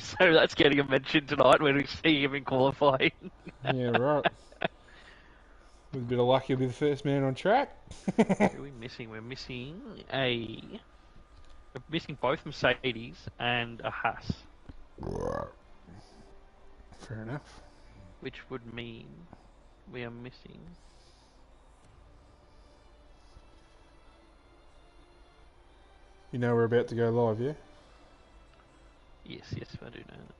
so that's getting a mention tonight when we see him in qualifying. Yeah, right. With a bit of luck, he'll be the first man on track. Who are we missing? We're missing both Mercedes and a Haas. Fair enough. Which would mean we are missing... You know we're about to go live, yeah? Yes, I do know that.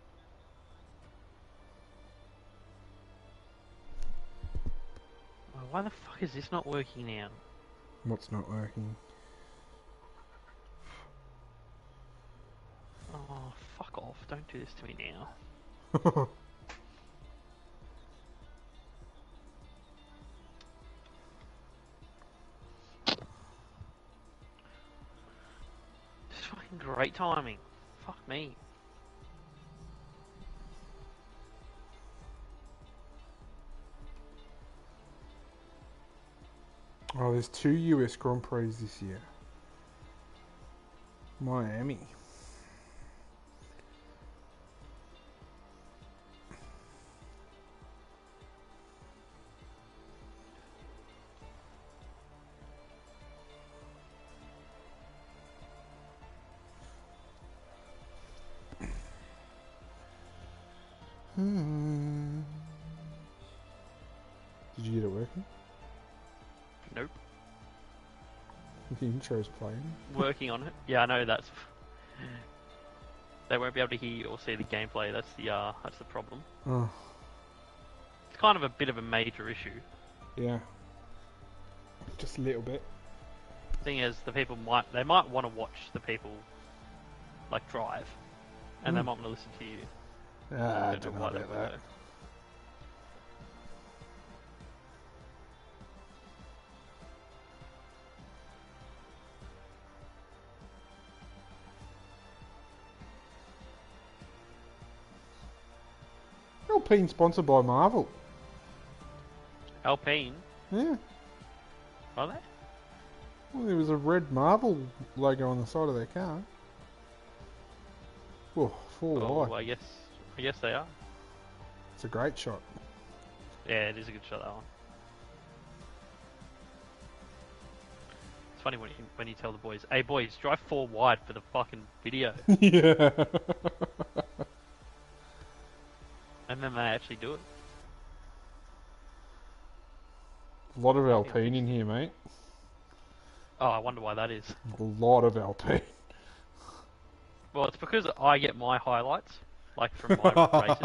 Oh, why the fuck is this not working now? What's not working? Oh, fuck off. Don't do this to me now. This is fucking great timing. Fuck me. Oh, there's 2 US Grand Prix this year. Miami. Did you get it working? Nope. The intro's playing. Working on it. Yeah, I know that's... They won't be able to hear or see the gameplay. That's the problem. Oh. It's kind of a bit of a major issue. Yeah. Just a little bit. Thing is, the people might want to watch the people like drive, and they might want to listen to you. I don't know about that. Alpine sponsored by Marvel. Alpine? Yeah. Are they? Well, there was a red Marvel logo on the side of their car. Whoa, full wide. I guess they are. It's a great shot. Yeah, it is a good shot, that one. It's funny when you tell the boys, "Hey boys, drive 4 wide for the fucking video." Yeah. And then they actually do it. A lot of Alpine in here, mate. Oh, I wonder why that is. A lot of Alpine. Well, it's because I get my highlights, like from my races.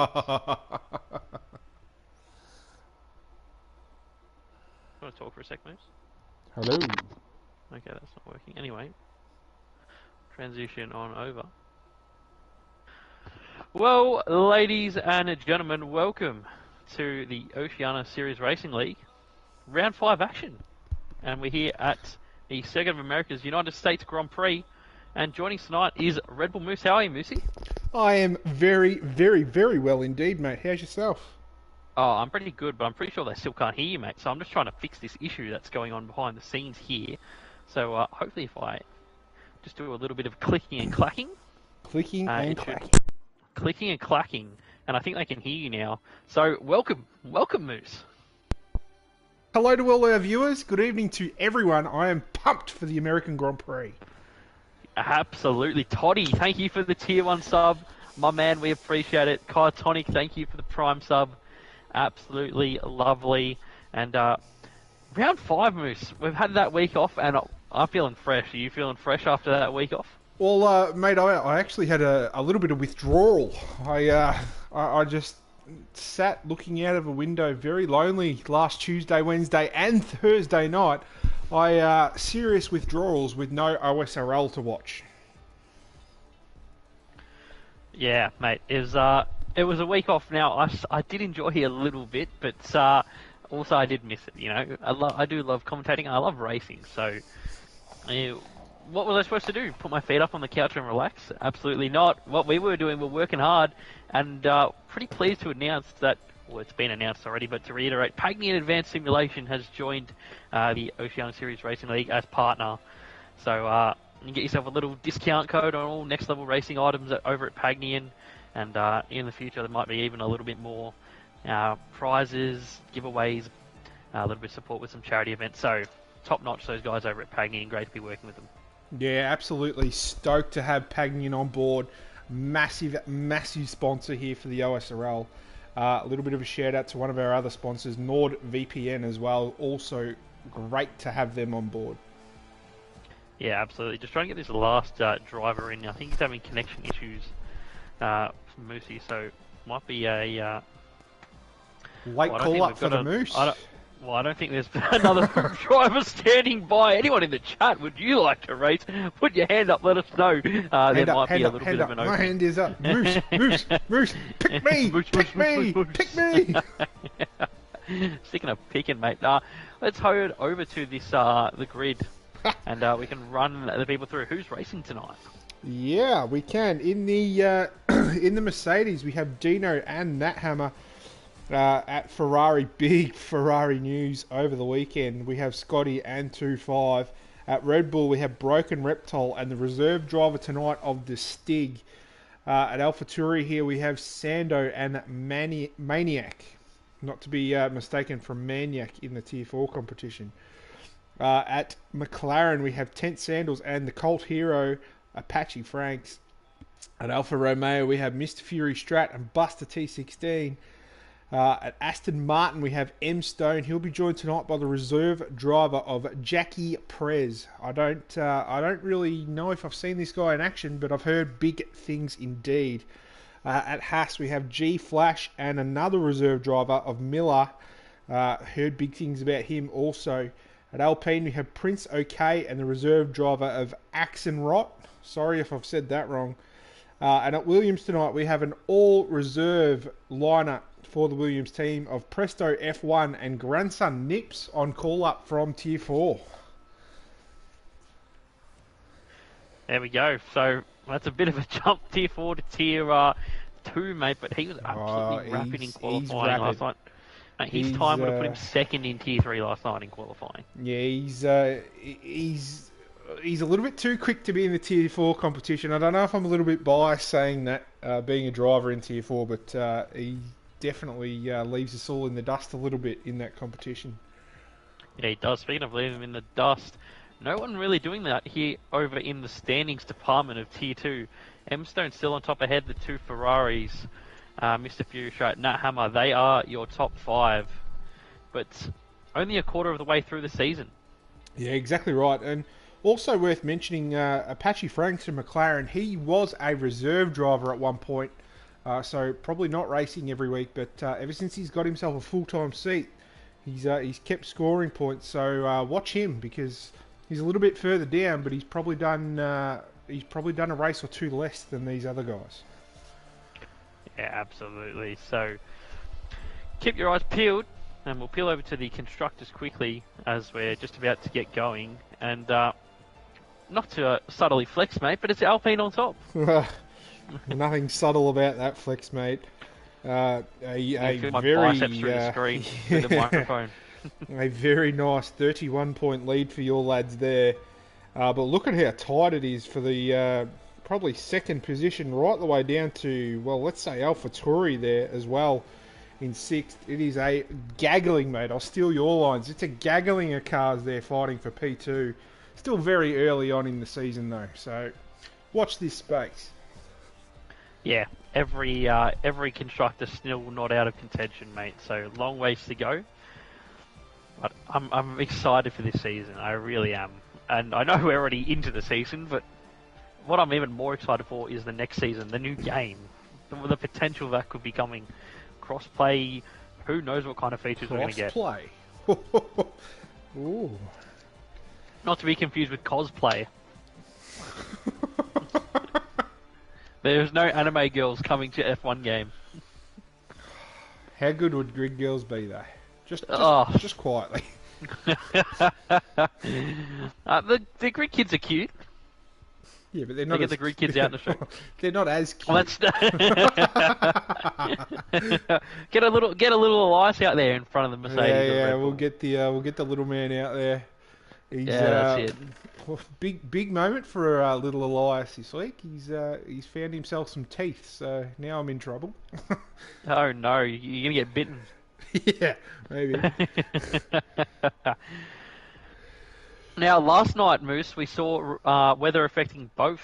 You want to talk for a sec, Moose? Hello. Okay, that's not working. Anyway, transition on over. Well, ladies and gentlemen, welcome to the Oceania Series Racing League Round 5 action. And we're here at the Circuit of America's United States Grand Prix. And joining us tonight is Red Bull Moose. How are you, Moosey? I am very, very, very well indeed, mate. How's yourself? Oh, I'm pretty good, but I'm pretty sure they still can't hear you, mate. So I'm just trying to fix this issue that's going on behind the scenes here. So hopefully if I just do a little bit of clicking and clacking. Clicking and clacking. Clicking and clacking. And I think they can hear you now. So welcome Moose. Hello to all our viewers. Good evening to everyone. I am pumped for the American Grand Prix. Absolutely. Toddy, thank you for the tier 1 sub. My man, we appreciate it. Kai Tonic, thank you for the prime sub. Absolutely lovely. And round 5, Moose. We've had that week off, and I'm feeling fresh. Are you feeling fresh after that week off? Well, mate, I actually had a little bit of withdrawal. I just sat looking out of a window very lonely last Tuesday, Wednesday and Thursday night. Serious withdrawals with no OSRL to watch. Yeah, mate. It was a week off. Now, I did enjoy it a little bit, but also I did miss it, you know. I do love commentating. I love racing, so... what was I supposed to do? Put my feet up on the couch and relax? Absolutely not. What we were doing, we're working hard, and pretty pleased to announce that, well, it's been announced already, but to reiterate, Pagny Advanced Simulation has joined the Oceania Series Racing League as partner. So you can get yourself a little discount code on all next level racing items over at Pagnian, and in the future there might be even a little bit more prizes, giveaways, a little bit of support with some charity events. So top notch, those guys over at Pagny, and great to be working with them. Yeah, absolutely stoked to have Pagnian on board. Massive sponsor here for the OSRL. A little bit of a shout out to one of our other sponsors, NordVPN as well. Also great to have them on board. Yeah, absolutely. Just trying to get this last driver in. I think he's having connection issues, Moosey, so might be a... late call up for the Moose. I don't think there's another driver standing by. Anyone in the chat, would you like to race? Put your hand up, let us know. There might be a little bit of an opening. My hand is up. Moose, pick me, pick me. Speaking of picking, mate, let's head over to this the grid, and we can run the people through who's racing tonight. Yeah, we can. In the in the Mercedes, we have Dino and Nat Hammer. At Ferrari, big Ferrari news over the weekend. We have Scotty and 2-5. At Red Bull, we have Broken Reptile and the reserve driver tonight of the Stig. At AlphaTauri here, we have Sando and Maniac. Not to be mistaken from Maniac in the Tier 4 competition. At McLaren, we have Tent Sandals and the Colt Hero, Apache Franks. At Alfa Romeo, we have Mr. Fury Strat and Buster T16. At Aston Martin, we have M Stone. He'll be joined tonight by the reserve driver of Jackie Prez. I don't really know if I've seen this guy in action, but I've heard big things indeed. At Haas, we have G Flash and another reserve driver of Miller. Heard big things about him also. At Alpine, we have Prince OK and the reserve driver of Axenrot. Sorry if I've said that wrong. And at Williams tonight, we have an all-reserve lineup for the Williams team of Presto F1 and grandson Nips on call-up from Tier 4. There we go. So that's a bit of a jump, Tier 4 to Tier 2, mate, but he was absolutely rapid in qualifying last night. His time would have put him second in Tier 3 last night in qualifying. Yeah, he's a little bit too quick to be in the Tier 4 competition. I don't know if I'm a little bit biased saying that, being a driver in Tier 4, but he definitely leaves us all in the dust a little bit in that competition. Yeah, he does. Speaking of leaving him in the dust, no one really doing that here over in the standings department of Tier 2. M Stone still on top ahead, the two Ferraris, Mr. Fury Strat, Nat Hammer, they are your top 5, but only a quarter of the way through the season. Yeah, exactly right. And also worth mentioning, Apache Franks from McLaren, he was a reserve driver at one point, so probably not racing every week, but ever since he's got himself a full-time seat, he's kept scoring points. So watch him, because he's a little bit further down, but he's probably done a race or two less than these other guys. Yeah, absolutely. So keep your eyes peeled, and we'll peel over to the constructors quickly as we're just about to get going. And not to subtly flex, mate, but it's Alpine on top. Nothing subtle about that flex, mate. A very biceps through the screen with the microphone. A very nice 31-point lead for your lads there. But look at how tight it is for the probably second position, right the way down to, well, let's say AlphaTauri there as well in 6th. It is a gaggling, mate. I'll steal your lines. It's a gaggling of cars there fighting for P2. Still very early on in the season, though. So watch this space. Yeah, every constructor still not out of contention, mate. So long ways to go. But I'm excited for this season. I really am. And I know we're already into the season, but what I'm even more excited for is the next season, the new game, the potential that could be coming. Crossplay, who knows what kind of features we're going to get. Crossplay. Ooh. Not to be confused with cosplay. There's no anime girls coming to F1 game. How good would grid girls be, though? Just quietly. The grid kids are cute. Yeah, but they're not. They get the grid kids out in the street. They're not as cute. Well, get a little Elias out there in front of the Mercedes. Yeah, we'll get the little man out there. He's, that's it. Well, big moment for little Elias this week. He's found himself some teeth, so now I'm in trouble. Oh no, you're gonna get bitten. Yeah, maybe. Now, last night, Moose, we saw weather affecting both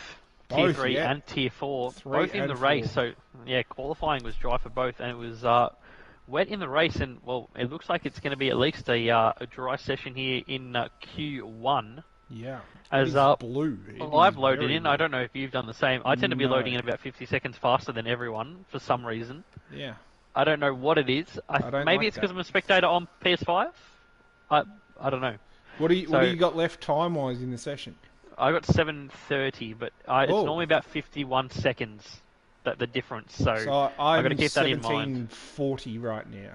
Tier Both, 3 yeah. and Tier 4, 3 both in and the race. 4. So, yeah, qualifying was dry for both, and it was wet in the race. And, well, it looks like it's going to be at least a dry session here in Q1. Yeah. As It's blue. well, I've loaded in. I don't know if you've done the same. I tend to be No. loading in about 50 seconds faster than everyone for some reason. Yeah. I don't know what it is. don't Maybe like it's because that. I'm a spectator on PS5. I don't know. What do you got left time-wise in the session? I got 7:30, but it's Oh. normally about 51 seconds that the difference. So I'm got to keep that in mind. 17:40 right now.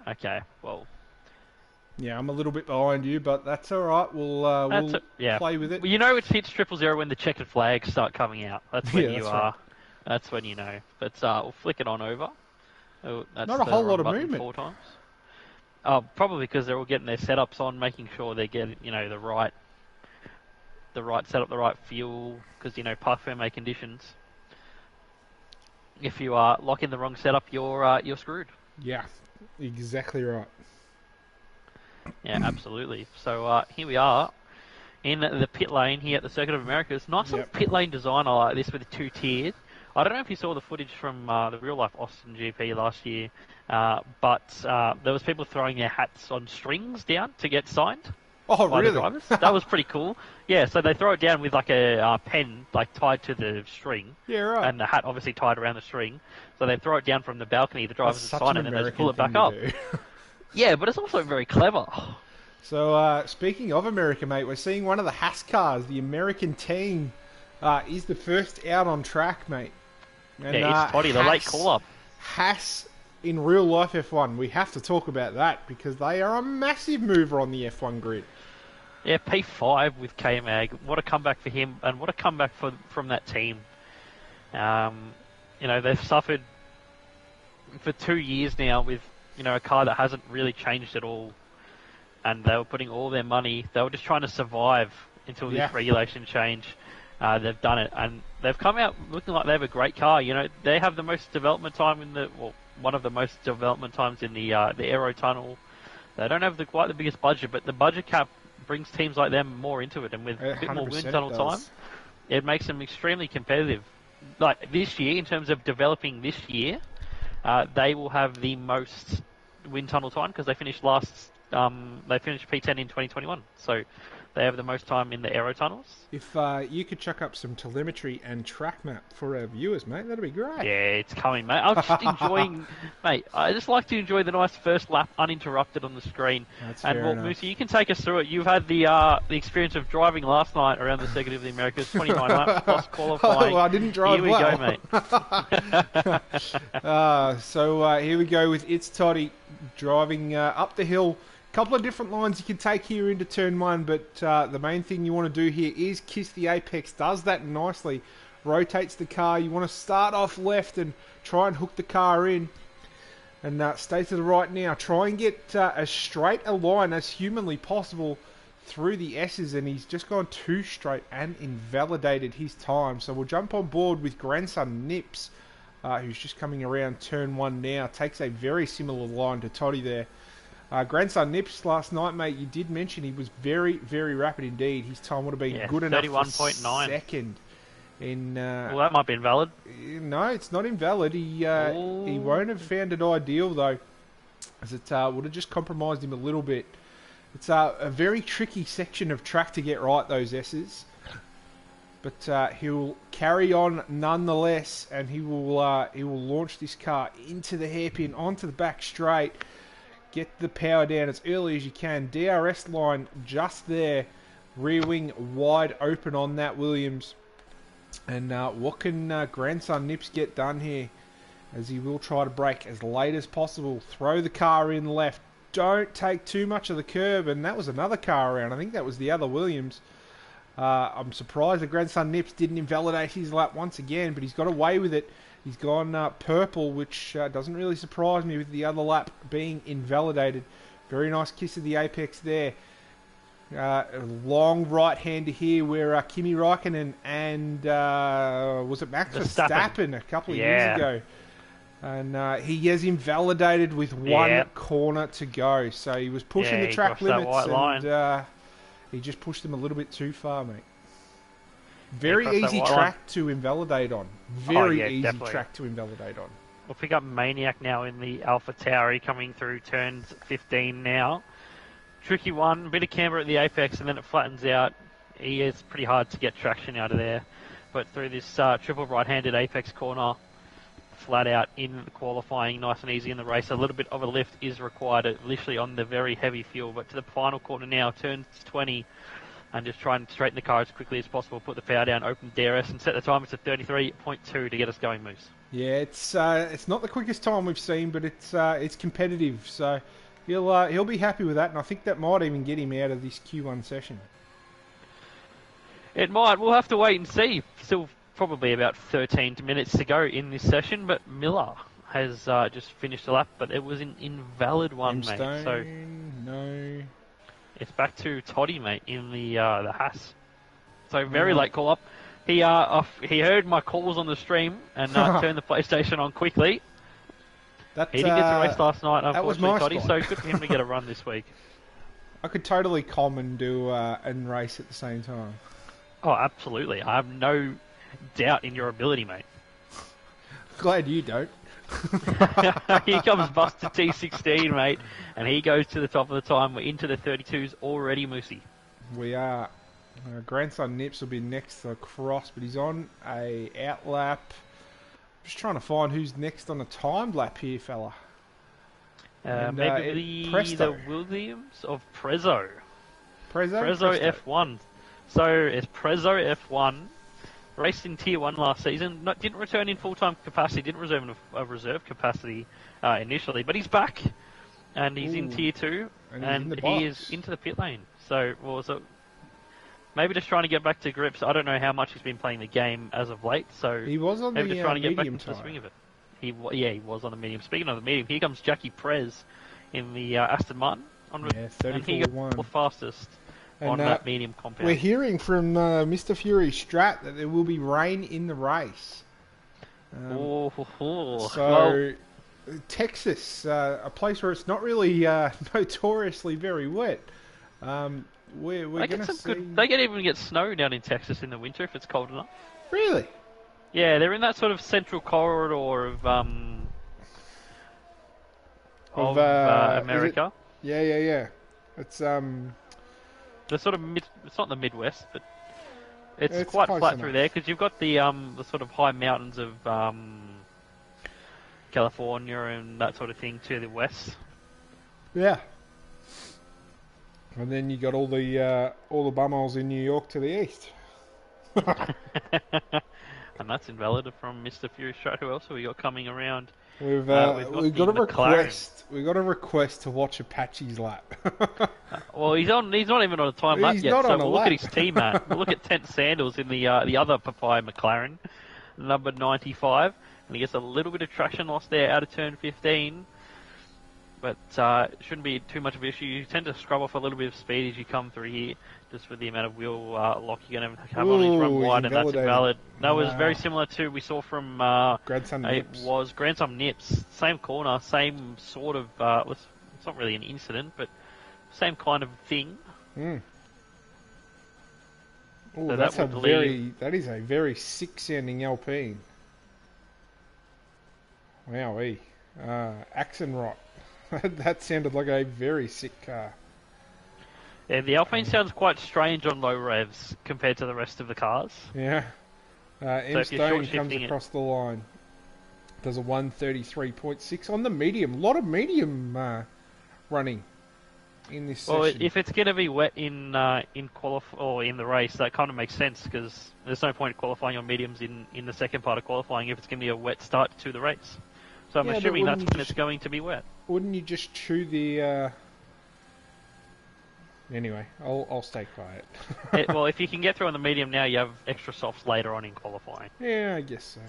Okay, well, Yeah, I'm a little bit behind you, but that's all right. We'll yeah. play with it. Well, you know it's hits 000 when the checkered flags start coming out. That's when Yeah, you that's are. right. That's when you know. But we'll flick it on over. Oh, that's Not a the whole wrong lot of button movement. 4 times. Probably because they're all getting their setups on, making sure they're getting the right setup, the right fuel, because parfait conditions. If you lock in the wrong setup, you're screwed. Yeah, exactly right. Yeah, absolutely. So here we are in the pit lane here at the Circuit of Americas. Nice little pit lane design. I like this with the 2 tiers. I don't know if you saw the footage from the real life Austin GP last year, but there was people throwing their hats on strings down to get signed. Oh, By really? the drivers. That was pretty cool. Yeah, so they throw it down with like a pen tied to the string. Yeah, right. And the hat obviously tied around the string. So they throw it down from the balcony, the drivers That's would sign it, and then they just pull it back up. Yeah, but it's also very clever. So, speaking of America, mate, we're seeing one of the Haas cars. The American team is the first out on track, mate. And, yeah, it's Toddy, the late call-up. Haas in real life F1. We have to talk about that because they are a massive mover on the F1 grid. Yeah, P5 with K-Mag. What a comeback for him, and what a comeback from that team. They've suffered for 2 years now with, a car that hasn't really changed at all. And they were putting all their money, they were just trying to survive until this regulation change. They've done it, and they've come out looking like they have a great car. They have the most development time one of the most development times in the aero tunnel. They don't have quite the biggest budget, but the budget cap brings teams like them more into it, and with a bit more wind tunnel time, it makes them extremely competitive. Like this year, in terms of developing this year, they will have the most wind tunnel time because they finished They finished P10 in 2021, so they have the most time in the aero tunnels. If you could chuck up some telemetry and track map for our viewers, mate, that'd be great. Yeah, it's coming, mate. I'm just enjoying, mate. I just like to enjoy the nice first lap uninterrupted on the screen. That's and fair enough. Moosey, you can take us through it. You've had the experience of driving last night around the Circuit of the Americas, 29 laps plus qualifying. Well, I didn't drive Here we go, mate. So here we go with It's Toddy driving up the hill. Couple of different lines you can take here into turn 1, but the main thing you want to do here is kiss the apex. Does that nicely, rotates the car. You want to start off left and try and hook the car in, and stay to the right now. Try and get as straight a line as humanly possible through the S's, and he's just gone too straight and invalidated his time. So we'll jump on board with grandson Nips, who's just coming around turn 1 now. Takes a very similar line to Toddy there. Grandson Nips last night, mate, you did mention he was very, very rapid indeed. His time would have been good enough for 31.9 second. Well, that might be invalid. No, it's not invalid. He won't have found it ideal, though, as it would have just compromised him a little bit. It's a very tricky section of track to get right, those S's. But he'll carry on nonetheless, and he will launch this car into the hairpin, onto the back straight. Get the power down as early as you can. DRS line just there. Rear wing wide open on that Williams. And what can grandson Nips get done here? As he will try to brake as late as possible. Throw the car in left. Don't take too much of the curb. And that was another car around. I think that was the other Williams. I'm surprised that grandson Nips didn't invalidate his lap once again. But he's got away with it. He's gone purple, which doesn't really surprise me with the other lap being invalidated. Very nice kiss of the apex there. A long right-hander here where Kimi Räikkönen and was it Max Verstappen a couple of years ago. And he has invalidated with one corner to go. So he was pushing the track limits and he just pushed them a little bit too far, mate. Very easy track to invalidate on. Very easy track to invalidate on. We'll pick up Maniac now in the Alpha Tauri coming through turns 15 now. Tricky one, bit of camber at the apex and then it flattens out. It's pretty hard to get traction out of there. But through this triple right-handed apex corner, flat out in qualifying, nice and easy in the race. A little bit of a lift is required, literally on the very heavy fuel. But to the final corner now, turns 20, and just try and straighten the car as quickly as possible, put the power down, open DRS, and set the time. It's a 33.2 to get us going, Moose. Yeah, it's not the quickest time we've seen, but it's competitive. So he'll be happy with that, and I think that might even get him out of this Q1 session. It might. We'll have to wait and see. Still probably about 13 minutes to go in this session, but Miller has just finished the lap, but it was an invalid one, mate. So no. It's back to Toddy, mate, in the Haas. So very late call up. He heard my calls on the stream and turned the PlayStation on quickly. He didn't get to race last night, unfortunately, Toddy, so good for him to get a run this week. I could totally com and do and race at the same time. Oh, absolutely. I have no doubt in your ability, mate. Glad you don't. Here comes Buster T16, mate, and he goes to the top of the time. We're into the 32s already, Moosey. We are. Grandson Nips will be next to Cross, but he's on a outlap. Just trying to find who's next on a timed lap here, fella. Maybe the Williams of Prezzo. Prezzo F1. So it's Prezzo F1. Raced in Tier 1 last season. Didn't return in full-time capacity. Didn't reserve in a reserve capacity initially. But he's back. And he's in Tier 2. And he is into the pit lane. So maybe just trying to get back to grips. I don't know how much he's been playing the game as of late. So he was on maybe the just trying to get back medium into the swing of it. He was on the medium. Speaking of the medium, here comes Jackie Prez in the Aston Martin. And he got the fastest on that medium compound. We're hearing from Mr. Fury Strat that there will be rain in the race. Texas, a place where it's not really notoriously very wet. We're going to see... They can even get snow down in Texas in the winter if it's cold enough. Really? Yeah, they're in that sort of central corridor of America. Yeah. It's the sort of it's not the Midwest, but it's quite flat through there because you've got the sort of high mountains of California and that sort of thing to the west. Yeah. And then you got all the bumholes in New York to the east. And that's invalid from Mr. Fury Strat. Who else have we got coming around? We've got a request. We got a request to watch Apache's lap. Well, he's not even on a time lap yet. So we'll look at his team, Matt. We'll look at Tent Sandals in the other Papaya McLaren, number 95, and he gets a little bit of traction loss there out of turn 15. But it shouldn't be too much of an issue. You tend to scrub off a little bit of speed as you come through here, just with the amount of wheel lock you're going to have on his run wide, and that's invalid. That was very similar to we saw from Grandson Nips. It was Grandson Nips, same corner, same sort of. It's not really an incident, but same kind of thing. Mm. Ooh, So that is a very sick sounding Alpine. Wowee. Axenrot. That sounded like a very sick car. Yeah, the Alpine sounds quite strange on low revs compared to the rest of the cars. Yeah. M-Stone comes across the line. Does a 133.6 on the medium. A lot of medium running in this session. Well, if it's going to be wet in the race, that kind of makes sense because there's no point qualifying on mediums in the second part of qualifying if it's going to be a wet start to the race. So I'm assuming that's when it's going to be wet. Wouldn't you just chew the... Anyway, I'll stay quiet. Well, if you can get through on the medium now, you have extra softs later on in qualifying. Yeah, I guess so.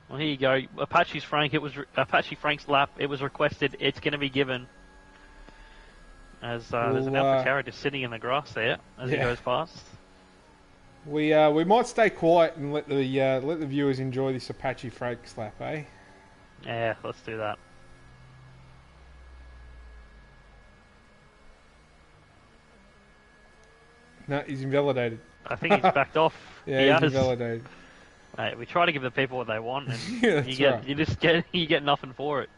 Well, here you go. Apache Frank's lap. It was requested. It's going to be given. as there's an Alcantara just sitting in the grass there as he goes past. We might stay quiet and let the viewers enjoy this Apache Frank slap, eh? Yeah, let's do that. No, he's invalidated. I think he's backed off. Yeah, he's invalidated. Mate, we try to give the people what they want, and Yeah, you get nothing for it.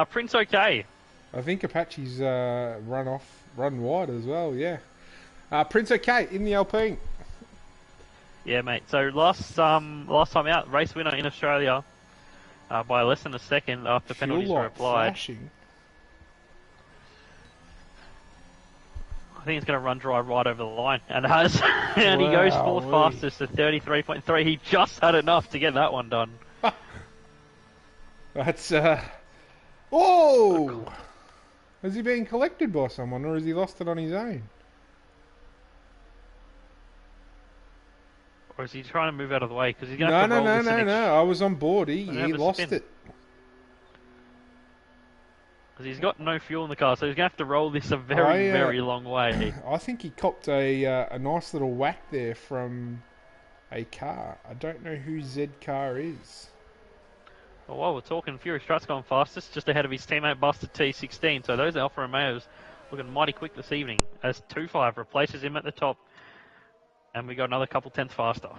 Prince OK. I think Apache's run wide as well. Yeah. Prince OK in the Alpine. Yeah, mate. So last time out, race winner in Australia by less than a second after penalties were applied. Flashing. I think it's going to run dry right over the line, and has, and he goes fourth fastest to 33.3. He just had enough to get that one done. That's oh! Has he been collected by someone, or has he lost it on his own? Or is he trying to move out of the way? Because he's going to have to roll this No. I was on board. He lost it. Because he's got no fuel in the car, so he's going to have to roll this a very long way. I think he copped a nice little whack there from a car. I don't know who Z car is. Well, while we're talking, Fury Strut's gone fastest, just ahead of his teammate Busted T16. So those Alfa Romeos looking mighty quick this evening, as 2.5 replaces him at the top. And we got another couple tenths faster.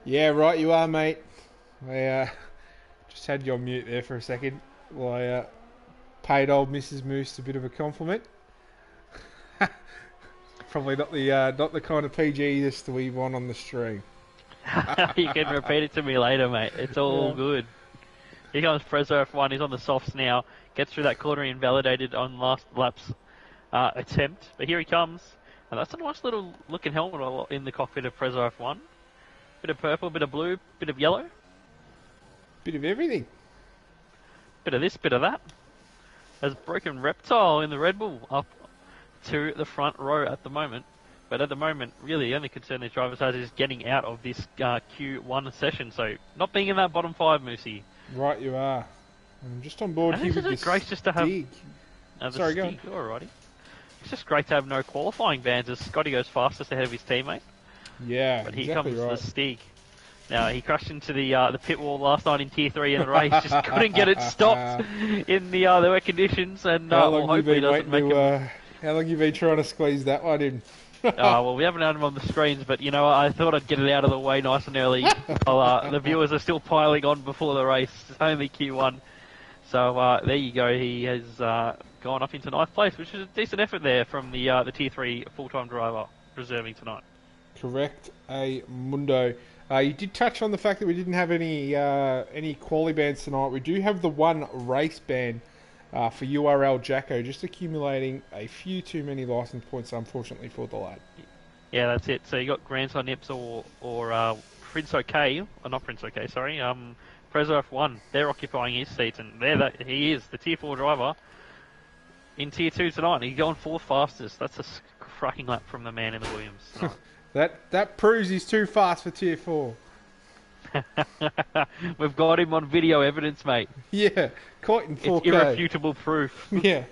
Yeah, right you are, mate. I just had you on mute there for a second while I paid old Mrs. Moose a bit of a compliment. Probably not the kind of PG-ness we want on the stream. You can repeat it to me later, mate. It's all good. Here comes Prezzo F1. He's on the softs now. Gets through that corner invalidated on last lap's attempt. But here he comes. And that's a nice little looking helmet in the cockpit of Prezzo F1. Bit of purple, bit of blue, bit of yellow. Bit of everything. Bit of this, bit of that. There's Broken Reptile in the Red Bull up to the front row at the moment. But at the moment, really, the only concern these drivers has is getting out of this Q1 session. So, not being in that bottom 5, Moosey. Right, you are. I'm just on board here with this great just to have. Sorry, go on. Alrighty. It's just great to have no qualifying bans as Scotty goes fastest ahead of his teammate. Yeah, but here exactly comes right. the Stig. Now, he crashed into the pit wall last night in Tier 3 in the race. Just couldn't get it stopped in the wet conditions. And hopefully doesn't make him... How long have you been trying to squeeze that one in? Well, we haven't had him on the screens, but, I thought I'd get it out of the way nice and early. While the viewers are still piling on before the race. It's only Q1. So, there you go. He has gone up into 9th place, which is a decent effort there from the Tier 3 full-time driver reserving tonight. Correct, Mundo. You did touch on the fact that we didn't have any quali bans tonight. We do have the one race ban for URL Jacko, just accumulating a few too many license points, unfortunately, for the lad. Yeah, that's it. So you got Grandson Nips or Prince OK, or not Prince OK, sorry, Prezzo F1. They're occupying his seats, and he is the Tier 4 driver in Tier 2 tonight. He's going 4th fastest. That's a cracking lap from the man in the Williams tonight. That proves he's too fast for Tier 4. We've got him on video evidence, mate. Yeah, caught in 4K. It's irrefutable proof. Yeah.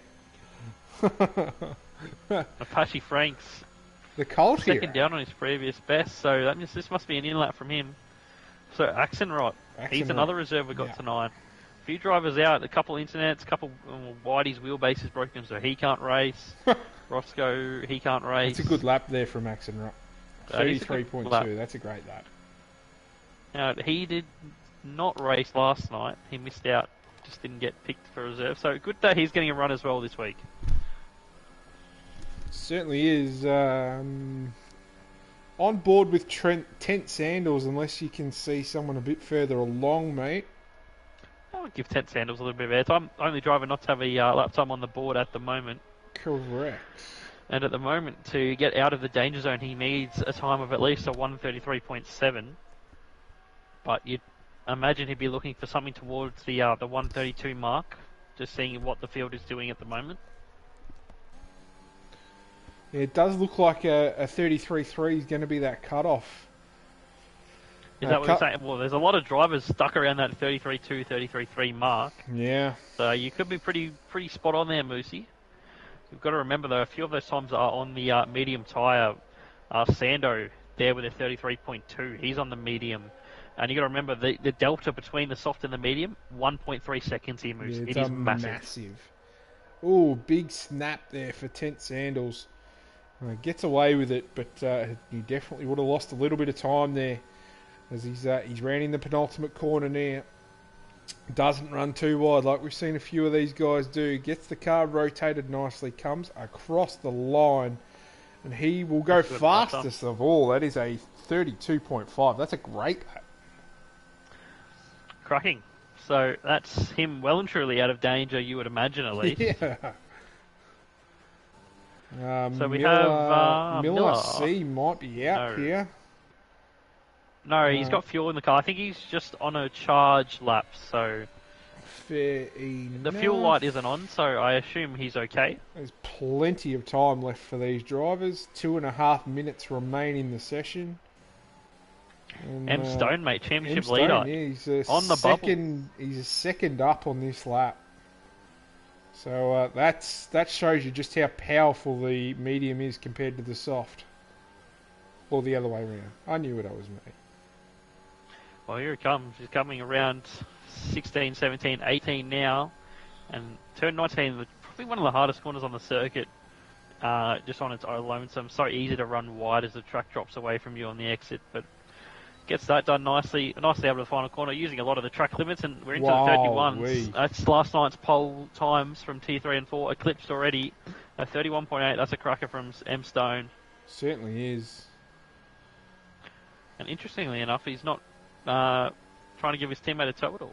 Apache Franks. The Colt here. Second down on his previous best, so that means this must be an in-lap from him. So Axenrot, he's another reserve we got tonight. A few drivers out, a couple internets, a couple Whitey's wheelbase is broken, so he can't race. Roscoe, he can't race. It's a good lap there from Axenrot. 33.2, that's a great lap. Now, he did not race last night. He missed out, just didn't get picked for reserve. So good that he's getting a run as well this week. Certainly is. On board with Tent Sandals, unless you can see someone a bit further along, mate. I would give Tent Sandals a little bit of airtime. Only driver not to have a lap time on the board at the moment. Correct. And at the moment, to get out of the danger zone, he needs a time of at least a 1:33.7. But you'd imagine he'd be looking for something towards the 1:32 mark, just seeing what the field is doing at the moment. Yeah, it does look like a 33.3 is going to be that cutoff. Is that what you're saying? Well, there's a lot of drivers stuck around that 33.2, 33.3 mark. Yeah. So you could be pretty spot on there, Moosey. You've got to remember, though, a few of those times are on the medium tyre. Sando there with a 33.2. He's on the medium. And you've got to remember, the delta between the soft and the medium, 1.3 seconds here, Moose. Yeah, it is massive. Ooh, big snap there for Tent Sandals. Gets away with it, but he definitely would have lost a little bit of time there as he's ran in the penultimate corner now. Doesn't run too wide like we've seen a few of these guys do. Gets the car rotated nicely, comes across the line, and he will go fastest of all. That is a 32.5. That's a great lap. Cracking. So that's him well and truly out of danger, you would imagine, at least. Yeah. So we have Miller C might be out here. No, he's got fuel in the car. I think he's just on a charge lap, so fair enough. The fuel light isn't on, so I assume he's okay. There's plenty of time left for these drivers. 2.5 minutes remain in the session. And, M Stone, mate, championship Stone, leader. Yeah, he's on the second, bubble. He's a second up on this lap. So that shows you just how powerful the medium is compared to the soft. Or the other way around. I knew what I was making. Well, here it comes. He's coming around 16, 17, 18 now. And turn 19, probably one of the hardest corners on the circuit. Just on its own lonesome. So easy to run wide as the track drops away from you on the exit. But gets that done nicely out of the final corner, using a lot of the track limits. And we're into the 31s. That's last night's pole times from T3 and 4. Eclipsed already. 31.8. That's a cracker from M Stone. Certainly is. And interestingly enough, he's not trying to give his teammate a total.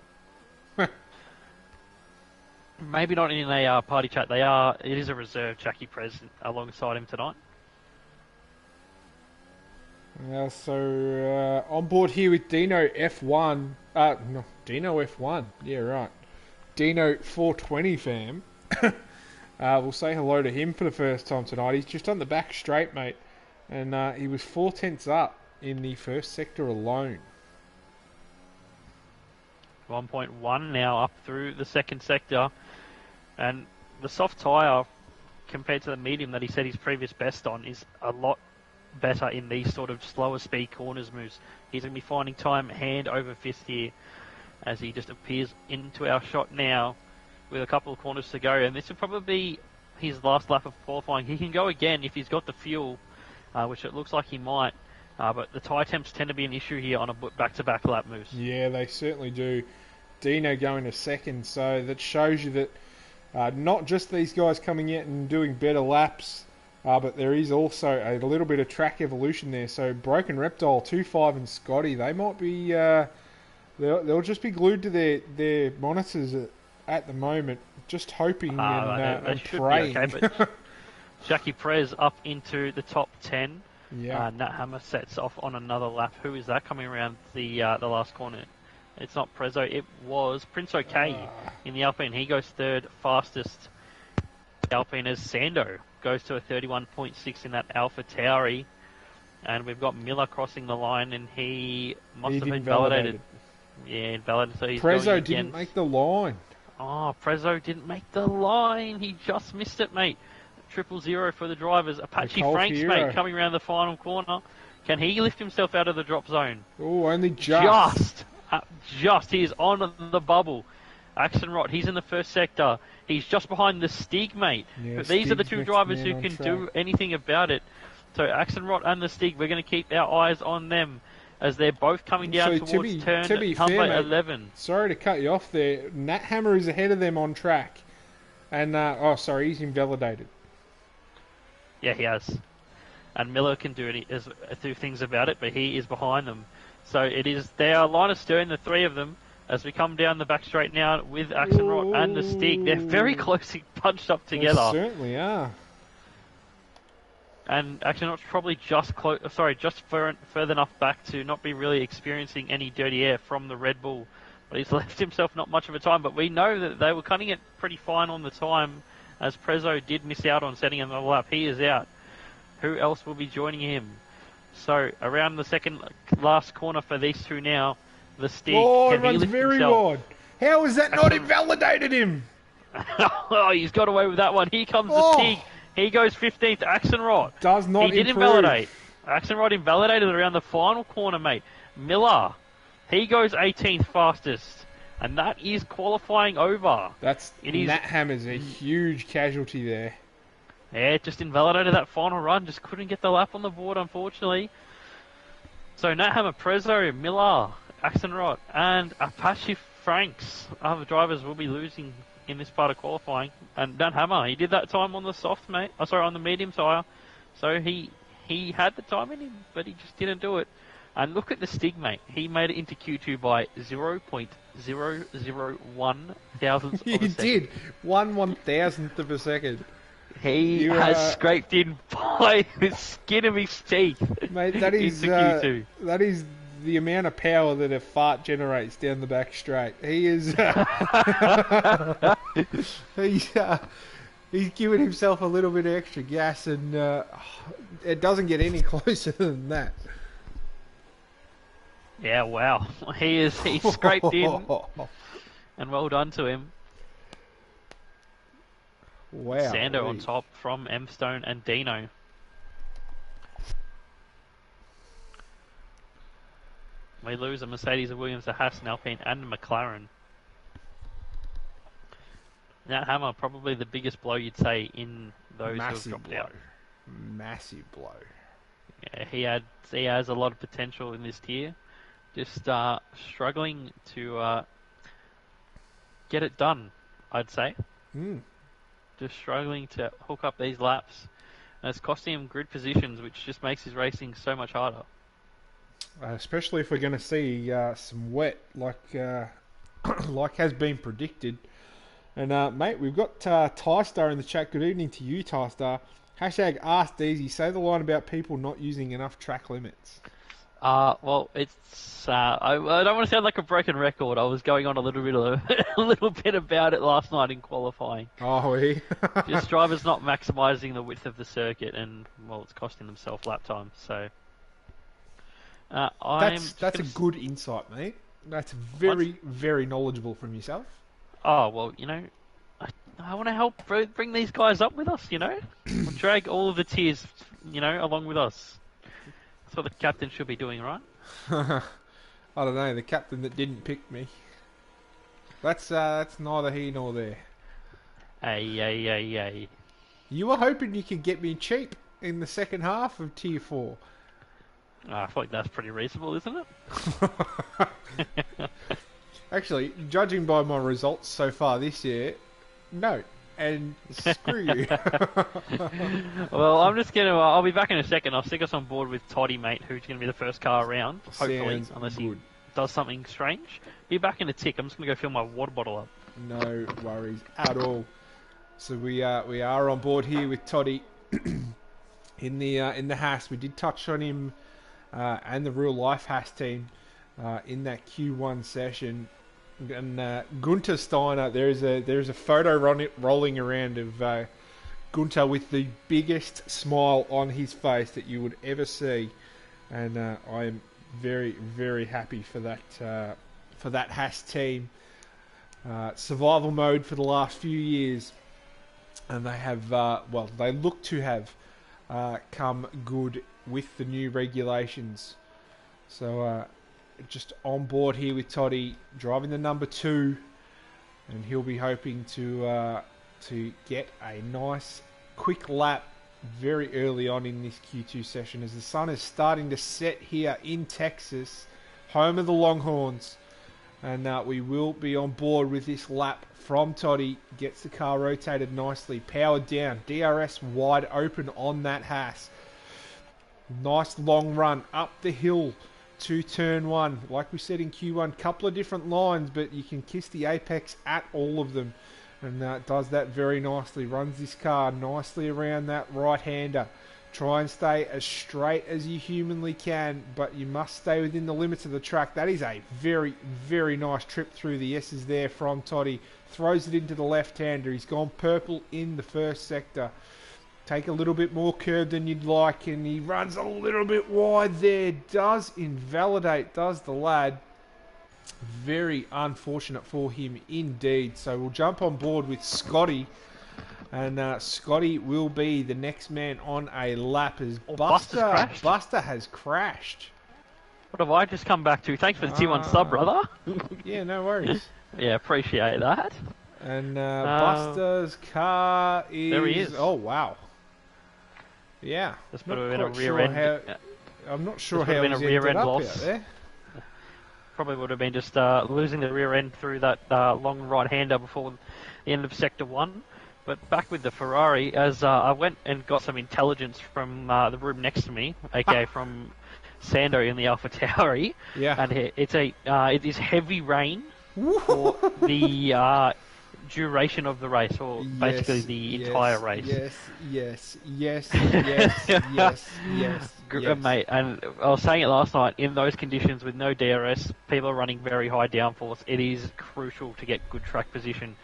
Maybe not in a party chat. It is a reserve Jackie Prez alongside him tonight. So on board here with Dino F1. No, Dino F1. Yeah, right. Dino 420 fam. We'll say hello to him for the first time tonight. He's just on the back straight, mate. And he was 4 tenths up in the first sector alone. 1.1 now up through the second sector. And the soft tyre, compared to the medium that he said his previous best on, is a lot better in these sort of slower speed corners, Moose. He's going to be finding time hand over fist here as he just appears into our shot now with a couple of corners to go. And this will probably be his last lap of qualifying. He can go again if he's got the fuel, which it looks like he might. But the tyre temps tend to be an issue here on a back-to-back lap, Moose. Yeah, they certainly do. Dino going to second, so that shows you that not just these guys coming out and doing better laps, but there is also a little bit of track evolution there. So Broken Reptile, 2.5 and Scotty, they might be, they'll just be glued to their monitors at the moment, just hoping and praying. Okay, but Jackie Prez up into the top 10. Yeah. Nat Hammer sets off on another lap. Who is that coming around the last corner? It's not Prezzo, it was Prince OK in the Alpine. He goes third fastest Alpine as Sando goes to a 31.6 in that Alpha Tauri. And we've got Miller crossing the line, and he must have been validated. Yeah, invalidated. So he's Prezzo didn't make the line. Oh, Prezzo didn't make the line. He just missed it, mate. 000 for the drivers. Apache Franks, hero. mate, coming around the final corner. Can he lift himself out of the drop zone? Oh, only just. He is on the bubble. Axenrod, he's in the first sector. He's just behind the Stig, mate. Yeah, but these are the two drivers who can track. do anything about it. So Axenrod and the Stig, we're going to keep our eyes on them as they're both coming down towards turn number 11. Sorry to cut you off there. Nat Hammer is ahead of them on track. And, he's invalidated. Yeah, he has. And Miller can do things about it, but he is behind them. So they are line astern, the three of them, as we come down the back straight now with Axenrod and the Stig. They're very closely punched up together. They certainly are. And Axenrod's probably just further enough back to not be really experiencing any dirty air from the Red Bull. But he's left himself not much of a time. But we know that they were cutting it pretty fine on the time, as Prezzo did miss out on setting another lap. He is out. Who else will be joining him? So around the second last corner for these two now, the Stig, Oh, it can he runs lift very himself? wide. How has that not invalidated him? Oh, he's got away with that one. Here comes the Stig. Oh, He goes 15th. Axenrod. does not He did improve. invalidate. Axenrod invalidated around the final corner, mate. Miller, he goes 18th fastest. And that is qualifying over. Nat Hammer's a huge casualty there. Yeah, just invalidated that final run. Just couldn't get the lap on the board, unfortunately. So Nat Hammer, Prezzo, Miller, Axenrod, and Apache Franks. Other drivers will be losing in this part of qualifying. And Nat Hammer, he did that time on the soft, mate. Oh, sorry, on the medium tire. So he had the time in him, but he just didn't do it. And look at the Stig, mate. He made it into Q2 by 0.001 thousandths He of a second. did. 1/1000th of a second. He has scraped in by the skin of his teeth. Mate, that is into Q2. that is the amount of power that a fart generates down the back straight. He is he's giving himself a little bit of extra gas, and it doesn't get any closer than that. Yeah, wow. He's scraped in, and well done to him. Wow. Sando on top from M Stone and Dino. We lose a Mercedes, a Williams, a Haas, an Alpine, and a McLaren. Nat Hammer, probably the biggest blow you'd say in those who have dropped out. Massive blow. Yeah, he has a lot of potential in this tier. Just struggling to get it done, I'd say. Just struggling to hook up these laps. And it's costing him grid positions, which just makes his racing so much harder. Especially if we're going to see some wet, like like has been predicted. And mate, we've got Ty-Star in the chat. Good evening to you, Ty-Star. Hashtag Ask Deezy. Say the line about people not using enough track limits. Well, it's I don't want to sound like a broken record. I was going on a little bit about it last night in qualifying. Oh, Just drivers not maximising the width of the circuit, and well, it's costing themselves lap time. So that's a good insight, mate. That's very knowledgeable from yourself. Oh well, I want to help bring these guys up with us. We'll drag all of the tiers, along with us. That's what the captain should be doing, right? I don't know, the captain that didn't pick me. That's neither here nor there. Hey. You were hoping you could get me cheap in the second half of Tier 4. I feel like that's pretty reasonable, isn't it? Actually, judging by my results so far this year, no. And screw you. Well, I'm just going to... I'll be back in a second. I'll stick us on board with Toddy, mate, who's going to be the first car around, hopefully, unless he does something strange. Be back in a tick. I'm just going to go fill my water bottle up. No worries at all. So we are on board here with Toddy in the Haas. We did touch on him and the real life Haas team in that Q1 session. And Gunter Steiner, there's a photo rolling around of Gunter with the biggest smile on his face that you would ever see, and I am very, very happy for that Haas team. Survival mode for the last few years, and they have they look to have come good with the new regulations. So just on board here with Toddy, driving the number 2, and he'll be hoping to get a nice quick lap very early on in this Q2 session, as the sun is starting to set here in Texas, home of the Longhorns. And we will be on board with this lap from Toddy. Gets the car rotated nicely, powered down, DRS wide open on that Haas. Nice long run up the hill to turn 1. Like we said in Q1, couple of different lines, but you can kiss the apex at all of them. And does that very nicely. Runs this car nicely around that right-hander. Try and stay as straight as you humanly can, but you must stay within the limits of the track. That is a very, very nice trip through the S's there from Toddy. Throws it into the left-hander. He's gone purple in the first sector. take a little bit more curve than you'd like, and he runs a little bit wide there. Does invalidate, does the lad. Very unfortunate for him indeed. So we'll jump on board with Scotty. And Scotty will be the next man on a lap as Buster has crashed. What have I just come back to? Thanks for the T1 sub, brother. Yeah, no worries. Yeah, appreciate that. And Buster's car is... There he is. Oh, wow. Yeah. This would have been a rear end. I'm not sure how he's rear end up loss. out there. Probably would have been just losing the rear end through that long right-hander before the end of Sector 1. But back with the Ferrari, as I went and got some intelligence from the room next to me, aka from Sando in the Alpha Tauri. Yeah. And it is heavy rain for the duration of the race, or basically the entire race. Yes. Mate, and I was saying it last night, in those conditions with no DRS, people are running very high downforce. It is crucial to get good track position.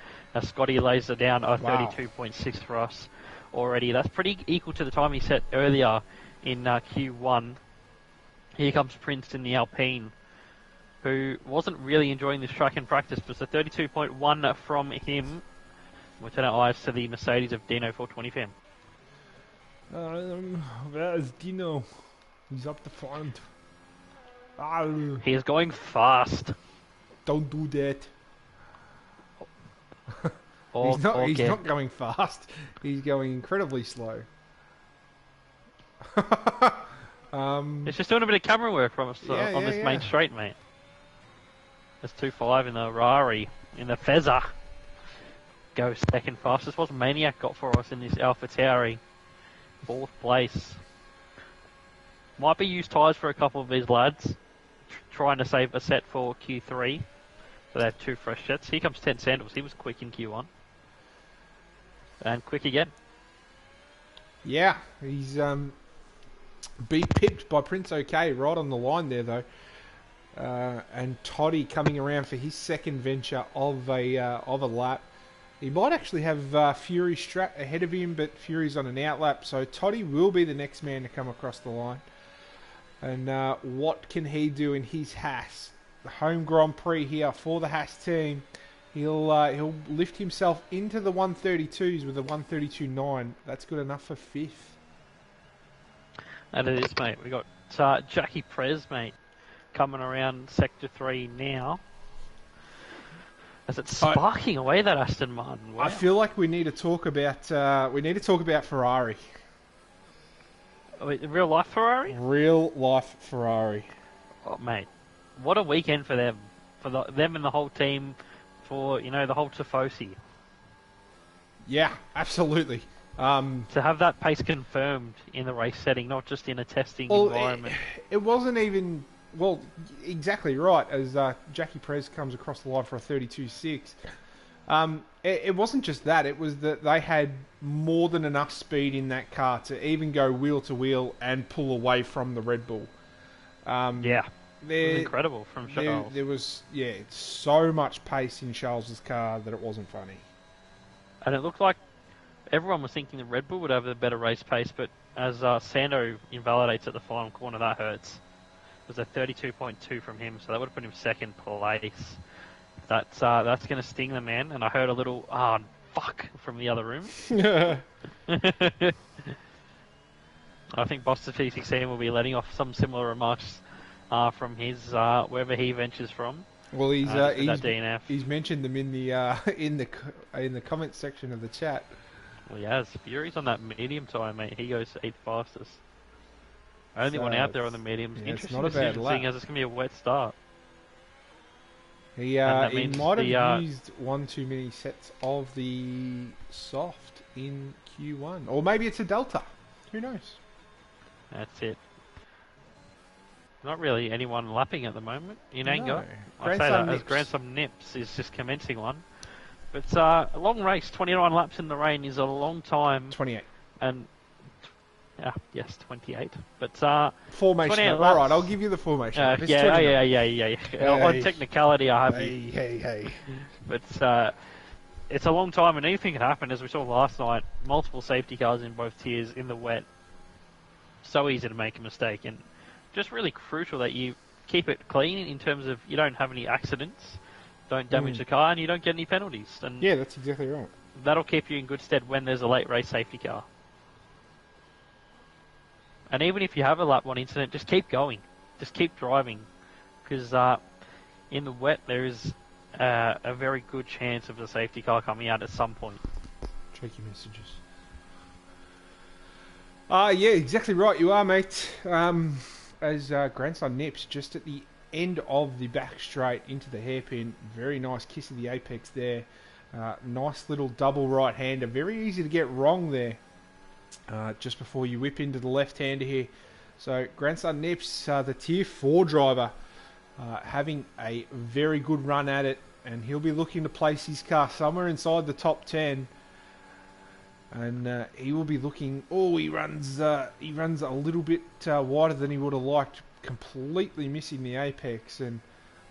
Scotty lays it down a 32.6 for us already. That's pretty equal to the time he set earlier in Q1. Here comes Prince in the Alpine, who wasn't really enjoying this track in practice, but it's a 32.1 from him. We'll turn our eyes to the Mercedes of Dino 420 fam. Where is Dino? He's up the front. He is going fast. Don't do that. He's not going fast. He's going incredibly slow. It's just doing a bit of camera work from us on this main straight, mate. There's 2.5 in the Rari, in the Fezzer. Goes second fastest. What Maniac got for us in this Alpha Tauri? 4th place. Might be used tyres for a couple of these lads. Trying to save a set for Q3. So they have 2 fresh sets. Here comes 10 Sandals. He was quick in Q1. And quick again. Yeah, he's be pipped by Prince OK right on the line there though. And Toddy coming around for his second venture of a lap. He might actually have Fury strapped ahead of him, but Fury's on an outlap, so Toddy will be the next man to come across the line. And what can he do in his Haas? The home Grand Prix here for the Haas team. He'll lift himself into the 132s with a 132.9. That's good enough for 5th. And it is, mate. We got Jackie Prez, mate, coming around Sector 3 now. As it's sparking away that Aston Martin. Wow. I feel like we need to talk about Ferrari. Wait, real life Ferrari? Real life Ferrari. Oh, mate, what a weekend for them, them and the whole team, for the whole Tifosi. Yeah, absolutely. To have that pace confirmed in the race setting, not just in a testing environment. It wasn't even... Well, exactly right, as Jackie Prez comes across the line for a 32.6. It wasn't just that, it was that they had more than enough speed in that car to even go wheel to wheel and pull away from the Red Bull. It was incredible from Charles. There was, so much pace in Charles's car that it wasn't funny. And it looked like everyone was thinking the Red Bull would have the better race pace, but as Sando invalidates at the final corner, that hurts. It was a 32.2 from him, so that would have put him 2nd place. That's going to sting the man, and I heard a little, fuck, from the other room. I think Boston P16 will be letting off some similar remarks from his, wherever he ventures from. Well, he's DNF. He's mentioned them in the comments section of the chat. Well, he has. Fury's on that medium time, mate. He goes 8th fastest. Only one out there on the mediums. Interesting decision, seeing as it's going to be a wet start. He might have used one too many sets of the soft in Q1. Or maybe it's a Delta. Who knows? That's it. Not really anyone lapping at the moment in Ango. I say that as Grandson Nips is just commencing one. But a long race, 29 laps in the rain is a long time. 28. And... yes, 28. But formation. All right, I'll give you the formation. Yeah. On technicality, I have you. Hey. But it's a long time, and anything can happen, as we saw last night. Multiple safety cars in both tiers in the wet. So easy to make a mistake, and just really crucial that you keep it clean in terms of you don't have any accidents, don't damage the car, and you don't get any penalties. And yeah, that's exactly right. that'll keep you in good stead when there's a late race safety car. And even if you have a lap 1 incident, just keep going. Just keep driving. Because in the wet, there is a very good chance of the safety car coming out at some point. Cheeky messages. Yeah, exactly right. You are, mate. As grandson nips just at the end of the back straight into the hairpin. Very nice kiss of the apex there. Nice little double right-hander. Very easy to get wrong there. Just before you whip into the left-hander here. So, grandson nips, the tier 4 driver, having a very good run at it. And he'll be looking to place his car somewhere inside the top 10. And he will be looking. Oh, he runs a little bit wider than he would have liked, completely missing the apex. And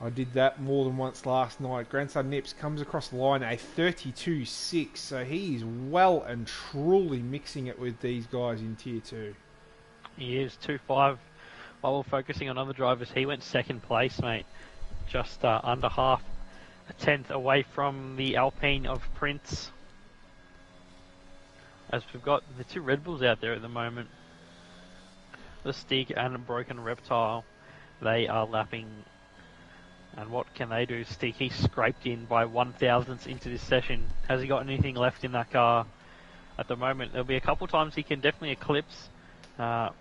I did that more than once last night. Grandson Nips comes across the line a 32.6, so he is well and truly mixing it with these guys in tier 2. He is 2.5. While we're focusing on other drivers, he went second place, mate. Just under half a tenth away from the Alpine of Prince. As we've got the 2 Red Bulls out there at the moment. The Stig and Broken Reptile. They are lapping. And what can they do? Stig, he scraped in by 1,000ths into this session. Has he got anything left in that car at the moment? There'll be a couple times he can definitely eclipse. But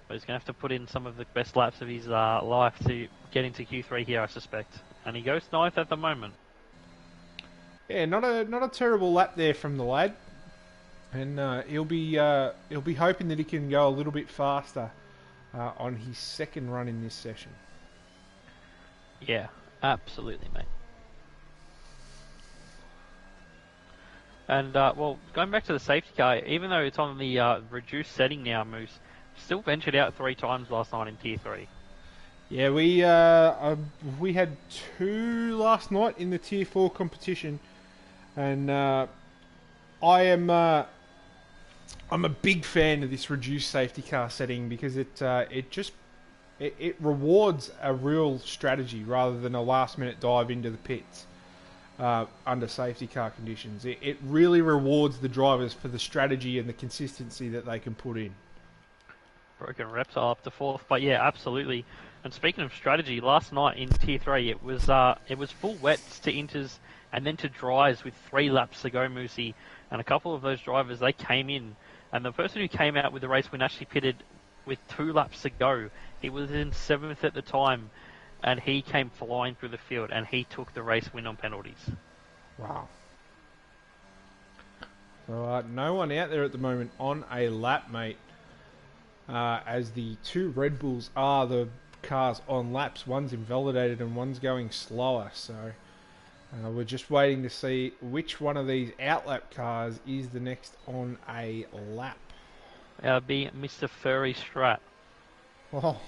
he's going to have to put in some of the best laps of his life to get into Q3 here, I suspect. And he goes 9th at the moment. Yeah, not a terrible lap there from the lad. And he'll be hoping that he can go a little bit faster on his second run in this session. Yeah, absolutely, mate. And, well, going back to the safety car, even though it's on the reduced setting now, Moose, still ventured out 3 times last night in Tier 3. Yeah, we had 2 last night in the Tier 4 competition. And I'm a big fan of this reduced safety car setting because it rewards a real strategy rather than a last-minute dive into the pits under safety car conditions. It really rewards the drivers for the strategy and the consistency that they can put in. Broken Reptile up to 4th, but yeah, absolutely. And speaking of strategy, last night in Tier 3, it was full wets to inters and then to dries with 3 laps to go, Moosey. And a couple of those drivers, they came in, and the person who came out with the race win actually pitted with 2 laps to go. He was in 7th at the time, and he came flying through the field, and he took the race win on penalties. Wow. So no one out there at the moment on a lap, mate. As the 2 Red Bulls are the cars on laps. One's invalidated and one's going slower. So we're just waiting to see which one of these outlap cars is the next on a lap. That'll be Mr. Furry Strat. Oh.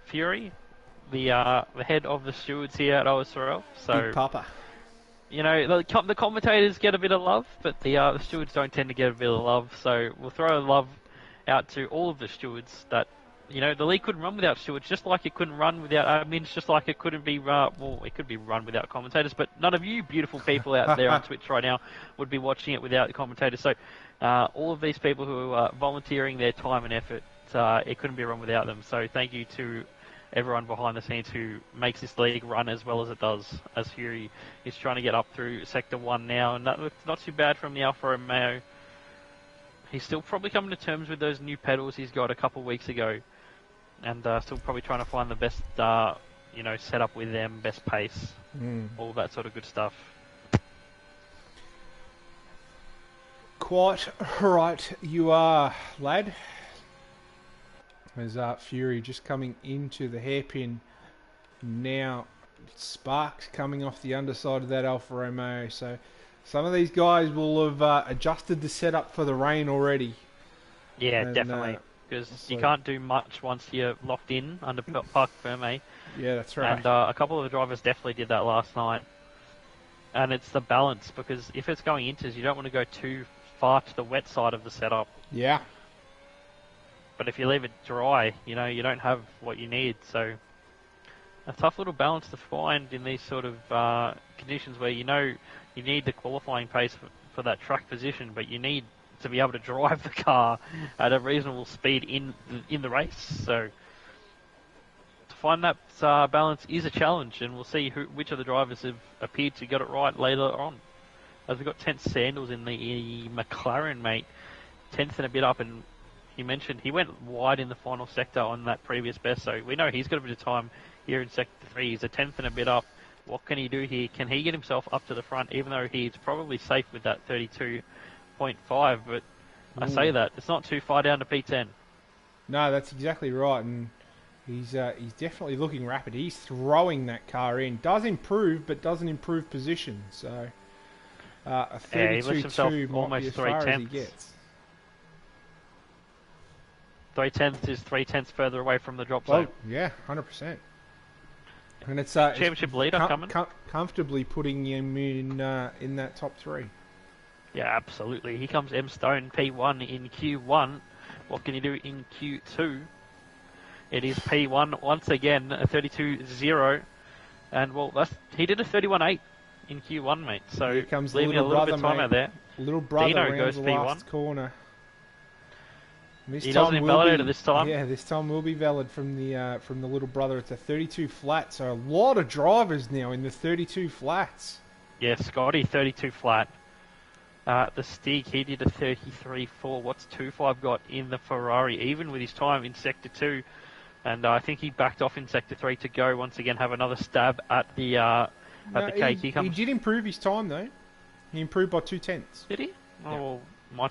Fury, the head of the stewards here at OSRL. So, Big Papa. You know, the commentators get a bit of love, but the stewards don't tend to get a bit of love. So we'll throw love out to all of the stewards. That, you know, the league couldn't run without stewards, just like it couldn't run without admins, just like it couldn't be it could be run without commentators. But none of you beautiful people out there on Twitch right now would be watching it without the commentators. So all of these people who are volunteering their time and effort, it couldn't be run without them. So thank you to everyone behind the scenes who makes this league run as well as it does, as Fury is trying to get up through Sector 1 now, and that looks not too bad from the Alfa Romeo. He's still probably coming to terms with those new pedals he's got a couple of weeks ago, and still probably trying to find the best setup with them, best pace, all that sort of good stuff. Quite right you are, lad. There's Fury just coming into the hairpin now. Sparks coming off the underside of that Alfa Romeo. So some of these guys will have adjusted the setup for the rain already. Yeah, and, definitely. because So- you can't do much once you're locked in under Parc Ferme. Yeah, that's right. And a couple of the drivers definitely did that last night. And it's the balance, because if it's going inters, you don't want to go too far to the wet side of the setup. Yeah. But if you leave it dry, you don't have what you need. So a tough little balance to find in these sort of conditions where you need the qualifying pace for that track position, but you need to be able to drive the car at a reasonable speed in the race. So to find that balance is a challenge, and we'll see which of the drivers have appeared to get it right later on. As we've got 10th Sandals in the McLaren, mate, 10th and a bit up, and he mentioned he went wide in the final sector on that previous best, so we know he's got a bit of time here in Sector 3. He's a 10th and a bit up. What can he do here? Can he get himself up to the front, even though he's probably safe with that 32.5? But I say that, it's not too far down to P10. No, that's exactly right, and he's definitely looking rapid. He's throwing that car in. Does improve, but doesn't improve position. So a 32.2 might be as far as he gets. 3/10 is 3/10 further away from the drop Well, zone. yeah, 100%. And it's Championship leader coming. Comfortably putting him in that top 3. Yeah, absolutely. Here comes M Stone, P1 in Q1. What can you do in Q2? It is P1 once again, a 32.0. And, well, he did a 31.8 in Q1, mate. So, here comes the leaving a little little bit of time out there. Little brother Dino around goes the P1. last corner. He doesn't invalidate it this time. Yeah, this time will be valid from the little brother. It's a 32 flat, so a lot of drivers now in the 32 flats. Yeah, Scotty, 32 flat. The Stig, he did a 33.4. What's 2.5 got in the Ferrari, even with his time in Sector 2? And I think he backed off in Sector 3 to go once again have another stab at the cake. He did improve his time, though. He improved by 0.2. Did he? Yeah. Oh, well, my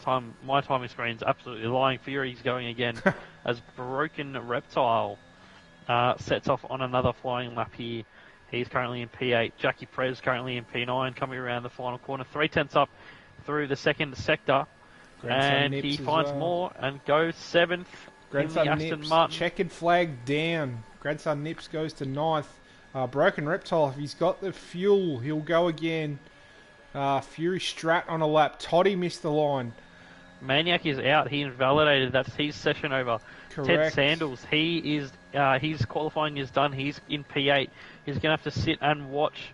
timing screen's absolutely lying. Fury's going again as Broken Reptile sets off on another flying lap here. He's currently in P8. Jackie Prez currently in P9, coming around the final corner. 0.3 up through the second sector. And he finds more and goes 7th in the Aston Nips, Martin. checkered flag down. Grandson Nips goes to 9th. Broken Reptile, if he's got the fuel, he'll go again. Fury Strat on a lap. Toddy missed the line. Maniac is out. He invalidated. That's his session over. Correct. Ted Sandals, his qualifying is done. He's in P8. He's going to have to sit and watch.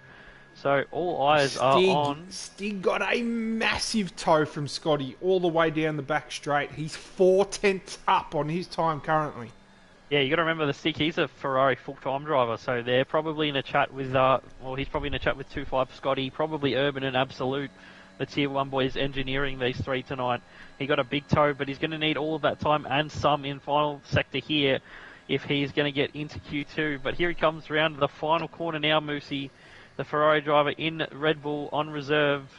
So all eyes are on. Stig got a massive toe from Scotty all the way down the back straight. He's 0.4 up on his time currently. Yeah, you got to remember the Stick. He's a Ferrari full-time driver, so they're probably in a chat with. He's probably in a chat with 2.5 Scotty, probably Urban and Absolute, the Tier 1 boys engineering these three tonight. He got a big toe, but he's going to need all of that time and some in final sector here if he's going to get into Q2. But here he comes round the final corner now, Moosey, the Ferrari driver in Red Bull on reserve.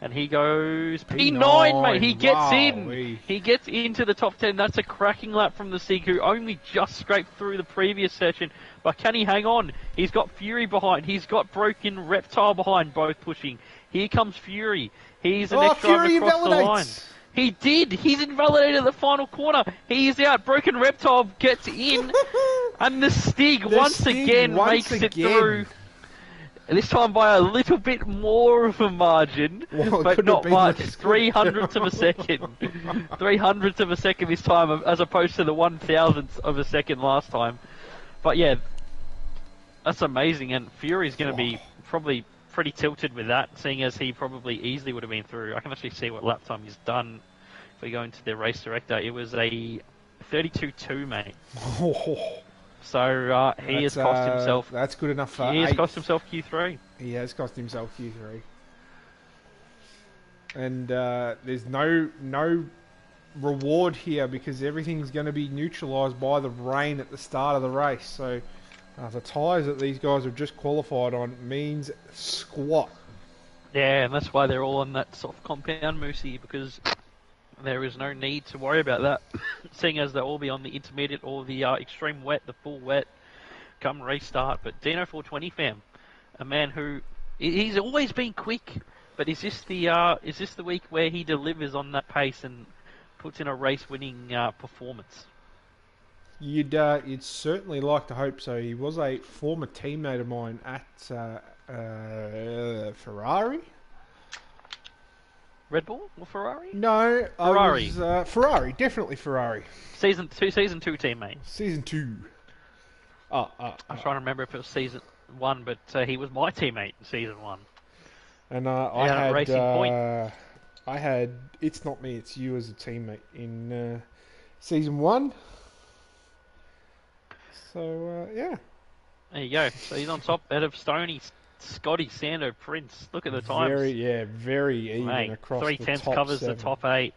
And he goes P9, mate. He gets in. He gets into the top 10. That's a cracking lap from the Sig, who only just scraped through the previous session. But can he hang on? He's got Fury behind. He's got Broken Reptile behind, both pushing. Here comes Fury. He's the next driver across the line. He did. He's invalidated at the final corner. He is out. Broken Reptile gets in. And the Stig once again makes it through. This time by a little bit more of a margin, but not much. 300ths of a second. 300ths of a second this time, as opposed to the 1,000th of a second last time. But yeah, that's amazing. And Fury's going to be probably pretty tilted with that, seeing as he probably easily would have been through. I can actually see what lap time he's done. If we go into the race director, it was a 32.2, mate. So he has cost himself. That's good enough for. He has cost himself Q3. He has cost himself Q3. And there's no reward here because everything's going to be neutralised by the rain at the start of the race. So the tyres that these guys have just qualified on means squat. Yeah, and that's why they're all on that soft compound, Moosey, because there is no need to worry about that, seeing as they'll all be on the intermediate or the extreme wet, the full wet, come restart. But Dino 420 fam, a man who he's always been quick, but is this the week where he delivers on that pace and puts in a race-winning performance? You'd certainly like to hope so. He was a former teammate of mine at Ferrari. Red Bull or Ferrari? No, Ferrari. I was Ferrari, definitely Ferrari. Season 2 teammate. Season 2. I'm trying to remember if it was season 1, but he was my teammate in season 1. And I had It's Not Me, It's You as a teammate in season 1. So yeah. There you go. So he's on top, ahead of Stoney, Scotty, Sando, Prince. Look at the times. Very even across the top 3/10 covers 7. the top 8.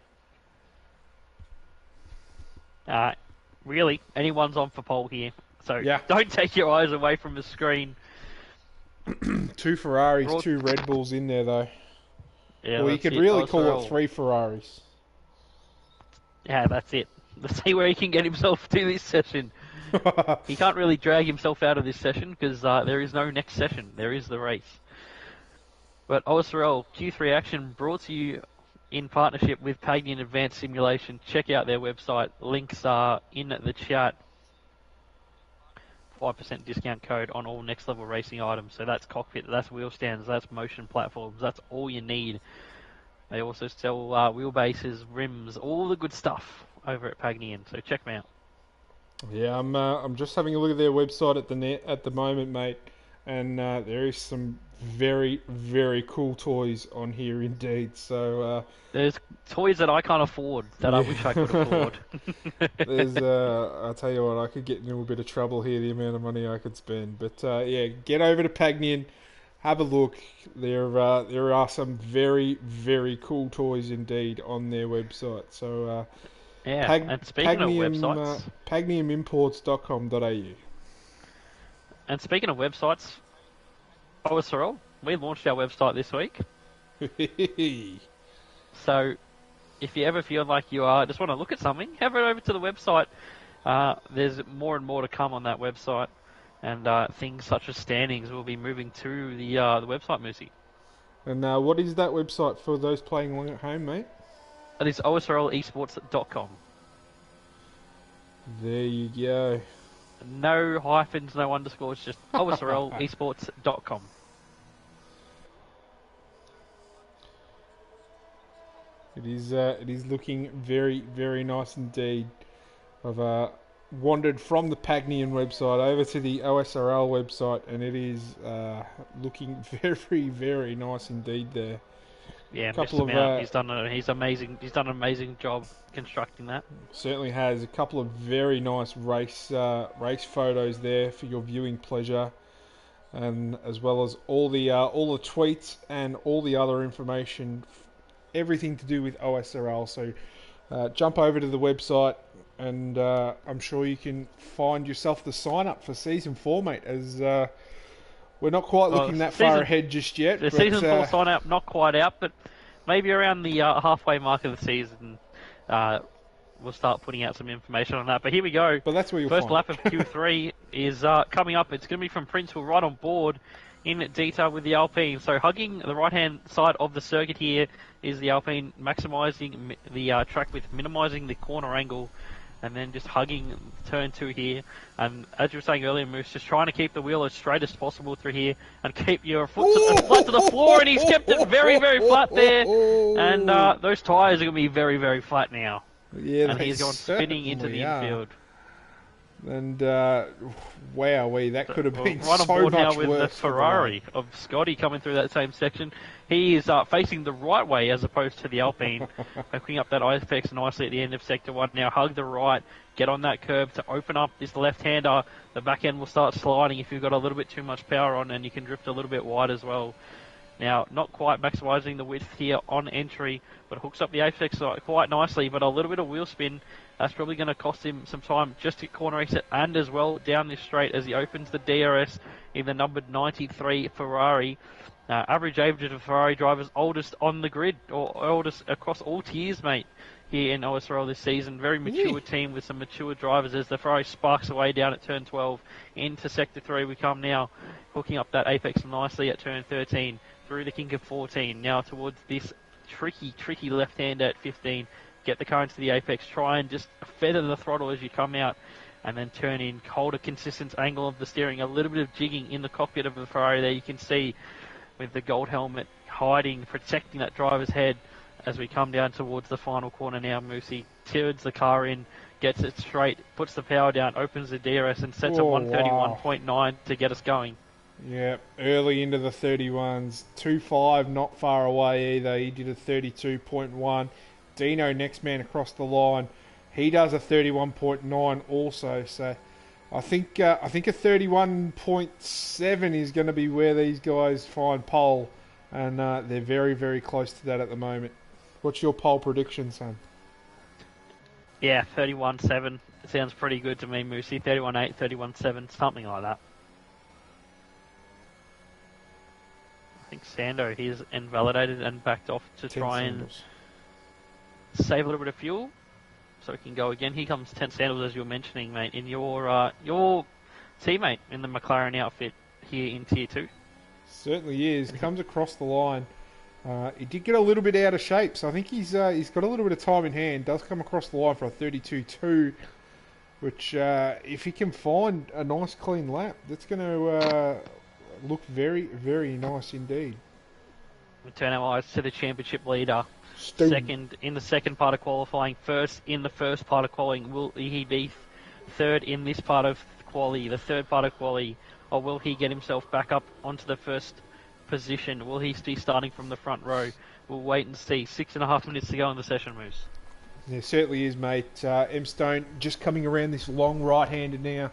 Really, anyone's on for pole here. So don't take your eyes away from the screen. 2 Ferraris, 2 Red Bulls in there though. Yeah, well, you could really call it 3 Ferraris. Yeah, that's it. Let's see where he can get himself to this session. He can't really drag himself out of this session because there is no next session. There is the race. But OSRL Q3 action brought to you in partnership with Pagan Advanced Simulation. Check out their website. Links are in the chat. 5% discount code on all next level racing items. So that's cockpit, that's wheel stands, that's motion platforms, that's all you need. They also sell wheelbases, rims, all the good stuff over at Pagnian. So check them out. Yeah, I'm just having a look at their website at the moment, mate, and there is some very, very cool toys on here indeed. So there's toys that I can't afford that I wish I could afford. There's I'll tell you what, I could get in a little bit of trouble here, the amount of money I could spend. But yeah, get over to Pagnian, have a look. There are some very, very cool toys indeed on their website. So yeah, and speaking of websites, pagniumimports.com.au. And speaking of websites, OSRL, we launched our website this week. So, if you ever feel like you just want to look at something, head over to the website. There's more and more to come on that website, and things such as standings will be moving to the website, Moosey. And what is that website for those playing along at home, mate? It is osrlesports.com. There you go. No hyphens, no underscores, just osrlesports.com. It is looking very, very nice indeed. I've wandered from the Pagnian website over to the OSRL website, and it is looking very, very nice indeed there. Yeah, he's done amazing. He's done an amazing job constructing that. Certainly has a couple of very nice race photos there for your viewing pleasure, and as well as all the tweets and all the other information, everything to do with OSRL. So jump over to the website, and I'm sure you can find yourself the sign up for season 4, mate. As we're not quite looking that far ahead just yet. The season 4 sign up not quite out, but maybe around the halfway mark of the season, we'll start putting out some information on that. But here we go. But that's where you'll First find lap of Q3 is coming up. It's going to be from Prince, who'll right on board in detail with the Alpine. So hugging the right-hand side of the circuit here is the Alpine, maximising the track with minimising the corner angle, and then just hugging turn 2 here. And as you were saying earlier, Moose, just trying to keep the wheel as straight as possible through here and keep your foot flat to the floor, and he's kept it very, very flat there. And those tyres are going to be very, very flat now. Yeah, and he's gone spinning into the infield. And wowee, that could have been right on so board much now with worse. the Ferrari of Scotty coming through that same section. He is facing the right way as opposed to the Alpine, hooking up that apex nicely at the end of sector 1. Now hug the right, get on that curb to open up this left-hander. The back end will start sliding if you've got a little bit too much power on, and you can drift a little bit wide as well. Now, not quite maximising the width here on entry, but hooks up the apex quite nicely, but a little bit of wheel spin. That's probably going to cost him some time just to corner exit and as well down this straight as he opens the DRS in the numbered 93 Ferrari. Average age of the Ferrari drivers, oldest on the grid, or oldest across all tiers, mate, here in OSRL this season. Very mature team with some mature drivers as the Ferrari sparks away down at turn 12 into sector 3. We come now, hooking up that apex nicely at turn 13 through the kink of 14. Now towards this tricky left-hander at 15. Get the car into the apex, try and just feather the throttle as you come out. and then turn in, hold a consistent angle of the steering, a little bit of jigging in the cockpit of the Ferrari there. You can see with the gold helmet hiding, protecting that driver's head as we come down towards the final corner now. Moosey turns the car in, gets it straight, puts the power down, opens the DRS and sets a 131.9 to get us going. Yeah, early into the 31s. 2.5 not far away either. He did a 32.1. Dino, next man across the line, he does a 31.9 also. So I think a 31.7 is going to be where these guys find pole, and they're very, very close to that at the moment. What's your pole prediction, son? Yeah, 31.7 sounds pretty good to me, Moosey. 31.8, 31.7, something like that. I think Sando, he's invalidated and backed off to try and save a little bit of fuel so he can go again. Here comes 10 Sandals, as you were mentioning, mate, in your teammate in the McLaren outfit here in Tier 2. Certainly is. Comes across the line. He did get a little bit out of shape, so I think he's got a little bit of time in hand. Does come across the line for a 32.2, which if he can find a nice clean lap, that's going to look very, very nice indeed. We turn our eyes to the championship leader. Stone. Second in the second part of qualifying, first in the first part of qualifying. Will he be third in this part of quali, the third part of quali, or will he get himself back up onto the first position? Will he be starting from the front row? We'll wait and see. 6.5 minutes to go in the session, Moose. Yeah, certainly is, mate. M Stone just coming around this long right-hander now.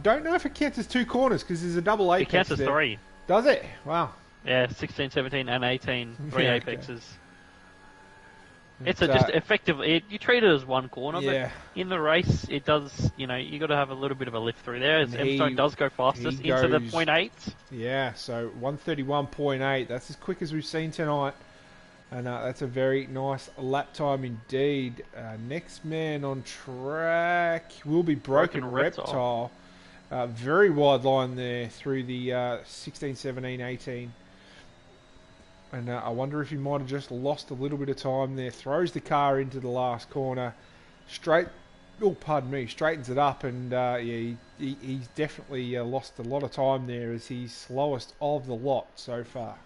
Don't know if it counts as two corners because there's a double apex. It counts as there. 3. Does it? Wow. Yeah, 16, 17, and 18. 3 Yeah, apexes. Okay. It's just effective. You treat it as one corner, but in the race, it does. You got to have a little bit of a lift through there. As M Stone does go fastest into the 0.8. Yeah, so 131.8. That's as quick as we've seen tonight. And that's a very nice lap time indeed. Next man on track will be Broken Reptile. Very wide line there through the 16, 17, 18. And I wonder if he might have just lost a little bit of time there. Throws the car into the last corner. Straightens it up. And he's definitely lost a lot of time there as he's slowest of the lot so far.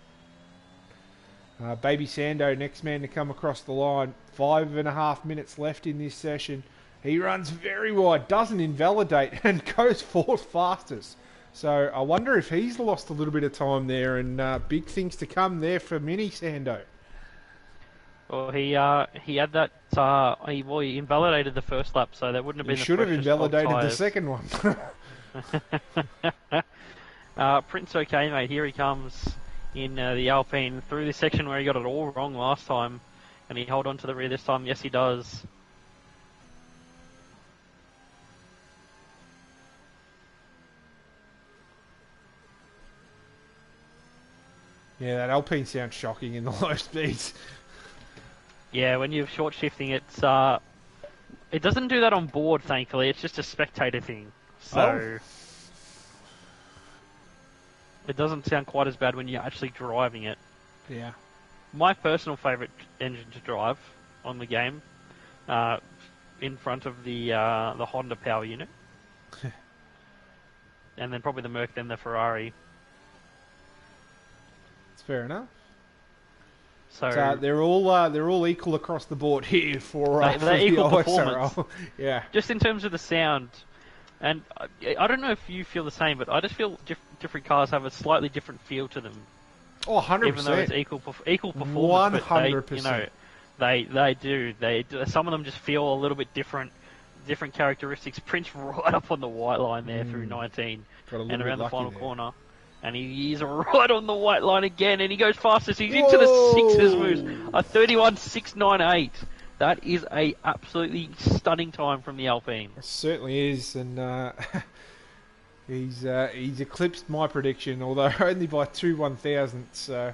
Baby Sando, next man to come across the line. 5.5 minutes left in this session. He runs very wide, doesn't invalidate, and goes fourth fastest. So I wonder if he's lost a little bit of time there, and big things to come there for Mini Sando. Well, he had that. He invalidated the first lap, so that wouldn't have been. He should have invalidated the second one. Prince OK, mate. Here he comes in the Alpine through this section where he got it all wrong last time, and he held on to the rear this time. Yes, he does. Yeah, that Alpine sounds shocking in the low speeds. Yeah, when you're short shifting, it doesn't do that on board, thankfully. It's just a spectator thing. So it doesn't sound quite as bad when you're actually driving it. Yeah. My personal favourite engine to drive on the game, in front of the Honda power unit, and then probably the Merc, then the Ferrari. It's fair enough. So they're all equal across the board here for they're equal the performance. Yeah. Just in terms of the sound, and I don't know if you feel the same, but I just feel different cars have a slightly different feel to them. Oh, 100%. Even though it's equal performance, 100%. They do. Some of them just feel a little bit different characteristics. Prince right up on the white line there through 19 and around the final corner. And he is right on the white line again, and he goes fastest. He's into the sixes, Moose. A 31.698. That is a absolutely stunning time from the Alpine. It certainly is, and he's eclipsed my prediction, although only by 2/1000ths. So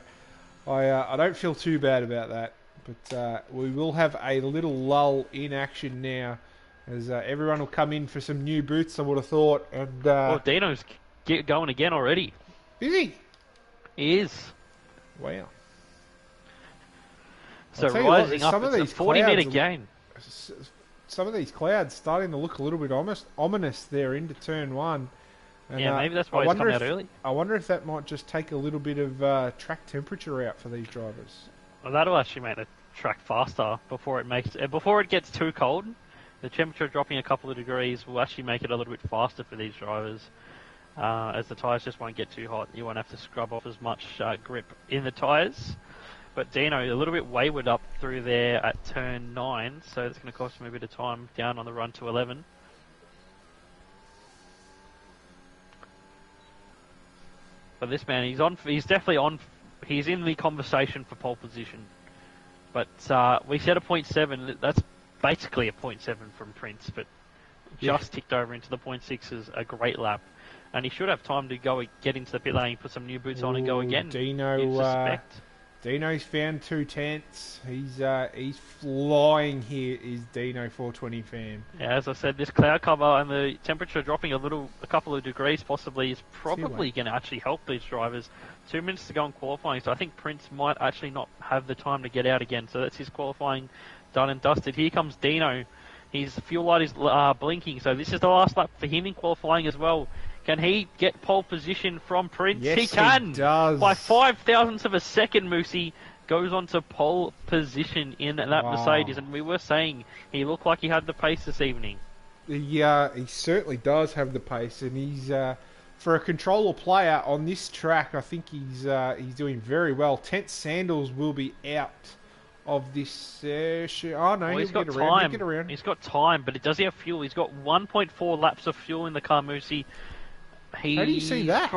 I don't feel too bad about that. But we will have a little lull in action now, as everyone will come in for some new boots, I would have thought. And Dino's going again already. Is he? He is. Wow. So rising up, it's a 40-metre gain. some of these clouds starting to look a little bit ominous there into turn one. And, yeah, maybe that's why he's coming out early. I wonder if that might just take a little bit of track temperature out for these drivers. Well, that'll actually make the track faster before it gets too cold. The temperature dropping a couple of degrees will actually make it a little bit faster for these drivers, as the tyres just won't get too hot. You won't have to scrub off as much grip in the tyres. But Dino, a little bit wayward up through there at turn 9, so it's going to cost him a bit of time down on the run to 11. But this man, he's definitely on, he's in the conversation for pole position. But we said a 0.7, that's basically a 0.7 from Prince, but just ticked over into the 0.6 is a great lap. And he should have time to go get into the pit lane, put some new boots on and go again. Dino's found 2/10. He's flying here, is Dino 420 fan. Yeah, as I said, this cloud cover and the temperature dropping a couple of degrees possibly is probably going to actually help these drivers. 2 minutes to go in qualifying, so I think Prince might actually not have the time to get out again. So that's his qualifying done and dusted. Here comes Dino. His fuel light is blinking, so this is the last lap for him in qualifying as well. Can he get pole position from Prince? Yes, he can! He does. By 5,000ths of a second, Moosey goes on to pole position in that Mercedes, and we were saying he looked like he had the pace this evening. He certainly does have the pace, and he's for a controller player on this track, I think he's doing very well. Tenth Sandals will be out of this session. Oh no, he's got time. He's got time, but does he have fuel? He's got 1.4 laps of fuel in the car, Moosey. How do you see that?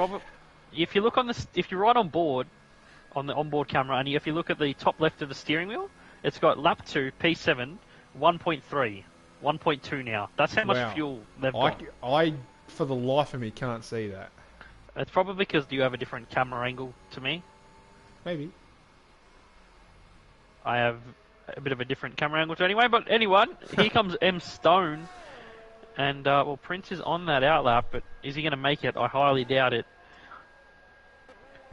If you look if you're right on board, on the onboard camera, and if you look at the top left of the steering wheel, it's got lap 2, P7, 1.3, 1.2 now. That's how much fuel they've got. I, for the life of me, can't see that. It's probably because you have a different camera angle to me. Maybe. I have a bit of a different camera angle to anyone, but anyone, here comes M Stone. And, well, Prince is on that outlap, but is he going to make it? I highly doubt it.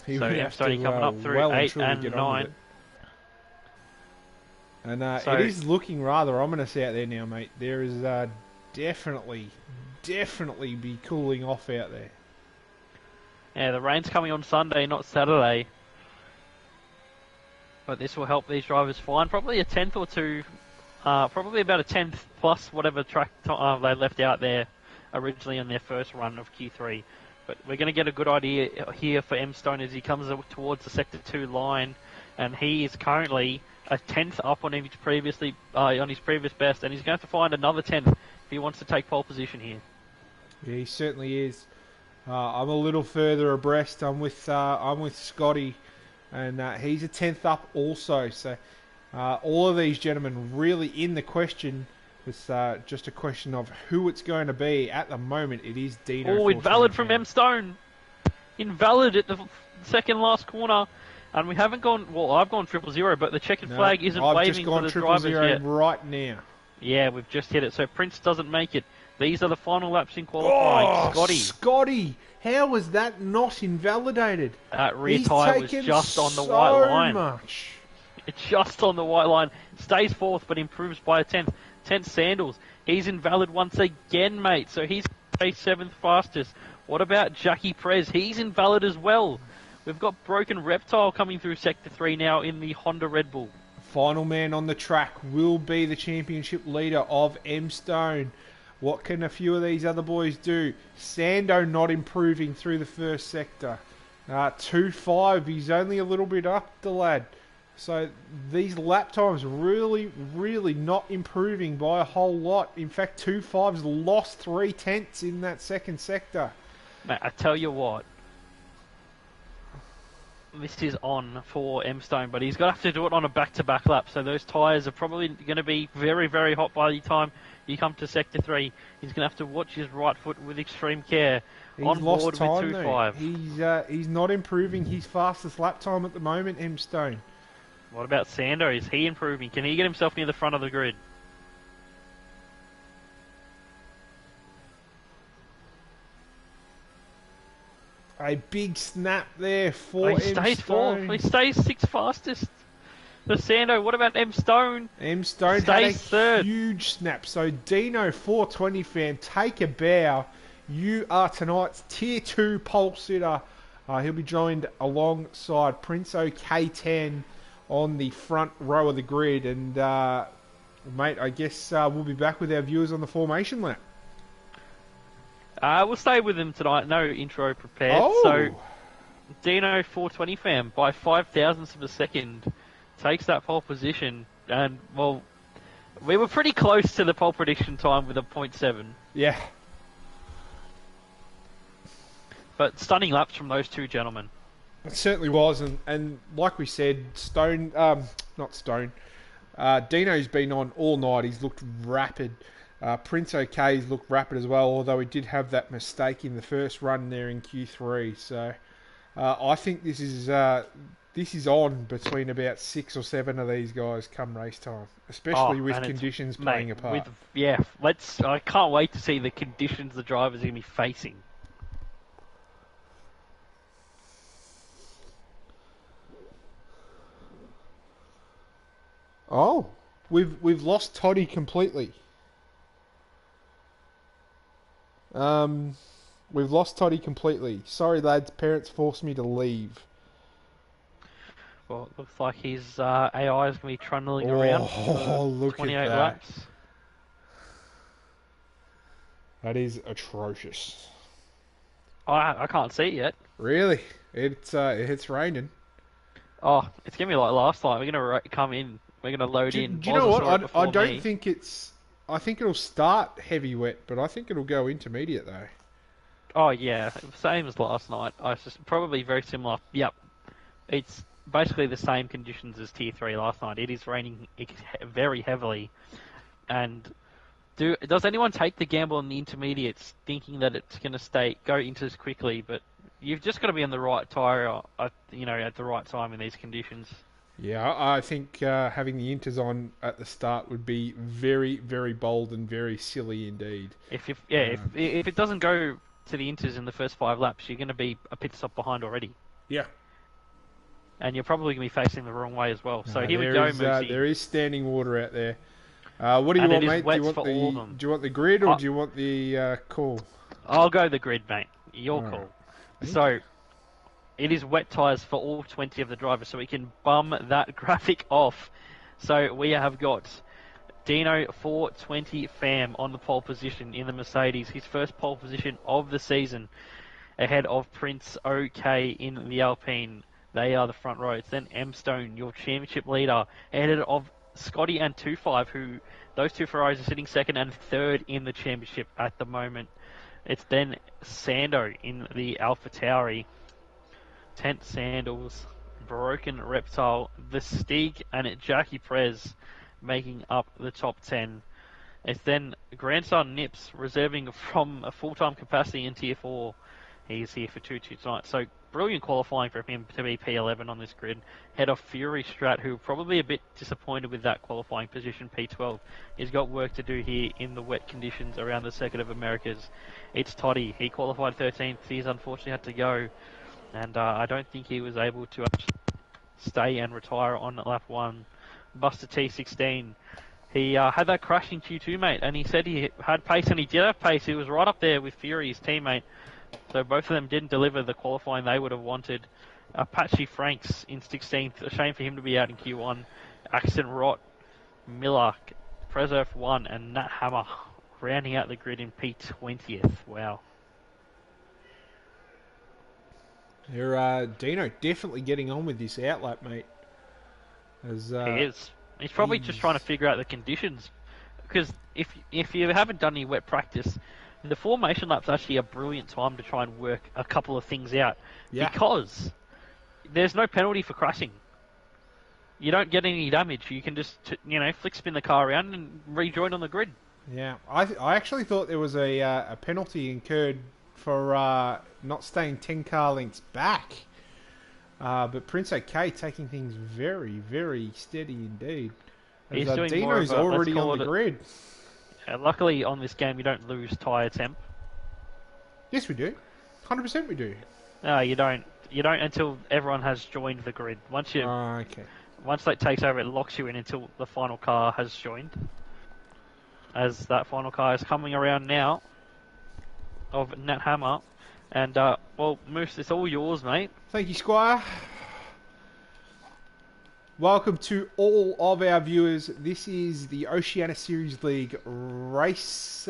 So M Stone coming up through 8 and 9. And it is looking rather ominous out there now, mate. There is definitely be cooling off out there. Yeah, the rain's coming on Sunday, not Saturday. But this will help these drivers find probably a 10th or two, probably about a 10th plus whatever track they left out there originally on their first run of Q3. But we're going to get a good idea here for M Stone as he comes towards the Sector 2 line, and he is currently a 10th up on his previous best, and he's going to have to find another 10th if he wants to take pole position here. Yeah, he certainly is. I'm a little further abreast. I'm with Scotty, and he's a 10th up also. So all of these gentlemen really in the question. It's just a question of who it's going to be. At the moment, it is Dino. Oh, invalid from M Stone. Invalid at the second last corner. And we haven't gone, well, I've gone 000, but the checkered flag isn't waving for the drivers yet. I've just gone 000 right now. Yeah, we've just hit it. So Prince doesn't make it. These are the final laps in qualifying. Scotty, how was that not invalidated? That rear tyre was just on the white line. Much. It's just on the white line. Stays fourth, but improves by a 10th. 10th Sandals. He's invalid once again, mate. So he's seventh fastest. What about Jackie Prez? He's invalid as well. We've got Broken Reptile coming through Sector 3 now in the Honda Red Bull. Final man on the track will be the championship leader of M Stone. What can a few of these other boys do? Sando not improving through the first sector. 2.5, he's only a little bit up, the lad. So these lap times really not improving by a whole lot. In fact, 2.5's lost 3/10 in that second sector. Mate, I tell you what. This is on for M Stone, but he's going to have to do it on a back-to-back lap. So those tyres are probably going to be very hot by the time you come to Sector 3. He's going to have to watch his right foot with extreme care. He's on lost board time, with 2.5. He's not improving his fastest lap time at the moment, M Stone. What about Sando? Is he improving? Can he get himself near the front of the grid? A big snap there for he stays Stone. fourth. He stays sixth fastest. The Sando, what about M Stone? M Stone had a Stays third. huge snap. So Dino 420 fam, take a bow. You are tonight's Tier 2 pole sitter. He'll be joined alongside Prince OK10 on the front row of the grid. And, mate, I guess we'll be back with our viewers on the formation lap. We'll stay with him tonight. No intro prepared. Oh. So, Dino 420 fam, by 5 thousandths of a second, takes that pole position. And, well, we were pretty close to the pole prediction time with a 0.7. Yeah. But stunning laps from those two gentlemen. It certainly was. And like we said, Dino's been on all night. He's looked rapid. Prince OK's looked rapid as well, although he did have that mistake in the first run there in Q3. So I think this is on between about 6 or 7 of these guys come race time, especially with conditions playing a part. I can't wait to see the conditions the drivers are going to be facing. Oh, we've lost Toddy completely. We've lost Toddy completely. Sorry, lads. Parents forced me to leave. Well, it looks like his AI is going to be trundling around for look 28 at that. laps. That is atrocious. I can't see it yet. Really? It's raining. Oh, it's going to be like last time. We're going to come in. We're going to load in. Do you know what? I don't think it's... I think it'll start heavy wet, but I think it'll go intermediate though. Oh yeah, same as last night. Probably very similar. Yep, it's basically the same conditions as Tier 3 last night. It is raining very heavily, and does anyone take the gamble on the intermediates, thinking that it's going to go into quickly? But you've just got to be on the right tyre, at the right time in these conditions. Yeah, I think having the inters on at the start would be very, very bold and very silly indeed. If it doesn't go to the inters in the first 5 laps, you're going to be a pit stop behind already. Yeah. And you're probably going to be facing the wrong way as well. So here we go, Moosey. There is standing water out there. What do you want, mate? Do you want the grid or do you want the call? I'll go the grid, mate. Your call. So... it is wet tyres for all 20 of the drivers, so we can bum that graphic off. So we have got Dino 420 fam on the pole position in the Mercedes, his first pole position of the season, ahead of Prince OK in the Alpine. They are the front row. It's then M Stone, your championship leader, ahead of Scotty and 25, who those two Ferraris are sitting second and third in the championship at the moment. It's then Sando in the AlphaTauri. Tent Sandals, Broken Reptile, the Steeg, and Jackie Prez making up the top 10. It's then Grandson Nips reserving from a full-time capacity in Tier 4. He's here for 2-2 tonight. So brilliant qualifying for him to be P11 on this grid. Head of Fury Strat, who probably a bit disappointed with that qualifying position, P12. He's got work to do here in the wet conditions around the Circuit of Americas. It's Toddy. He qualified 13th. He's unfortunately had to go. And I don't think he was able to stay and retire on lap 1. Buster T16. He had that crash in Q2, mate, and he said he had pace, and he did have pace. He was right up there with Fury, his teammate. So both of them didn't deliver the qualifying they would have wanted. Apache Franks in 16th. A shame for him to be out in Q1. Axton Rott, Miller, Preserve 1, and Nat Hammer rounding out the grid in P20th. Wow. Dino definitely getting on with this outlap, mate. He is. He's probably just trying to figure out the conditions. Because if you haven't done any wet practice, the formation lap's actually a brilliant time to try and work a couple of things out. Yeah. Because there's no penalty for crashing. You don't get any damage. You can just, flick spin the car around and rejoin on the grid. Yeah, I actually thought there was a penalty incurred for not staying 10 car lengths back. But Prince OK taking things very, very steady indeed. He's doing Dino's more of already on the grid. Luckily, on this game, you don't lose tyre temp. Yes, we do. 100% we do. No, you don't. You don't until everyone has joined the grid. Once you, okay. Once that takes over, it locks you in until the final car has joined. As that final car is coming around now of Nat Hammer. And, well, Moose, it's all yours, mate. Thank you, Squire. Welcome to all of our viewers. This is the Oceania Series League race.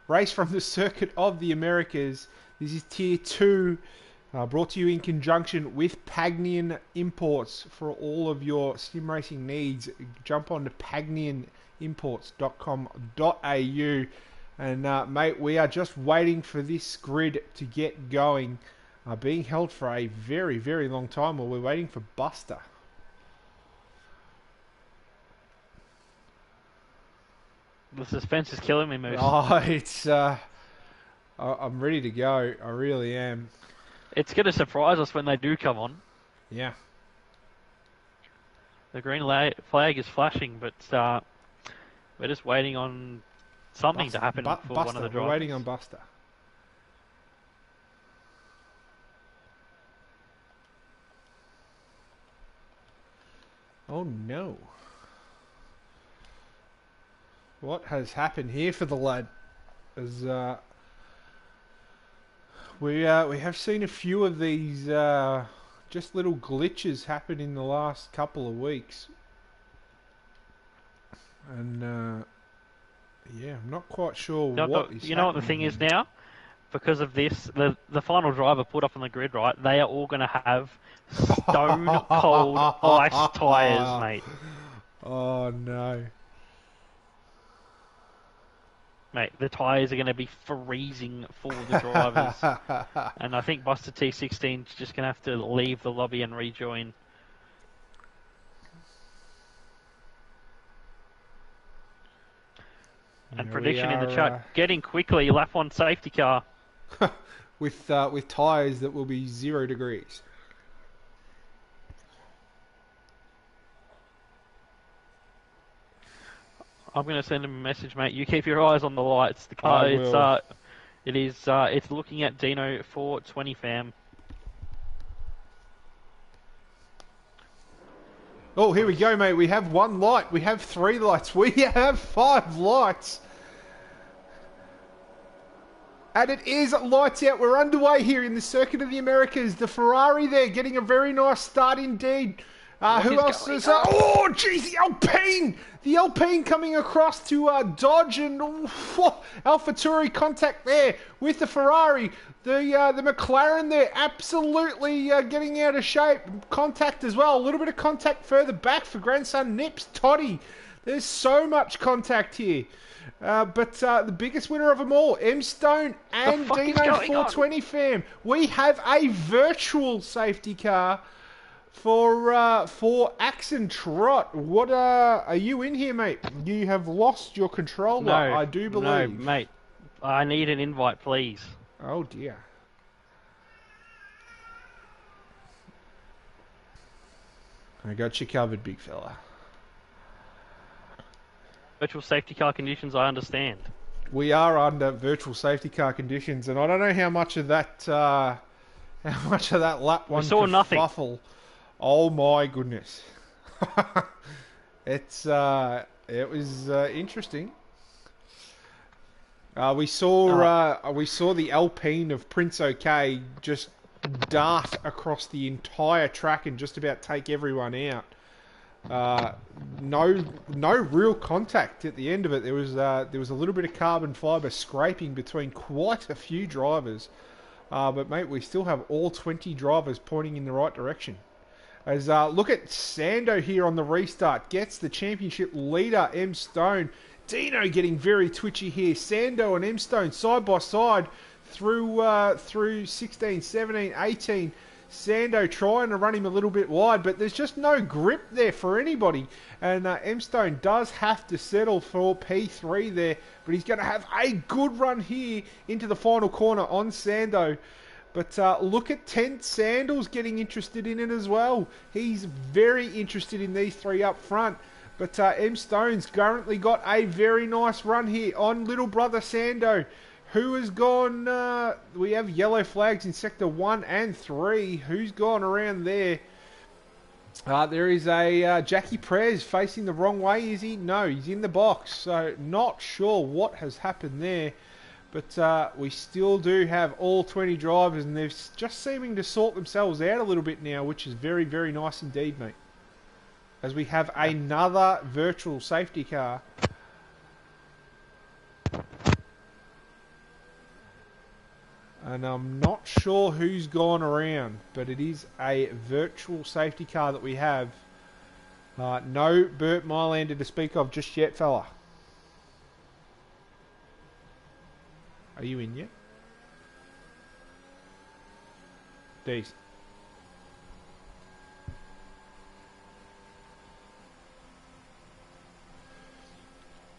Race from the Circuit of the Americas. This is Tier 2, brought to you in conjunction with Pagnian Imports for all of your sim racing needs. Jump on to pagnianimports.com.au. And, mate, we are just waiting for this grid to get going. Being held for a very, very long time while we're waiting for Buster. The suspense is killing me, Moose. Oh, it's... I'm ready to go. I really am. It's going to surprise us when they do come on. Yeah. The green flag is flashing, but we're just waiting on something to happen for Buster. one of the drivers. We're waiting on Buster. Oh no. What has happened here for the lad? As we have seen a few of these just little glitches happen in the last couple of weeks. And yeah, I'm not quite sure what is You know what the thing is now? Because of this, the final driver put up on the grid, right? They are all going to have stone cold ice tyres, mate. Oh no. Mate, the tyres are going to be freezing for the drivers. And I think Buster T16 is just going to have to leave the lobby and rejoin. And prediction in the chat, getting quickly, lap 1 safety car. with tyres that will be 0 degrees. I'm going to send him a message, mate. You keep your eyes on the lights. The car, it's looking at Dino 420 fam. Oh, here we go, mate. We have 1 light. We have 3 lights. We have 5 lights. And it is lights out. We're underway here in the Circuit of the Americas. The Ferrari there getting a very nice start indeed. Who else is... oh, geez, the Alpine! The Alpine coming across to Dodge and AlphaTauri contact there with the Ferrari. The McLaren there absolutely getting out of shape. Contact as well. A little bit of contact further back for grandson Nips Toddy. There's so much contact here. But the biggest winner of them all, M Stone and Dino 420 fam. We have a virtual safety car for Axon Trot. What are you in here, mate? You have lost your controller, No, I do believe. No, mate. I need an invite, please. Oh dear. I got you covered, big fella. Virtual safety car conditions, I understand. We are under virtual safety car conditions, and I don't know how much of that lap one saw could nothing. fuffle. Oh my goodness. It was interesting. We saw the Alpine of Prince OK just dart across the entire track and just about take everyone out. No real contact at the end of it. There was a little bit of carbon fibre scraping between quite a few drivers. But mate, we still have all 20 drivers pointing in the right direction. As look at Sando here on the restart. Gets the championship leader, M Stone. Dino getting very twitchy here. Sando and M Stone side by side through 16, 17, 18. Sando trying to run him a little bit wide, but there's just no grip there for anybody. And M Stone does have to settle for P3 there, but he's going to have a good run here into the final corner on Sando. But look at Tent Sandals getting interested in it as well. He's very interested in these 3 up front. But M Stone's currently got a very nice run here on little brother Sando, who has gone... we have yellow flags in Sector 1 and 3. Who's gone around there? There is a Jackie Prez facing the wrong way, is he? No, he's in the box, so not sure what has happened there. But we still do have all 20 drivers, and they're just seeming to sort themselves out a little bit now, which is very, very nice indeed, mate. As we have another virtual safety car. And I'm not sure who's gone around, but it is a virtual safety car that we have. No Burt Mylander to speak of just yet, fella. Are you in yet? Decent.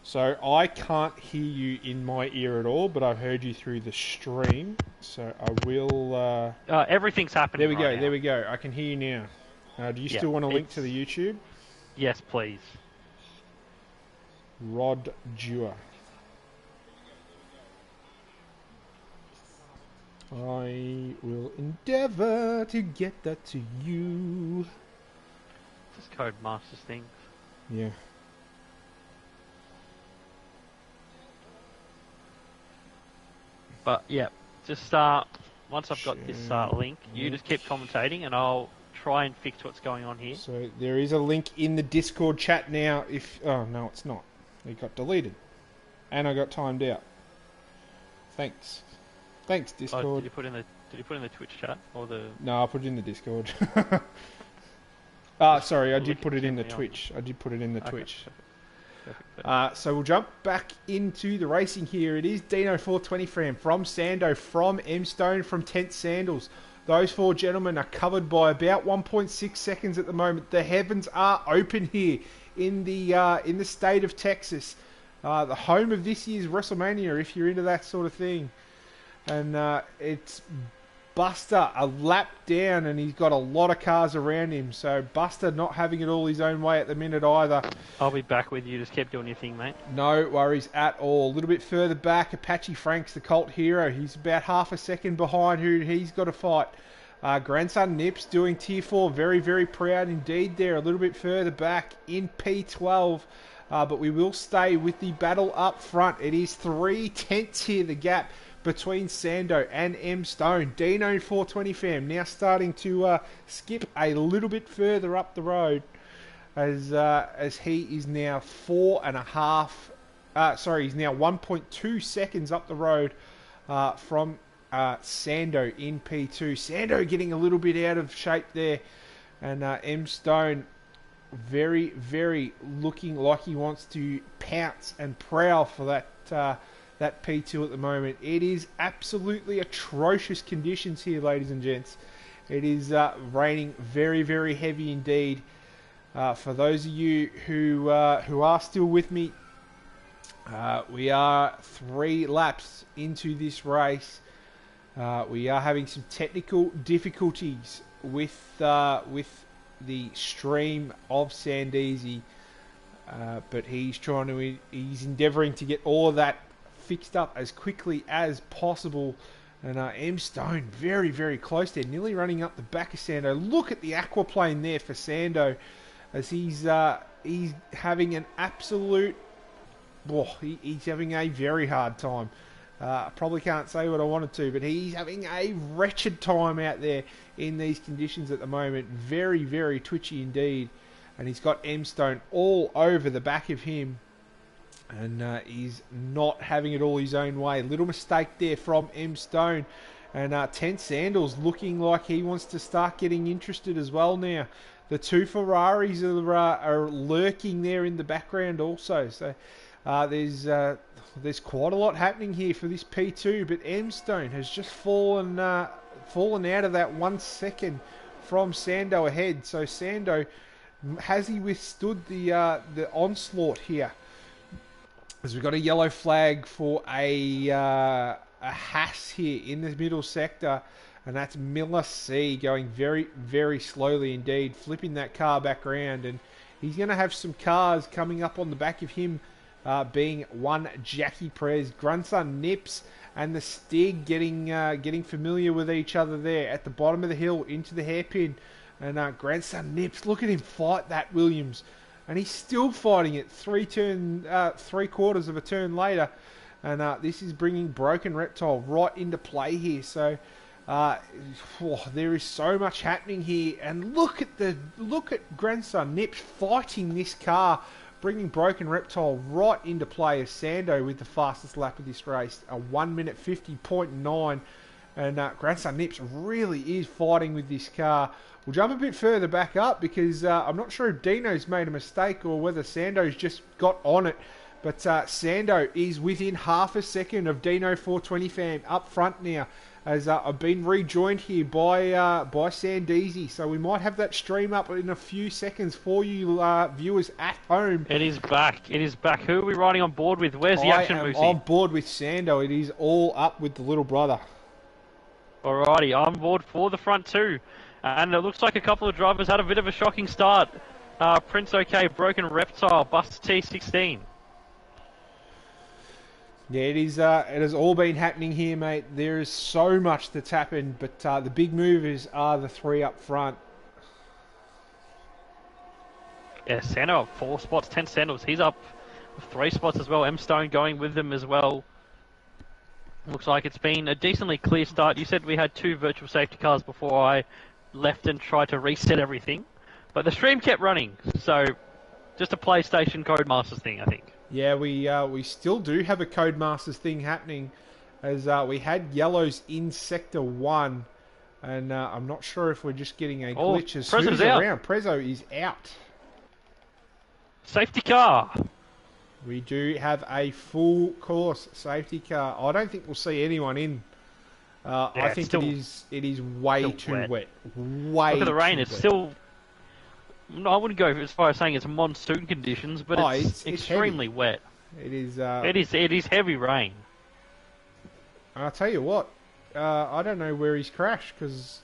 So I can't hear you in my ear at all, but I've heard you through the stream. So I will... Everything's happening. There we right go, now. there we go. I can hear you now. Do you still want to link to the YouTube? Yes, please. Rod Dewar. I will endeavour to get that to you. Just Code Masters things. Yeah. But yeah, just once I've got this link, you just keep commentating, and I'll try and fix what's going on here. So there is a link in the Discord chat now. Oh no, it's not. It got deleted, and I got timed out. Thanks, Discord. Oh, did you put in the Twitch chat or the? No, I put it in the Discord. Sorry, I did put it in the Twitch. I did put it in the Twitch. So we'll jump back into the racing here. It is Dino 420 Fram from Sando, from M Stone, from Tent Sandals. Those four gentlemen are covered by about 1.6 seconds at the moment. The heavens are open here in the state of Texas, the home of this year's WrestleMania, if you're into that sort of thing. And it's Buster a lap down, and he's got a lot of cars around him. So Buster not having it all his own way at the minute either. I'll be back with you. Just keep doing your thing, mate. No worries at all. A little bit further back, Apache Frank's the cult hero. He's about half a second behind who he's got to fight. Grandson Nips doing Tier 4. Very, very proud indeed there. A little bit further back in P12. But we will stay with the battle up front. It is 3 tenths here, the gap between Sando and M Stone. Dino 420 Fam now starting to skip a little bit further up the road as he is now he's now 1.2 seconds up the road from Sando in P2. Sando getting a little bit out of shape there, and M Stone very, very looking like he wants to pounce and prowl for that P2 at the moment. It is absolutely atrocious conditions here, ladies and gents. It is raining very, very heavy indeed. For those of you who are still with me, we are 3 laps into this race. We are having some technical difficulties with the stream of Sandeezy, but he's endeavouring to get all of that fixed up as quickly as possible. And M Stone very, very close there, nearly running up the back of Sando. Look at the aquaplane there for Sando, as he's having an absolute, he's having a very hard time. I probably can't say what I wanted to, but he's having a wretched time out there in these conditions at the moment. Very, very twitchy indeed. And he's got M Stone all over the back of him. And he's not having it all his own way. Little mistake there from M Stone. And Tent Sandals looking like he wants to start getting interested as well now. The 2 Ferraris are lurking there in the background also. So there's quite a lot happening here for this P2. But M Stone has just fallen out of that 1 second from Sando ahead. So Sando, has he withstood the onslaught here? As we've got a yellow flag for a Haas here in the middle sector, and that's Miller C going very, very slowly indeed, flipping that car back around, and he's going to have some cars coming up on the back of him, being one Jackie Prez, Grandson Nips, and the Stig getting familiar with each other there at the bottom of the hill into the hairpin. And grandson Nips, look at him fight that Williams. And he's still fighting it 3/4 of a turn later. And this is bringing Broken Reptile right into play here. So there is so much happening here. And look at grandson Nips fighting this car, bringing Broken Reptile right into play as Sando with the fastest lap of this race, a 1:50.9. And grandson Nips really is fighting with this car. We'll jump a bit further back up because I'm not sure if Dino's made a mistake or whether Sando's just got on it. But Sando is within half a second of Dino 420 fam up front now, as I've been rejoined here by Sandeezy. So we might have that stream up in a few seconds for you viewers at home. It is back. It is back. Who are we riding on board with? Where's the action, Moosey? On board with Sando. It is all up with the little brother. Alrighty, I'm on board for the front two. And it looks like a couple of drivers had a bit of a shocking start. Prince OK, Broken Reptile, Buster T16. Yeah, it has all been happening here, mate. There is so much that's happened, but the big movers are the three up front. Yeah, Sando up 4 spots, 10 Sandos. He's up 3 spots as well. M Stone going with them as well. Looks like it's been a decently clear start. You said we had 2 virtual safety cars before I left and tried to reset everything, but the stream kept running, so just a PlayStation Codemasters thing, I think. Yeah, we still do have a Codemasters thing happening, as we had yellows in Sector 1, and I'm not sure if we're just getting a glitch as Prezzo's around. Prezzo is out. Safety car. We do have a full course safety car. I don't think we'll see anyone in. I think it is way too wet. Way Look at the rain. It's wet. still. No, I wouldn't go as far as saying it's monsoon conditions, but it's extremely wet. It is. It is heavy rain. I'll tell you what. I don't know where he's crashed because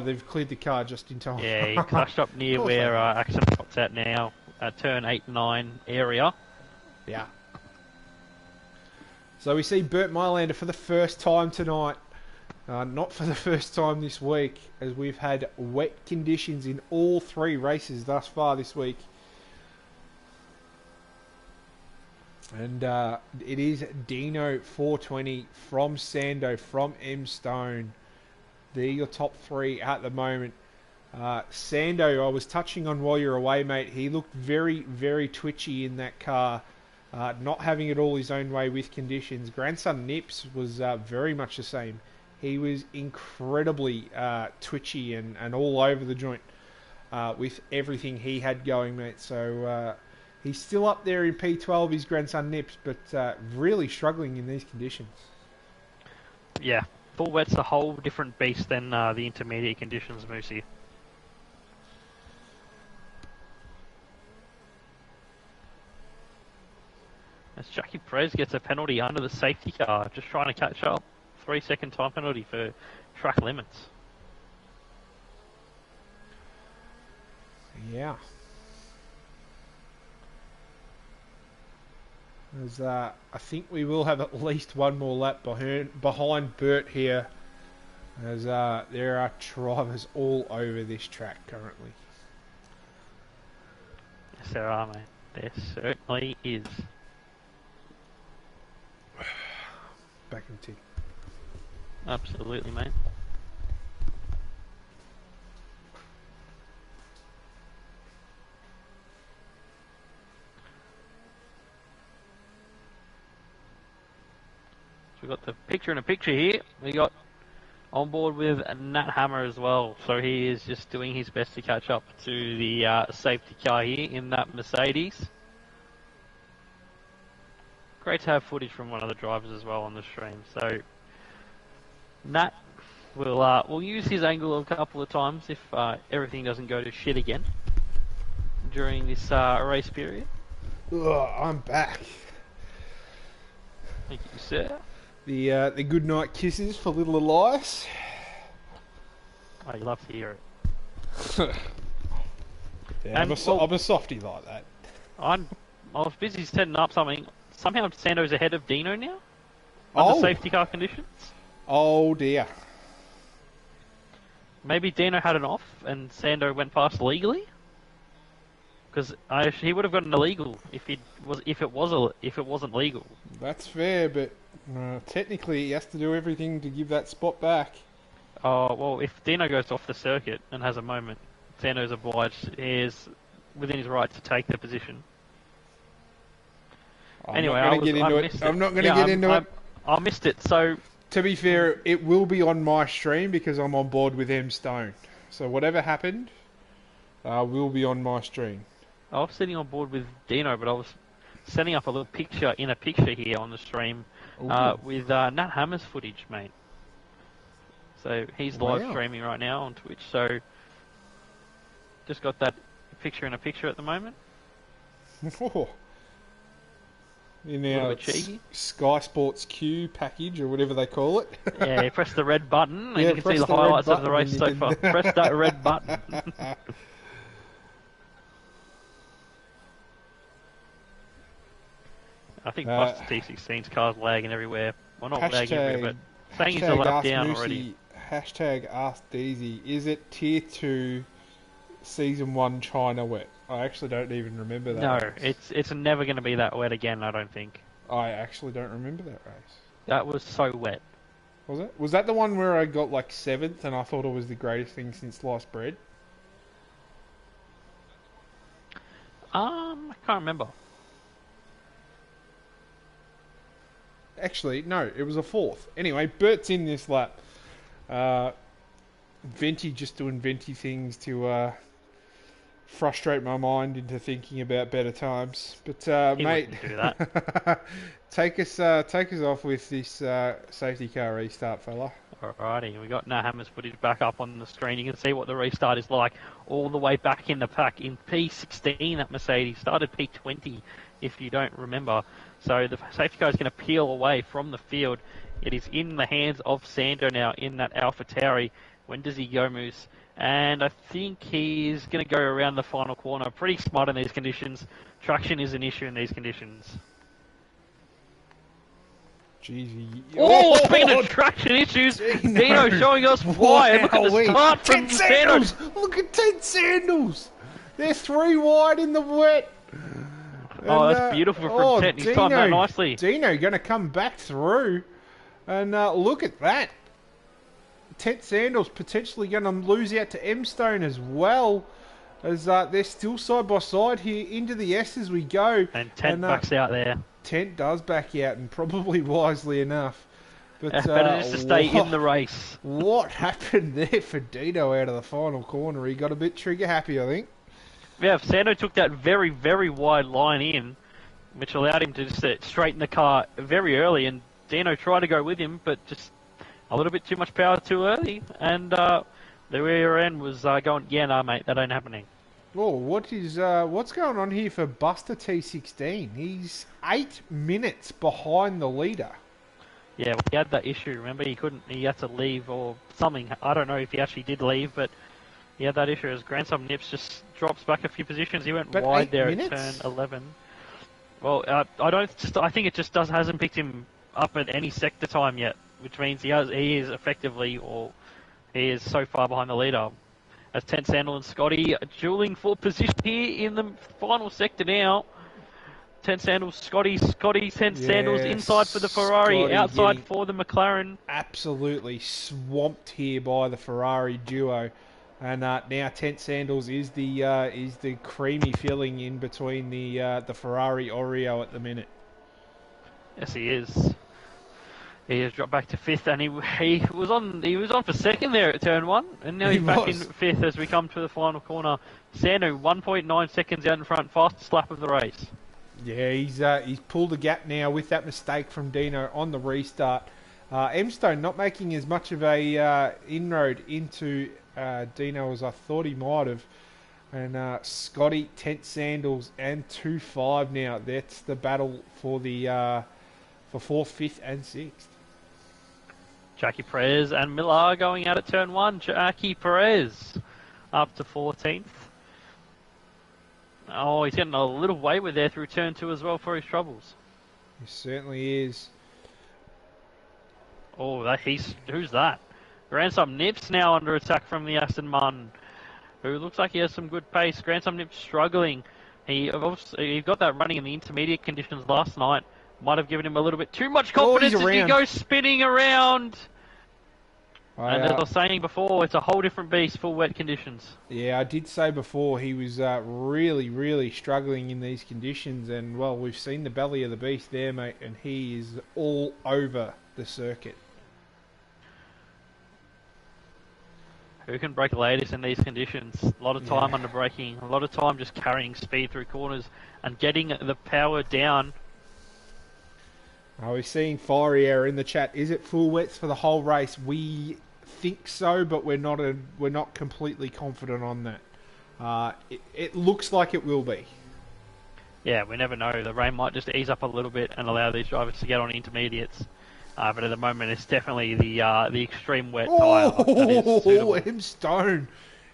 they've cleared the car just in time. Yeah, he crashed up near where accident spot's at now, turn 8-9 area. Yeah. So we see Burt Mylander for the first time tonight. Not for the first time this week, as we've had wet conditions in all 3 races thus far this week. And it is Dino 420 from Sando, from M Stone. They're your top 3 at the moment. Sando, I was touching on while you're away, mate. He looked very, very twitchy in that car. Not having it all his own way with conditions. Grandson Nips was very much the same. He was incredibly twitchy and all over the joint with everything he had going, mate. So he's still up there in P12, his grandson Nips, but really struggling in these conditions. Yeah, full wet's a whole different beast than the intermediate conditions, Moosey. As Jackie Perez gets a penalty under the safety car, just trying to catch up. 3-second time penalty for track limits. Yeah. As I think we will have at least one more lap behind Burt here, as there are drivers all over this track currently. Yes, there are, mate. There certainly is. Back in tick. Absolutely, mate. So we've got the picture in a picture here. We got on board with Nat Hammer as well. So he is just doing his best to catch up to the safety car here in that Mercedes. Great to have footage from one of the drivers as well on the stream. So Nat will use his angle a couple of times if everything doesn't go to shit again during this race period. I'm back. Thank you, sir. The good night kisses for little Elias. I love to hear it. Yeah, I'm a softie like that. I was busy setting up something. Somehow Sando's ahead of Dino now? Under safety car conditions? Oh dear. Maybe Dino had an off and Sando went past legally. Because he would have gotten illegal if it wasn't legal. That's fair, but technically he has to do everything to give that spot back. Oh well, if Dino goes off the circuit and has a moment, Sando's obliged. He is within his right to take the position. I'm not going to get into it. I missed it. So to be fair, it will be on my stream because I'm on board with M Stone. So whatever happened, will be on my stream. I was sitting on board with Dino, but I was setting up a little picture here on the stream with Nat Hammer's footage, mate. So he's live streaming right now on Twitch. So just got that picture in a picture at the moment. In our Sky Sports Q package or whatever they call it. Yeah, you press the red button and you can see the highlights of the race so far. Press that red button. I think Buster T16's car's lagging everywhere. Well, not lagging everywhere, but saying he's a lap down already. Hashtag Ask Deezy. Is it Tier 2 Season 1 China wet? I actually don't even remember that race. No, it's never going to be that wet again, I don't think. I actually don't remember that race. That was so wet. Was it? Was that the one where I got like 7th and I thought it was the greatest thing since sliced bread? I can't remember. Actually, no, it was a 4th. Anyway, Bert's in this lap. Venti just doing Venti things to frustrate my mind into thinking about better times. But mate, do that. take us off with this safety car restart, fella. Alrighty, we got Nahammer's footage back up on the screen. You can see what the restart is like all the way back in the pack. In P16, that Mercedes started P20, if you don't remember. So the safety car is going to peel away from the field. It is in the hands of Sando now in that Alpha Tauri. When does he go, Moose? And I think he's going to go around the final corner. Pretty smart in these conditions. Traction is an issue in these conditions. Jeez. Speaking of traction issues, Dino showing us why. Look at the start from Sandals. Look at Ted Sandals. They're 3 wide in the wet. That's beautiful from Ted. He's timed that nicely. Dino going to come back through. And look at that. Ted Sandals potentially going to lose out to M Stone as well. As they're still side by side here into the S as we go. And Tent backs out there. Tent does back out, and probably wisely enough. But better just to stay in the race. What happened there for Dino out of the final corner? He got a bit trigger happy, I think. Yeah, Sando took that very, very wide line in, which allowed him to just straighten the car very early, and Dino tried to go with him, but just a little bit too much power too early, and the rear end was going, yeah, nah, mate, that ain't happening. Oh, what's going on here for Buster T16? He's 8 minutes behind the leader. Yeah, well, he had that issue, remember? He had to leave or something. I don't know if he actually did leave, but he had that issue as Grandson Nips just drops back a few positions. He went wide there at turn 11. Well, I think it just hasn't picked him up at any sector time yet, which means he is effectively, or he is so far behind the leader. As Tent Sandal and Scotty dueling for position here in the final sector now. Tent Sandals, Scotty, Tent Sandals inside for the Ferrari, Scotty outside for the McLaren. Absolutely swamped here by the Ferrari duo. And now Tent Sandals is the creamy filling in between the Ferrari Oreo at the minute. Yes, he is. He has dropped back to 5th, and he was on for 2nd there at turn 1, and now he's back in 5th as we come to the final corner. Sando 1.9 seconds out in front, fastest lap of the race. Yeah, he's pulled a gap now with that mistake from Dino on the restart. M Stone not making as much of a inroad into Dino as I thought he might have. And Scotty, Tent Sandals, and 2-5 now. That's the battle for the for 4th, 5th, and 6th. Jackie Perez and Miller going out at turn 1. Jackie Perez up to 14th. Oh, he's getting a little wayward there through turn 2 as well for his troubles. He certainly is. Oh, who's that? Grandson Nips now under attack from the Aston Martin, who looks like he has some good pace. Grandson Nips struggling. He got that running in the intermediate conditions last night. Might have given him a little bit too much confidence as he goes spinning around. And as I was saying before, it's a whole different beast for wet conditions. Yeah, I did say before he was really, really struggling in these conditions. And, well, we've seen the belly of the beast there, mate, and he is all over the circuit. Who can brake latest in these conditions? A lot of time under braking, a lot of time just carrying speed through corners and getting the power down. We're seeing Fiery Air in the chat. Is it full wets for the whole race? We think so, but we're not completely confident on that. It looks like it will be. Yeah, we never know. The rain might just ease up a little bit and allow these drivers to get on intermediates. But at the moment, it's definitely the extreme wet tyre.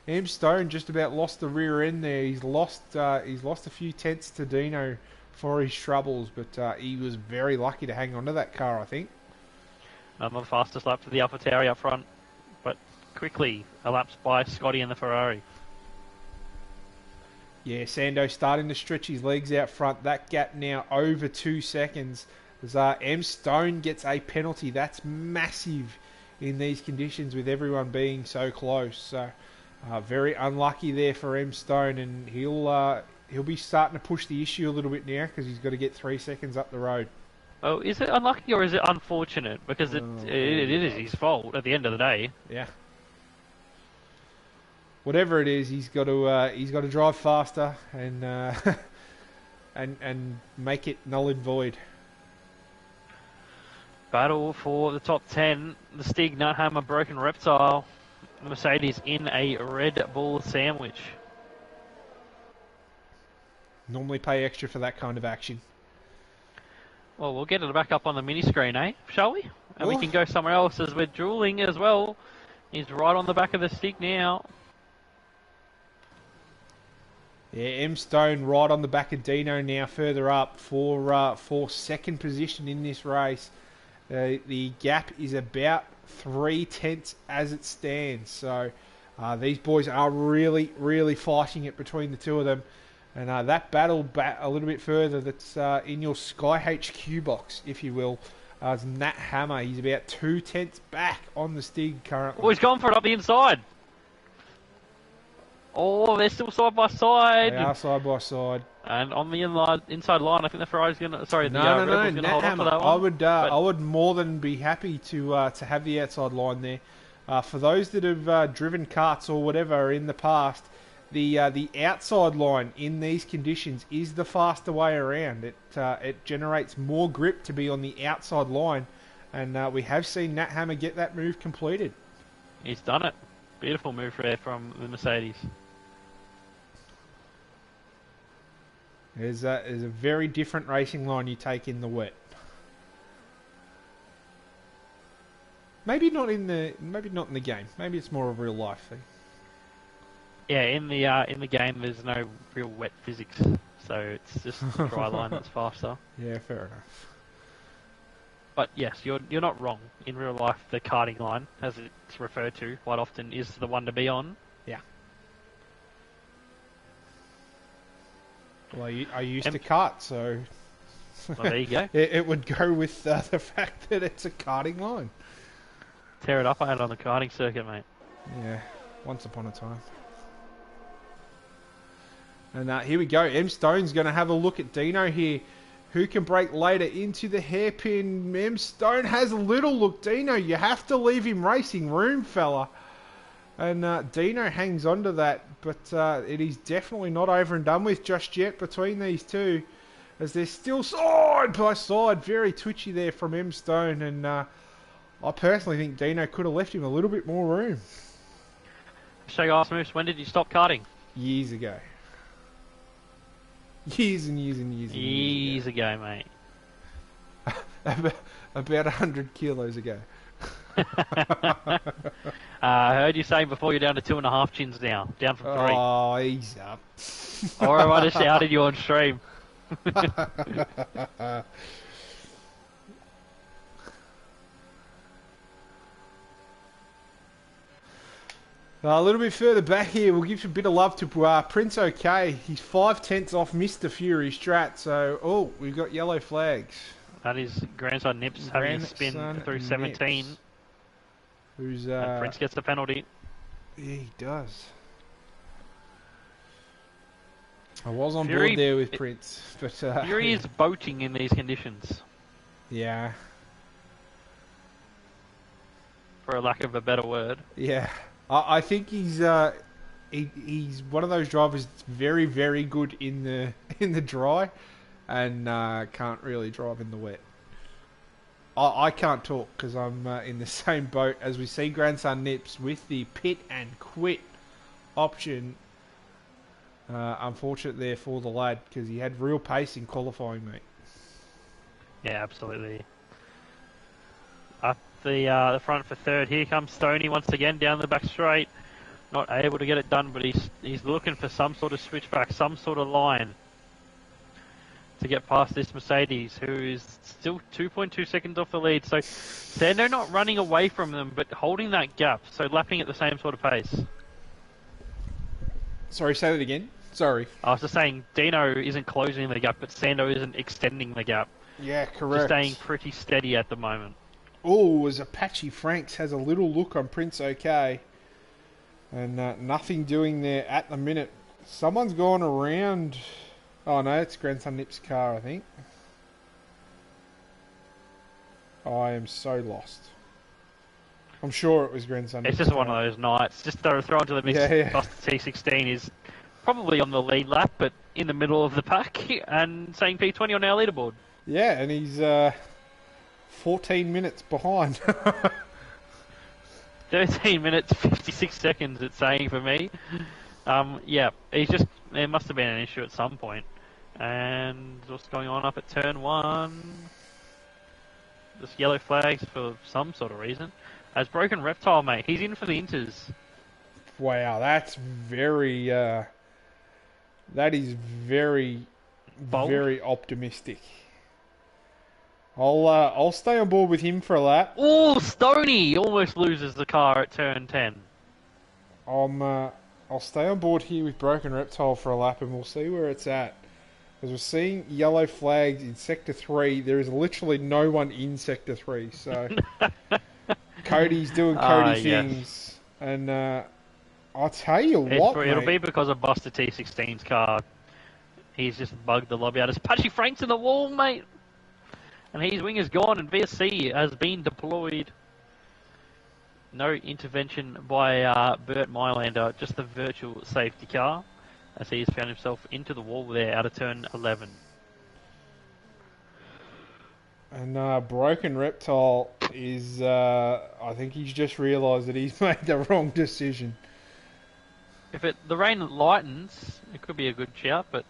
M Stone just about lost the rear end there. He's lost a few tenths to Dino for his troubles, but he was very lucky to hang on to that car, I think. Not the fastest lap for the AlphaTauri up front, but quickly elapsed by Scotty and the Ferrari. Yeah, Sando starting to stretch his legs out front. That gap now over 2 seconds. As M Stone gets a penalty. That's massive in these conditions with everyone being so close. So very unlucky there for M Stone, and he'll be starting to push the issue a little bit now because he's got to get 3 seconds up the road. Oh, is it unlucky or is it unfortunate? Because it is his fault at the end of the day. Yeah. Whatever it is, he's got to drive faster and and make it null and void. Battle for the top 10. The Stig Nuthammer Broken Reptile. Mercedes in a Red Bull sandwich. Normally pay extra for that kind of action. Well, we'll get it back up on the mini screen, eh? Shall we? And we can go somewhere else as we're dueling as well. He's right on the back of the Stig now. Yeah, M Stone right on the back of Dino now, further up for second position in this race. The gap is about 3 tenths as it stands. So these boys are really, really fighting it between the two of them. And that battle a little bit further, that's in your Sky HQ box, if you will, is Nat Hammer. He's about 2 tenths back on the Stig currently. Oh, he's gone for it up the inside. Oh, they're still side by side. They are side by side. And on the inside line, I think the Ferrari's going to... Sorry, no, Red Bull's going to hold on for that one. I would more than be happy to have the outside line there. For those that have driven karts or whatever in the past, the outside line in these conditions is the faster way around. It generates more grip to be on the outside line, and we have seen Nat Hammer get that move completed. He's done it. Beautiful move there from the Mercedes. There's a very different racing line you take in the wet. Maybe not in the game. Maybe it's more of a real life thing. Yeah, in the game, there's no real wet physics, so it's just a dry line that's faster. Yeah, fair enough. But yes, you're not wrong. In real life, the karting line, as it's referred to quite often, is the one to be on. Yeah. Well, I used to kart, so... Well, there you go. It would go with the fact that it's a karting line. Tear it up, I had on the karting circuit, mate. Yeah, once upon a time. And here we go. M Stone's going to have a look at Dino here. Who can break later into the hairpin? M Stone has a little look. Dino, you have to leave him racing room, fella. And Dino hangs on to that, but it is definitely not over and done with just yet between these two, as they're still side by side. Very twitchy there from M Stone, and I personally think Dino could have left him a little bit more room. So you asked Moose, when did you stop karting? Years ago. Years and years and years and years ago, mate. About 100 kilos ago. I heard you saying before you're down to 2.5 chins now. Down from 3. Oh, ease up. Or I might have shouted you on stream. A little bit further back here, we'll give a bit of love to Prince OK. He's 5/10 off Mr. Fury Strat, so, oh, we've got yellow flags. That is grandson Nips having a spin through 17. Nips, who's, and Prince gets the penalty. Yeah, he does. I was on Fury, board there with Prince, but... Fury is boating in these conditions. Yeah. For a lack of a better word. Yeah. I think he's he's one of those drivers that's very, very good in the dry and can't really drive in the wet. I can't talk because I'm in the same boat as we see grandson Nips with the pit and quit option. Unfortunate there for the lad because he had real pace in qualifying, mate. Yeah, absolutely. Up the front for third. Here comes Stoney once again down the back straight. Not able to get it done, but he's looking for some sort of switchback, some sort of line to get past this Mercedes, who is still 2.2 seconds off the lead. So they're not running away from them, but holding that gap, so lapping at the same sort of pace. Sorry, say that again. Sorry. I was just saying, Dino isn't closing the gap, but Sando isn't extending the gap. Yeah, correct. Just staying pretty steady at the moment. Oh, as Apache Franks has a little look on Prince OK. And nothing doing there at the minute. Someone's gone around... Oh no, it's grandson Nip's car, I think. I am so lost. I'm sure it was grandson Nip's It's just car. one of those nights. Just throw into the mix. Yeah. Buster T16 is probably on the lead lap, but in the middle of the pack, and saying P20 on our leaderboard. Yeah, and he's 14 minutes behind. 13 minutes, 56 seconds, it's saying for me. Yeah, there must have been an issue at some point. And what's going on up at turn 1? Just yellow flags for some sort of reason. As Broken Reptile, mate, he's in for the Inters. Wow, that's very... that is very, Bold. very optimistic. I'll stay on board with him for a lap. Oh, Stoney almost loses the car at turn 10. I'll stay on board here with Broken Reptile for a lap and we'll see where it's at. As we're seeing yellow flags in Sector 3, there is literally no one in Sector 3, so... Cody's doing Cody things. Yes. And I'll tell you what, It'll mate. be because of Buster T16's car. He's just bugged the lobby out. It's Patchy Frank's in the wall, mate! And his wing is gone and VSC has been deployed. No intervention by Bert Mylander, just the virtual safety car, as he's found himself into the wall there out of turn 11. And Broken Reptile is, I think he's just realised that he's made the wrong decision. If the rain lightens, it could be a good shout, but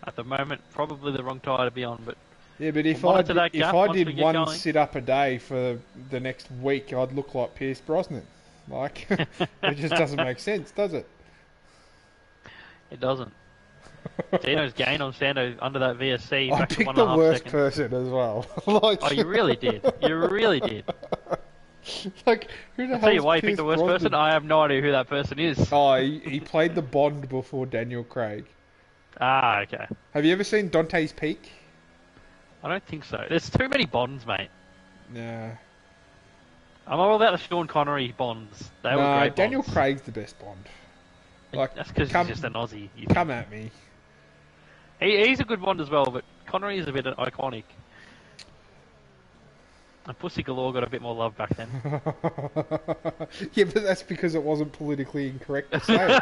at the moment, probably the wrong tyre to be on. But yeah, but if I did one sit-up a day for the next week, I'd look like Pierce Brosnan. Like, it just doesn't make sense, does it? It doesn't. Dino's gain on Sando under that VSC. I back to picked 1.5 the worst seconds. person as well. Like, Oh, you really did. You really did. Like, who the I'll tell you hell's why you Pierce picked the worst Brosnan? person. I have no idea who that person is. Oh, he played the Bond before Daniel Craig. Ah, okay. Have you ever seen Dante's Peak? I don't think so. There's too many Bonds, mate. Nah. I'm all about the Sean Connery Bonds. They were great Daniel Bonds. Craig's the best Bond. Like, that's because he's just an Aussie. Come at me. He's a good Bond as well, but Connery is a bit iconic. And Pussy Galore got a bit more love back then. Yeah, but that's because it wasn't politically incorrect to say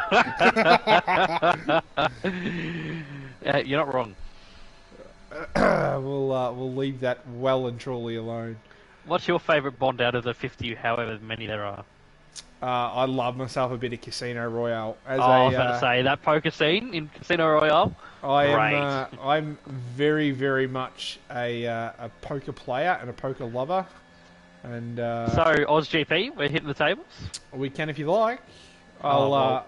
it. You're not wrong. We'll leave that well and truly alone. What's your favourite Bond out of the 50, however many there are? I love myself a bit of Casino Royale. I was about to say, that poker scene in Casino Royale, I'm very, very much a poker player and a poker lover. And so, AusGP, we're hitting the tables? We can if you like. I'll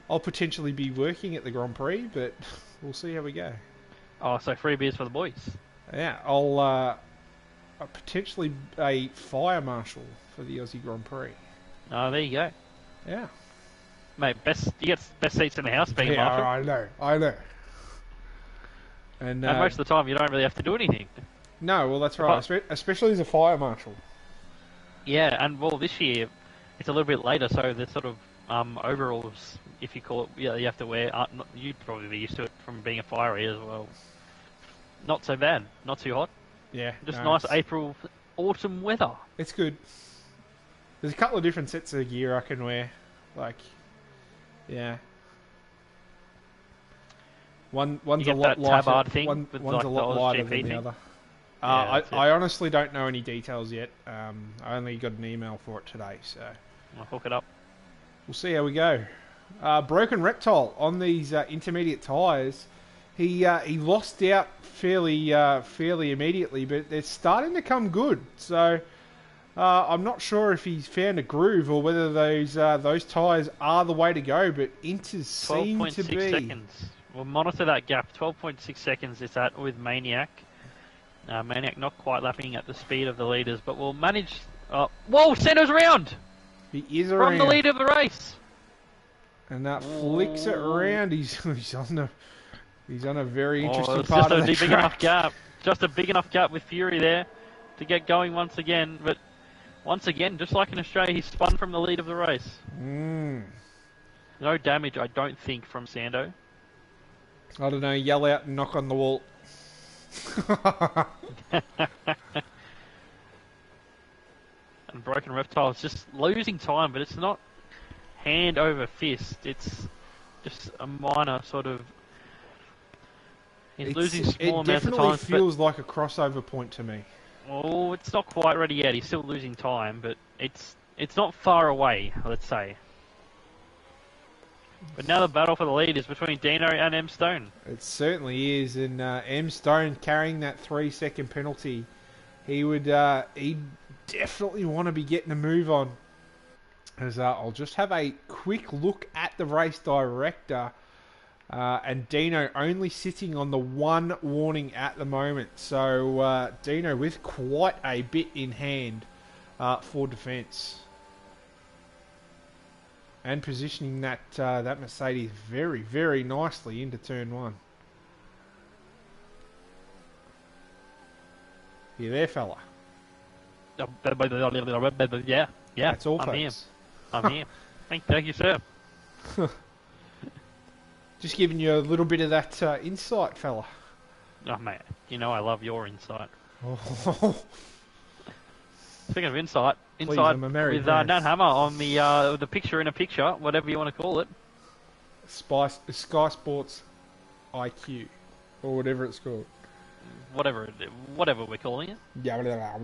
potentially be working at the Grand Prix, but we'll see how we go. Oh, so free beers for the boys. Yeah, I'll potentially a fire marshal for the Aussie Grand Prix. Oh, there you go. Yeah. Mate, you get best seats in the house being a Yeah, marshal. I know. And Most of the time, you don't really have to do anything. no, well, that's right. Especially as a fire marshal. Yeah, and well, this year it's a little bit later, so the sort of overalls, if you call it, yeah, you have to wear. You'd probably be used to it from being a firey as well. Not so bad, not too hot. Yeah, Just no, nice April, autumn weather. It's good. There's a couple of different sets of gear I can wear. Like, yeah. One's a lot lighter. One's like a lot lighter than the other. I honestly don't know any details yet. I only got an email for it today, so I'll hook it up. We'll see how we go. Broken Reptile on these intermediate tyres. He lost out fairly immediately, but they're starting to come good. So I'm not sure if he's found a groove or whether those tyres are the way to go. But Inters seem to be. 12.6 seconds. We'll monitor that gap. 12.6 seconds is that with Maniac. Maniac not quite lapping at the speed of the leaders, but we'll manage. Whoa! Sando's around. He is around from the lead of the race, and that flicks it around. He's on a very interesting part of the track. Enough gap. Just a big enough gap with Fury there to get going once again. But once again, just like in Australia, he's spun from the lead of the race. No damage, I don't think, from Sando. I don't know. Yell out and knock on the wall. And Broken Reptile is just losing time, but it's not hand over fist. It's just a minor sort of. He's losing small amounts of time. It definitely feels like a crossover point to me. Oh, it's not quite ready yet. He's still losing time, but it's not far away, let's say. But now the battle for the lead is between Dino and M Stone. It certainly is, and M Stone carrying that 3-second penalty. He'd definitely want to be getting a move on. As I'll just have a quick look at the race director, and Dino only sitting on the 1 warning at the moment. So Dino with quite a bit in hand for defence. And positioning that Mercedes very, very nicely into turn 1. You there, fella? Yeah. That's all, I'm here. folks. I'm here. Thank you, sir. Just giving you a little bit of that insight, fella. Oh, mate, you know I love your insight. Oh. Speaking of insight Please, with Nat Hammer on the picture in a picture, whatever you want to call it. Sky Sports IQ, or whatever it's called. Whatever we're calling it. Yeah.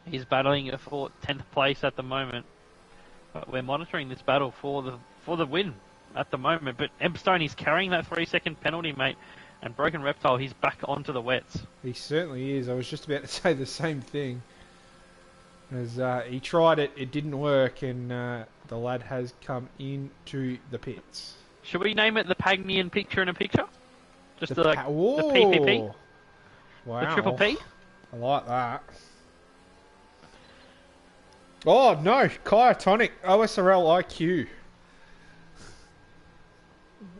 He's battling for 10th place at the moment. But we're monitoring this battle for the win at the moment. But M Stone, he's carrying that 3-second penalty, mate. And Broken Reptile, he's back onto the wets. He certainly is. I was just about to say the same thing. As he tried it, it didn't work, and the lad has come into the pits. Should we name it the Pagnian picture in a picture? Just the PPP? Wow. The triple P? I like that. Oh, no. Kyotonic OSRL IQ.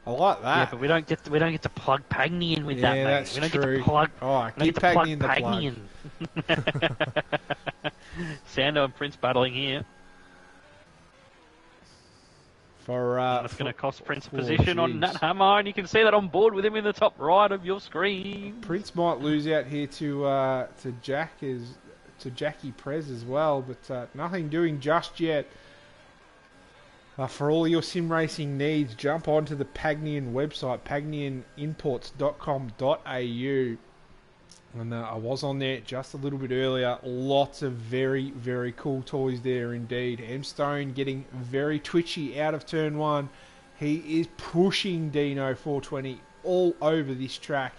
I like that. Yeah, but we don't get to plug Pagny in with that, mate. That's we don't true. get to plug. Oh, give Pagny in the plug. Sando and Prince battling here. That's going to cost Prince position on Nat Hammer, and you can see that on board with him in the top right of your screen. Prince might lose out here to Jackie Prez as well, but nothing doing just yet. For all your sim racing needs, jump onto the Pagnian website, pagnianimports.com.au. And I was on there just a little bit earlier. Lots of very, very cool toys there indeed. M Stone getting very twitchy out of turn 1. He is pushing Dino 420 all over this track,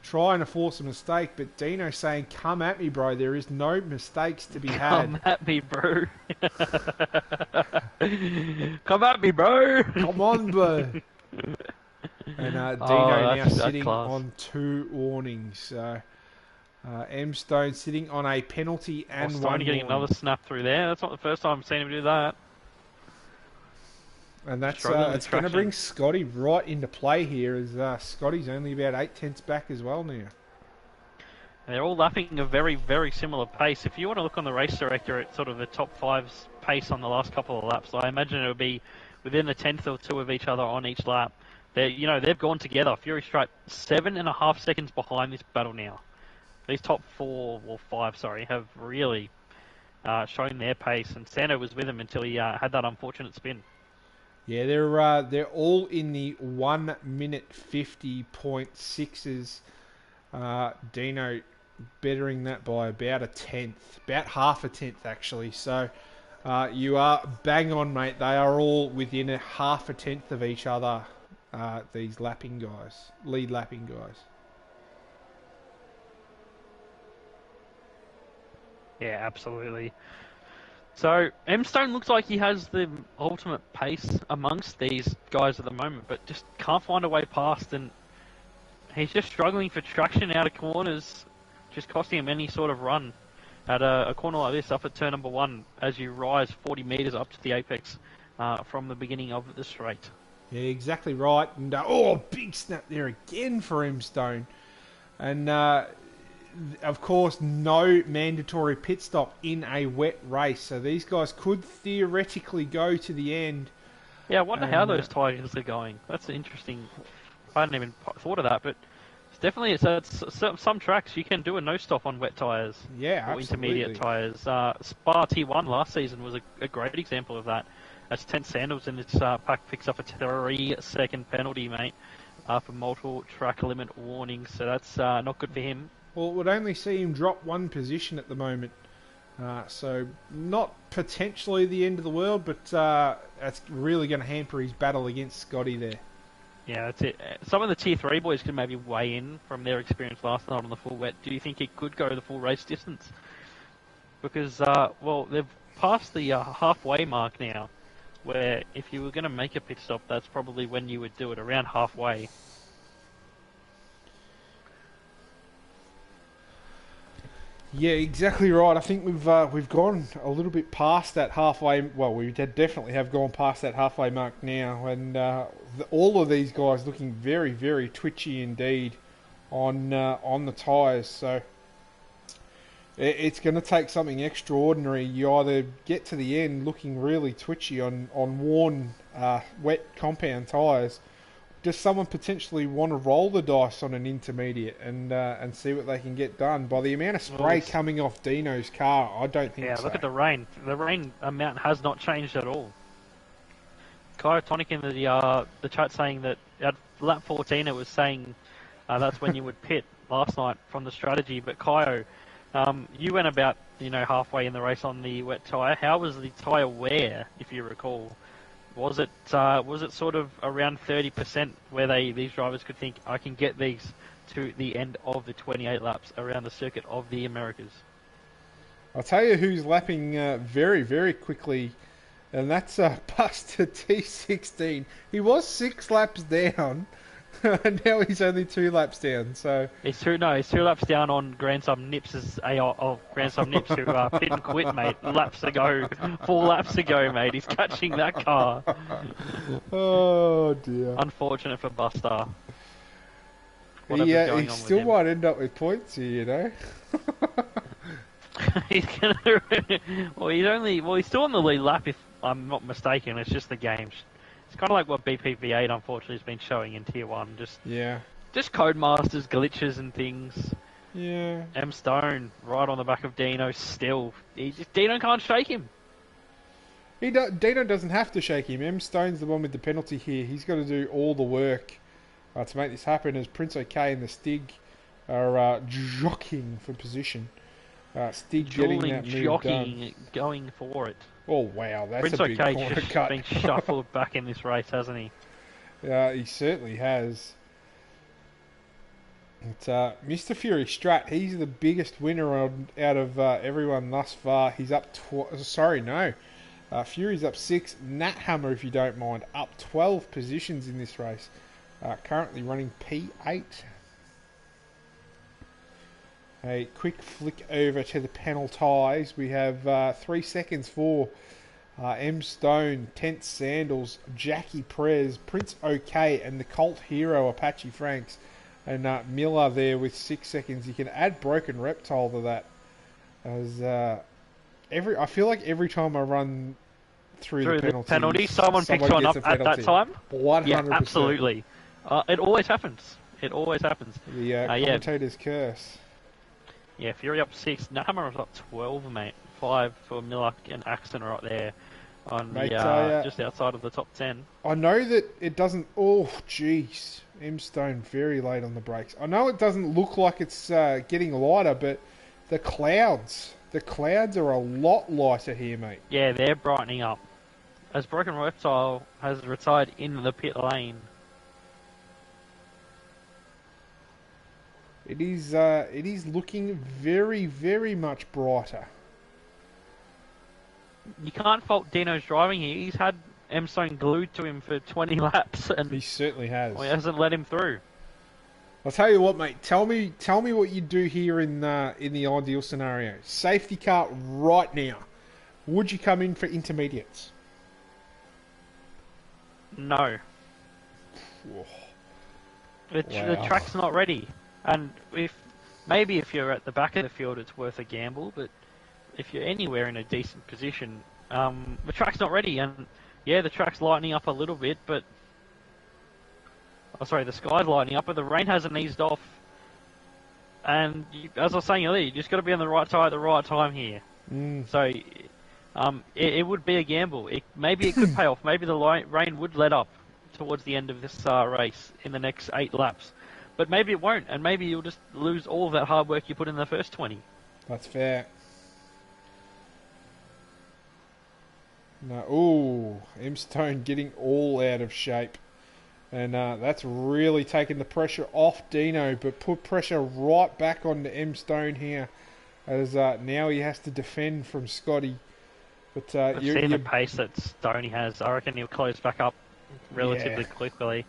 trying to force a mistake, but Dino saying, come at me, bro. There is no mistakes to be had. Come at me, bro. Come at me, bro. Come on, bro. And Dino now sitting on 2 warnings. So M Stone sitting on a penalty and 1 Stone getting another snap through there. That's not the first time I've seen him do that. And that's Struggling with it's going to traction. bring Scotty right into play here, as Scotty's only about 8 tenths back as well now. They're all lapping a very, very similar pace. If you want to look on the race director at sort of the top five's pace on the last couple of laps, I imagine it would be within a tenth or two of each other on each lap. They've gone together. Fury Stripe 7.5 seconds behind this battle now. These top four or five, sorry, have really shown their pace, and Sando was with him until he had that unfortunate spin. Yeah, they're all in the 1 minute 50.6s. Dino bettering that by about a tenth, about half a tenth actually. So you are bang on, mate. They are all within a half a tenth of each other. These lapping guys, lead lapping guys. Yeah, absolutely. So M Stone looks like he has the ultimate pace amongst these guys at the moment, but just can't find a way past, and he's just struggling for traction out of corners, just costing him any sort of run at a corner like this up at turn number 1 as you rise 40 metres up to the apex from the beginning of the straight. Yeah, exactly right. And big snap there again for M Stone, and of course, no mandatory pit stop in a wet race. So these guys could theoretically go to the end. Yeah, I wonder how those tyres are going. That's interesting. I hadn't even thought of that, but it's definitely some tracks you can do a no stop on wet tyres. Yeah, or absolutely. intermediate tyres. Spa T1 last season was a great example of that. As 10 Sandals in its pack picks up a 3-second penalty, mate, for multiple track limit warnings. So that's not good for him. Well, it would only see him drop one position at the moment. So not potentially the end of the world, but that's really going to hamper his battle against Scotty there. Yeah, that's it. Some of the Tier 3 boys can maybe weigh in from their experience last night on the full wet. Do you think it could go the full race distance? Because, they've passed the halfway mark now, where if you were going to make a pit stop, that's probably when you would do it, around halfway. Yeah, exactly right. I think we've gone a little bit past that halfway. Well, we definitely have gone past that halfway mark now, and all of these guys looking very, very twitchy indeed on the tyres. So it's going to take something extraordinary. You either get to the end looking really twitchy on worn wet compound tyres. Does someone potentially want to roll the dice on an intermediate and see what they can get done? By the amount of spray coming off Dino's car, I don't think so. Yeah, look at the rain. The rain amount has not changed at all. Kyotonic in the chat saying that at lap 14 it was saying that's when you would pit last night from the strategy. But Kyo, you went about halfway in the race on the wet tyre. How was the tyre wear, if you recall? Was it sort of around 30% where these drivers could think, I can get these to the end of the 28 laps around the circuit of the Americas? I'll tell you who's lapping very, very quickly, and that's Buster T16. He was 6 laps down, and now he's only 2 laps down. So he's 2 laps down on Grandson Nips' Grandson Nips, who pit and quit, mate. 4 laps ago, mate. He's catching that car. Oh dear. Unfortunate for Buster. He still might end up with points here, He's gonna. He's still on the lead lap, if I'm not mistaken. It's just the game. It's kind of like what BPV8 unfortunately has been showing in Tier 1. Just Codemasters, glitches and things. Yeah. M Stone right on the back of Dino still. Dino can't shake him. Dino doesn't have to shake him. M Stone's the one with the penalty here. He's got to do all the work to make this happen, as Prince OK and the Stig are jockeying for position. Stig getting that move done. Going for it. Oh wow, that's Prince a big O'K's corner just cut. been shuffled back in this race, hasn't he? He certainly has. It's Mr. Fury Strat. He's the biggest winner out of everyone thus far. He's up. Fury's up 6. Nat Hammer, if you don't mind, up 12 positions in this race. Currently running P8. A quick flick over to the panel ties. We have 3 seconds for M Stone, Tent Sandals, Jackie Prez, Prince OK, and the Cult Hero Apache Franks, and Miller there with 6 seconds. You can add Broken Reptile to that, as I feel like every time I run through the penalty, someone picks one up at that time. 100%. Yeah, absolutely. It always happens. It always happens. The commentator's curse. Yeah, Fury up 6. Nakamura's up 12, mate. 5 for Miller and Axton right there on just outside of the top 10. I know that it doesn't... Oh, jeez. M Stone very late on the brakes. I know it doesn't look like it's getting lighter, but the clouds are a lot lighter here, mate. Yeah, they're brightening up. As Broken Reptile has retired in the pit lane. It is looking very, very much brighter. You can't fault Dino's driving here. He's had M Stone glued to him for 20 laps, and he certainly has. He hasn't let him through. I'll tell you what, mate. Tell me what you do here in the ideal scenario. Safety car right now. Would you come in for intermediates? No. The track's not ready. And if you're at the back of the field, it's worth a gamble. But if you're anywhere in a decent position, the track's not ready. And yeah, the track's lightening up a little bit, but the sky's lightening up, but the rain hasn't eased off. And as I was saying earlier, you just got to be on the right tire at the right time here. So it would be a gamble. Maybe it could pay off. Maybe the rain would let up towards the end of this race in the next 8 laps. But maybe it won't, and maybe you'll just lose all of that hard work you put in the first 20. That's fair. No, ooh, M Stone getting all out of shape. And that's really taken the pressure off Dino, but put pressure right back on the M Stone here, as now he has to defend from Scotty. But I've seen the pace that Stoney has. I reckon he'll close back up relatively quickly.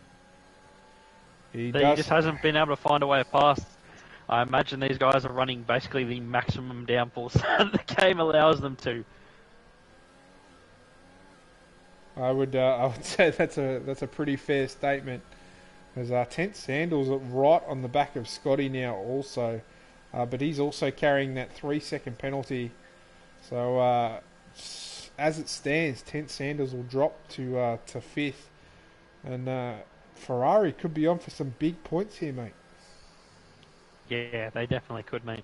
He just hasn't been able to find a way past. I imagine these guys are running basically the maximum downforce that the game allows them to. I would say that's a pretty fair statement. There's Tent Sandals right on the back of Scotty now also, but he's also carrying that 3-second penalty. So as it stands, Tent Sandals will drop to 5th, and Ferrari could be on for some big points here, mate. Yeah, they definitely could, mate.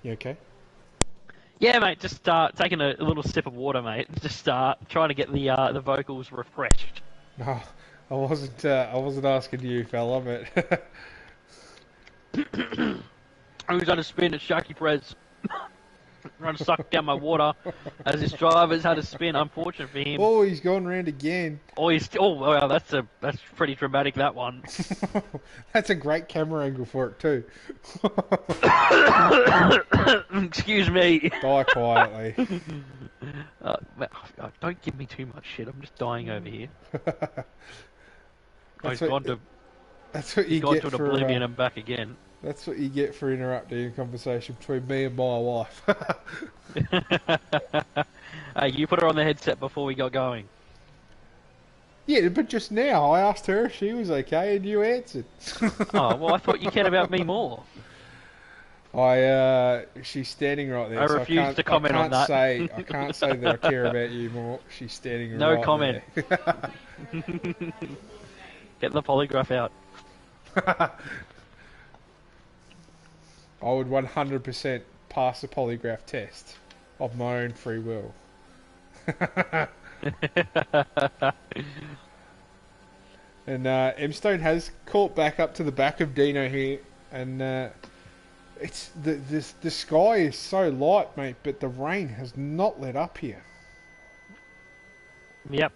You okay? Yeah, mate. Just taking a little sip of water, mate. Just trying to get the vocals refreshed. No, I wasn't asking you, fella, but who's on a spin? It's Jackie Perez. Trying to suck down my water as his driver's had a spin. Unfortunate for him. Oh, he's gone round again. Oh, wow, that's pretty dramatic, that one. That's a great camera angle for it too. Excuse me. Die quietly. Don't give me too much shit. I'm just dying over here. That's He's what you get to for oblivion and back again. That's what you get for interrupting a conversation between me and my wife. Hey, you put her on the headset before we got going. Yeah, but just now I asked her if she was okay and you answered. Oh, well, I thought you cared about me more. She's standing right there. I refuse to comment on that. I can't say that I care about you more. She's standing right there. No comment. Get the polygraph out. I would 100% pass the polygraph test of my own free will. And M Stone has caught back up to the back of Dino here, and it's the sky is so light, mate, but the rain has not let up here. Yep.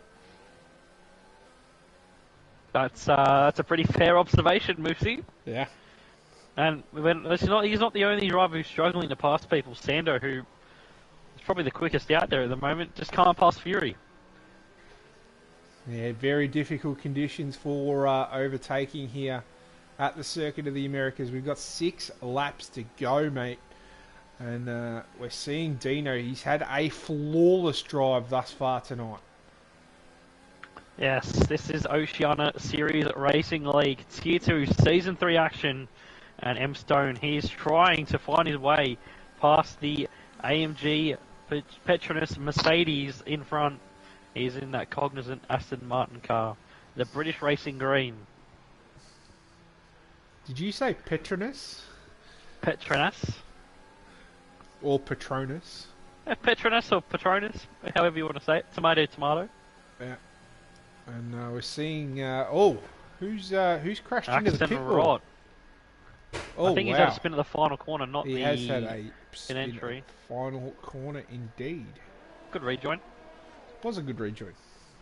That's a pretty fair observation, Moosey. Yeah. And he's not the only driver who's struggling to pass people. Sando, who is probably the quickest out there at the moment, just can't pass Fury. Yeah, very difficult conditions for overtaking here. at the Circuit of the Americas. We've got 6 laps to go, mate. And we're seeing Dino. He's had a flawless drive thus far tonight. Yes, this is Oceania Series Racing League Tier 2 Season 3 action. And M Stone, he's trying to find his way past the AMG Petronas Mercedes in front. He's in that Cognizant Aston Martin car. The British Racing Green. Did you say Petronas? Petronas? Or Patronus? Petronas or Patronus, however you want to say it. Tomato, tomato. Yeah. And we're seeing... who's crashed into the pit wall? I think he's had a spin at the final corner, not he the has had a spin entry. at the final corner, indeed. Good rejoin. Was a good rejoin.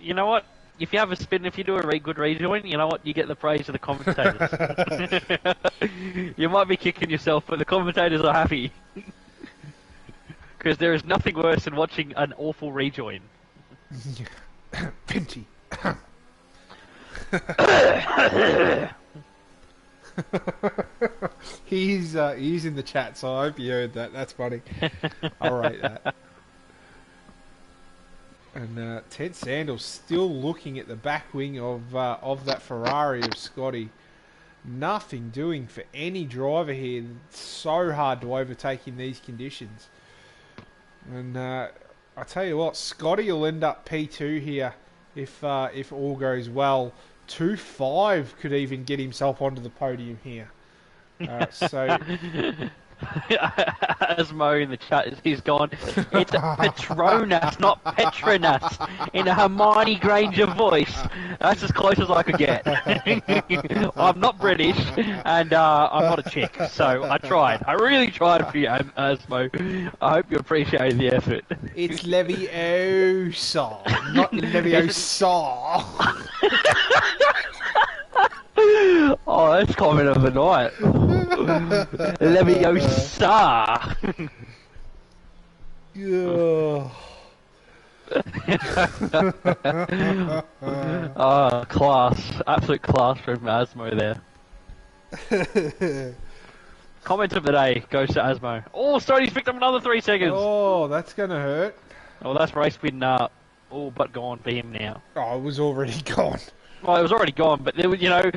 You know what? If you have a spin, if you do a good rejoin, you know what? You get the praise of the commentators. You might be kicking yourself, but the commentators are happy. Because there is nothing worse than watching an awful rejoin. Pinty. He's in the chat, so I hope you heard that. That's funny. I'll rate that. And Ted Sandals still looking at the back wing of that Ferrari of Scotty. Nothing doing for any driver here. It's so hard to overtake in these conditions. And I tell you what, Scotty will end up P2 here if all goes well. 2-5 could even get himself onto the podium here. So Asmo in the chat, he's gone. It's Petronas, not Petronas, in a Hermione Granger voice. That's as close as I could get. I'm not British, and I'm not a chick, so I tried. I really tried for you, Asmo. I hope you appreciated the effort. It's Leviosa, not Leviosa. Oh, that's comment of the night. Leviosa. Yeah. Oh, class. Absolute class from Asmo there. Comment of the day goes to Asmo. Oh, Stoney's picked up another 3 seconds. Oh, that's going to hurt. Oh, that's race win all but gone for him now. Oh, it was already gone. Well, it was already gone, but there was, there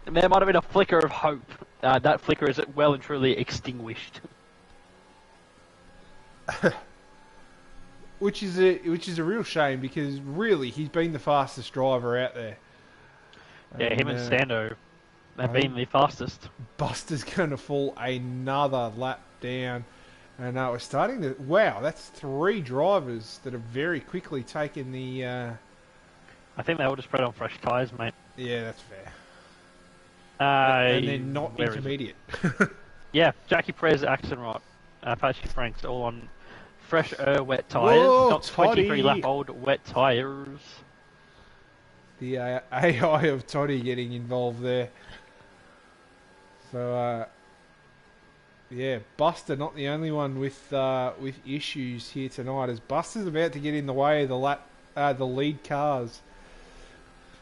might have been a flicker of hope. That flicker is well and truly extinguished. Which is a real shame, because really he's been the fastest driver out there. Yeah, him and Sando have been the fastest. Buster's going to fall another lap down. And we're starting to... Wow, that's 3 drivers that have very quickly taken the... I think they all just spread on fresh tyres, mate. Yeah, that's fair. And they're not intermediate. Yeah, Jackie Perez, Axelrod, Apache Franks, all on fresh wet tyres, not 23-lap-old wet tyres. The AI of Toddy getting involved there. So, yeah, Buster not the only one with issues here tonight, as Buster's about to get in the way of the lead cars.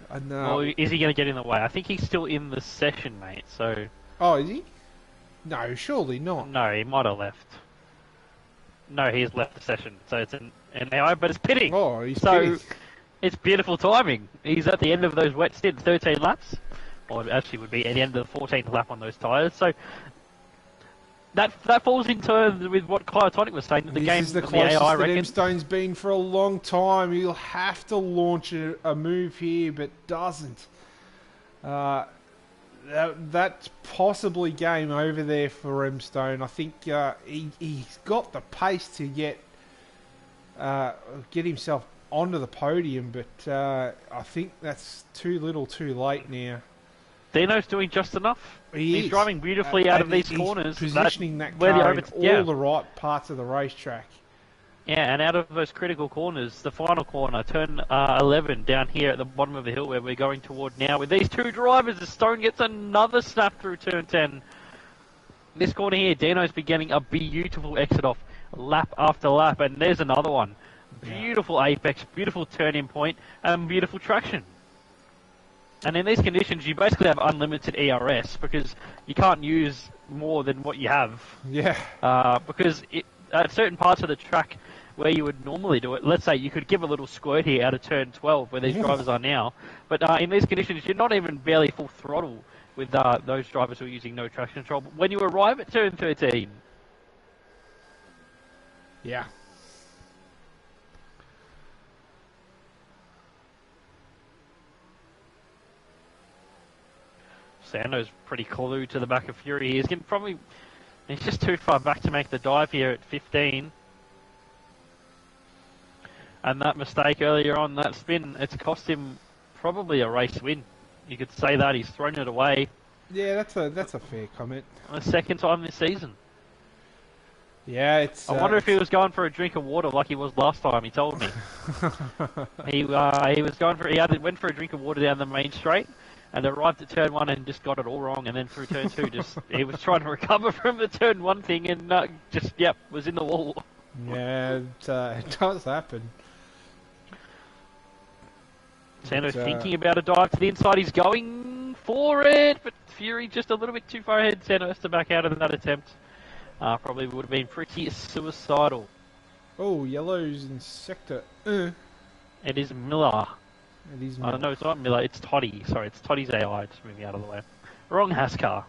And, well, is he going to get in the way? I think he's still in the session, mate, so... Oh, is he? No, surely not. No, he might have left. No, he has left the session, so it's an AI, but it's pitting! Oh, he's pitting. It's beautiful timing. He's at the end of those wet stints, 13 laps. Or it actually would be at the end of the 14th lap on those tyres, so... That falls in terms with what Clyotonic was saying. This is the closest that M-Stone's been for a long time. He'll have to launch a move here, but doesn't. That's possibly game over there for M-Stone. I think he's got the pace to get himself onto the podium, but I think that's too little too late now. Dino's doing just enough. He's is. driving beautifully out of these corners. Positioning that car in all the right parts of the racetrack. Yeah, and out of those critical corners, the final corner, turn 11, down here at the bottom of the hill where we're going toward now. With these 2 drivers, the Stone gets another snap through turn 10. This corner here, Dino's beginning a beautiful exit off, lap after lap, and there's another one. Beautiful apex, beautiful turn-in point, and beautiful traction. And in these conditions, you basically have unlimited ERS because you can't use more than what you have. Yeah. Because at certain parts of the track where you would normally do it, let's say you could give a little squirt here out of turn 12 where these drivers are now, but in these conditions, you're not even barely full throttle with those drivers who are using no traction control. But when you arrive at turn 13... Yeah. Sando's pretty glued to the back of Fury. He's just too far back to make the dive here at 15. And that mistake earlier on, that spin, it's cost him probably a race win. You could say that. He's thrown it away. Yeah, that's a fair comment. A second time this season. Yeah, it's... I wonder if he was going for a drink of water like he was last time, he told me. He was going for... went for a drink of water down the main straight and arrived at turn 1 and just got it all wrong, and then through turn 2 he was trying to recover from the turn 1 thing and was in the wall. Yeah, it does happen. Sando thinking about a dive to the inside. He's going for it, but Fury just a little bit too far ahead. Sando has to back out of that attempt. Probably would have been pretty suicidal. Oh, yellow's in sector. It is Miller. It is Miller. No, it's not Miller. It's Toddy. Sorry, it's Toddy's AI. Just moving out of the way. Wrong Haskar.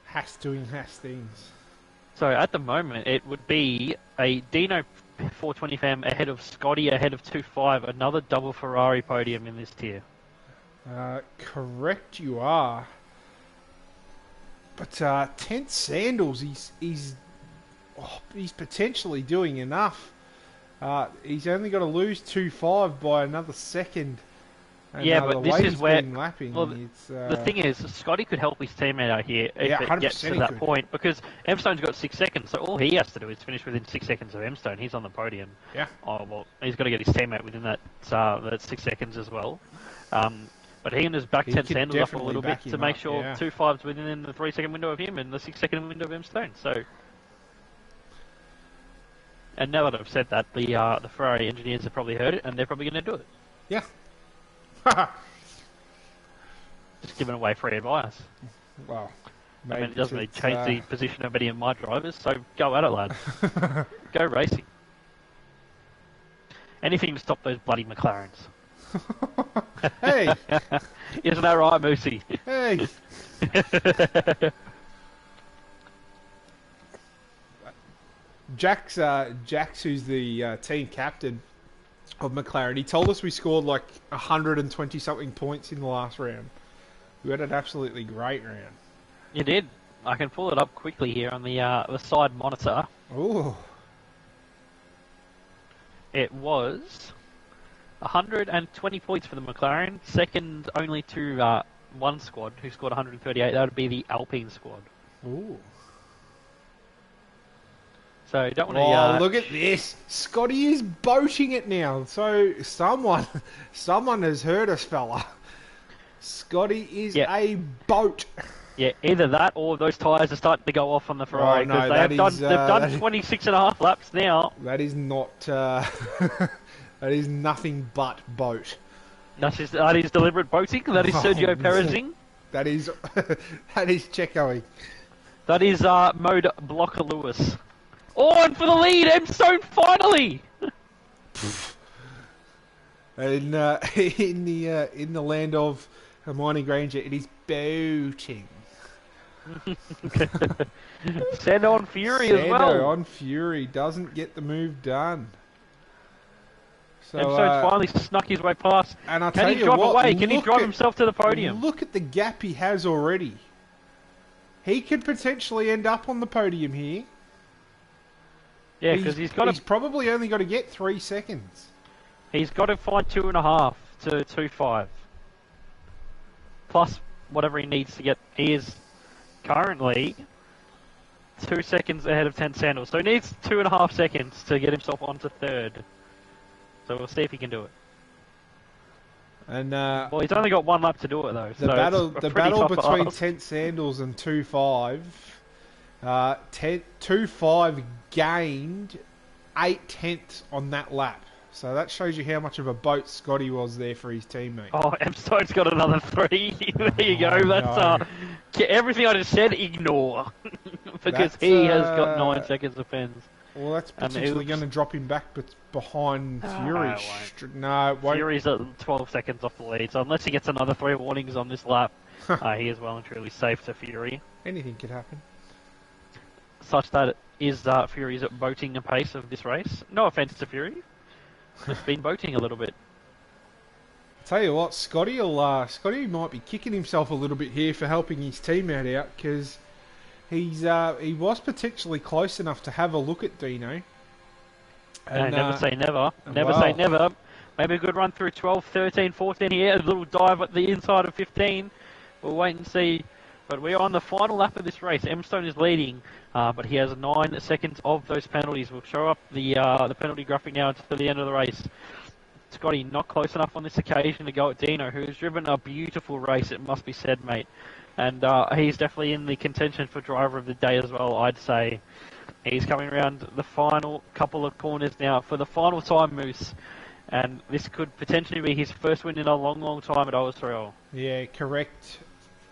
Has doing has things. So at the moment, it would be a Dino 420 fam ahead of Scotty, ahead of 2.5, another double Ferrari podium in this tier. Correct, you are. But Tent Sandals, he's potentially doing enough. He's only got to lose 2.5 by another second. Yeah, but this is where... Lapping, well, the thing is, Scotty could help his teammate out here if it gets to that point, because M-Stone's got 6 seconds, so all he has to do is finish within 6 seconds of M-Stone. He's on the podium. Yeah. Oh, well, he's got to get his teammate within that 6 seconds as well. But he can just back 10 Sandals up a little bit to make sure 2.5's within the 3 second window of him and the 6 second window of M-Stone. So... And now that I've said that, the Ferrari engineers have probably heard it, and they're probably going to do it. Yeah. Just giving away free advice. Well, I mean, it doesn't really change the position of any of my drivers, so go at it, lad. Go racing. Anything to stop those bloody McLarens. Hey! Isn't that right, Moosey? Hey! Jax, who's the team captain of McLaren, he told us we scored like 120 something points in the last round. We had an absolutely great round. You did. I can pull it up quickly here on the side monitor. Ooh. It was 120 points for the McLaren, second only to one squad who scored 138. That would be the Alpine squad. Ooh. So don't want to. Oh, look at this! Scotty is boating it now. So someone has heard us, fella. Scotty is a boat. Yeah, either that or those tyres are starting to go off on the Ferrari because they've done 26 and a half laps now. That is not. That is nothing but boat. That is deliberate boating. That is Sergio Perezing. That is Checoing. That is mode Blocker Lewis. Oh, and for the lead, M-Stone finally. And in the land of Hermione Granger, it is boating. Sando on Fury as well. Sando on Fury doesn't get the move done. So, M-Stone's finally snuck his way past. And Can he drive away? Can he drive himself to the podium? Look at the gap he has already. He could potentially end up on the podium here. Yeah, because he's probably only got to get 3 seconds. He's got to find 2.5 to 2.5. Plus whatever he needs to get. He is currently 2 seconds ahead of 10 Sandals. So he needs 2.5 seconds to get himself onto third. So we'll see if he can do it. And well, he's only got 1 lap to do it though. The battle between 10 Sandals and 2.5. 2.5 gained 8 tenths on that lap. So that shows you how much of a boat Scotty was there for his teammate. Oh, Emstone's got another 3. There you go. Oh, That's no. everything I just said. Ignore, because That's, he has got 9 seconds of pens. Well, that's potentially going to drop him back behind Fury. it won't. No, it won't. Fury's at 12 seconds off the lead, so unless he gets another 3 warnings on this lap, he is well and truly safe to Fury. Anything could happen. Such that it is Fury's boating pace of this race. No offense to Fury, just been boating a little bit. Tell you what, Scotty might be kicking himself a little bit here for helping his teammate out, because he was potentially close enough to have a look at Dino. And, never say never. Never say never. Maybe a good run through 12, 13, 14 here. A little dive at the inside of 15. We'll wait and see. But we are on the final lap of this race. Emstone is leading, but he has 9 seconds of those penalties. We'll show up the penalty graphic now to the end of the race. Scotty not close enough on this occasion to go at Dino, who has driven a beautiful race, it must be said, mate. And he's definitely in the contention for driver of the day as well, I'd say. He's coming around the final couple of corners now for the final time, Moose. And this could potentially be his first win in a long, long time at OS3. Yeah, correct.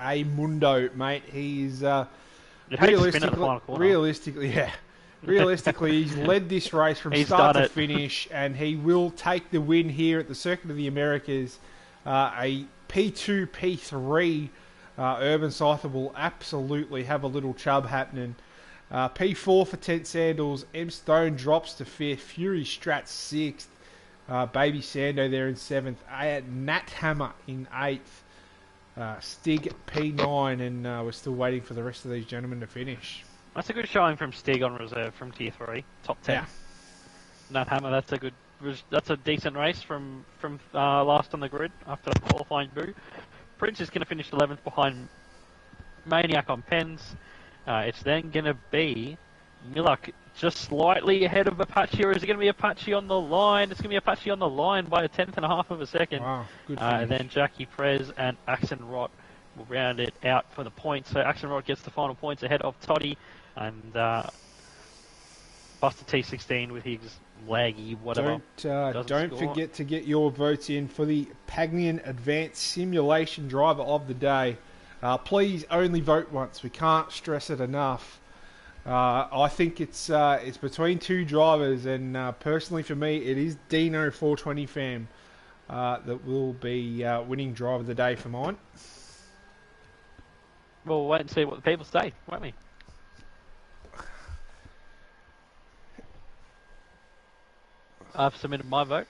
A mundo, mate. He's realistically, he's led this race from start to finish, and he will take the win here at the Circuit of the Americas. A P2, P3 Urban Cycle will absolutely have a little chub happening. P4 for Tent Sandals. M Stone drops to 5th. Fury Strat 6th. Baby Sando there in 7th. Nat Hammer in 8th. Stig P9, and we're still waiting for the rest of these gentlemen to finish. That's a good showing from Stig on reserve from Tier 3, top 10. Yeah. Nat Hammer, that's a decent race from last on the grid after the qualifying boo. Prince is going to finish 11th behind Maniac on pens. It's then going to be Millock just slightly ahead of Apache, or is it going to be Apache on the line? It's going to be Apache on the line by a 1/10.5 of a second. Wow, good and then Jackie Prez and Axenrod will round it out for the points. So Axenrod gets the final points ahead of Toddy, and Buster T16 with his laggy whatever. Don't forget to get your votes in for the Pagnian Advanced Simulation Driver of the Day. Please only vote once. We can't stress it enough. I think it's between 2 drivers, and personally for me, it is Dino 420 fam that will be winning driver of the day for mine. We'll wait and see what the people say, won't we? I've submitted my vote.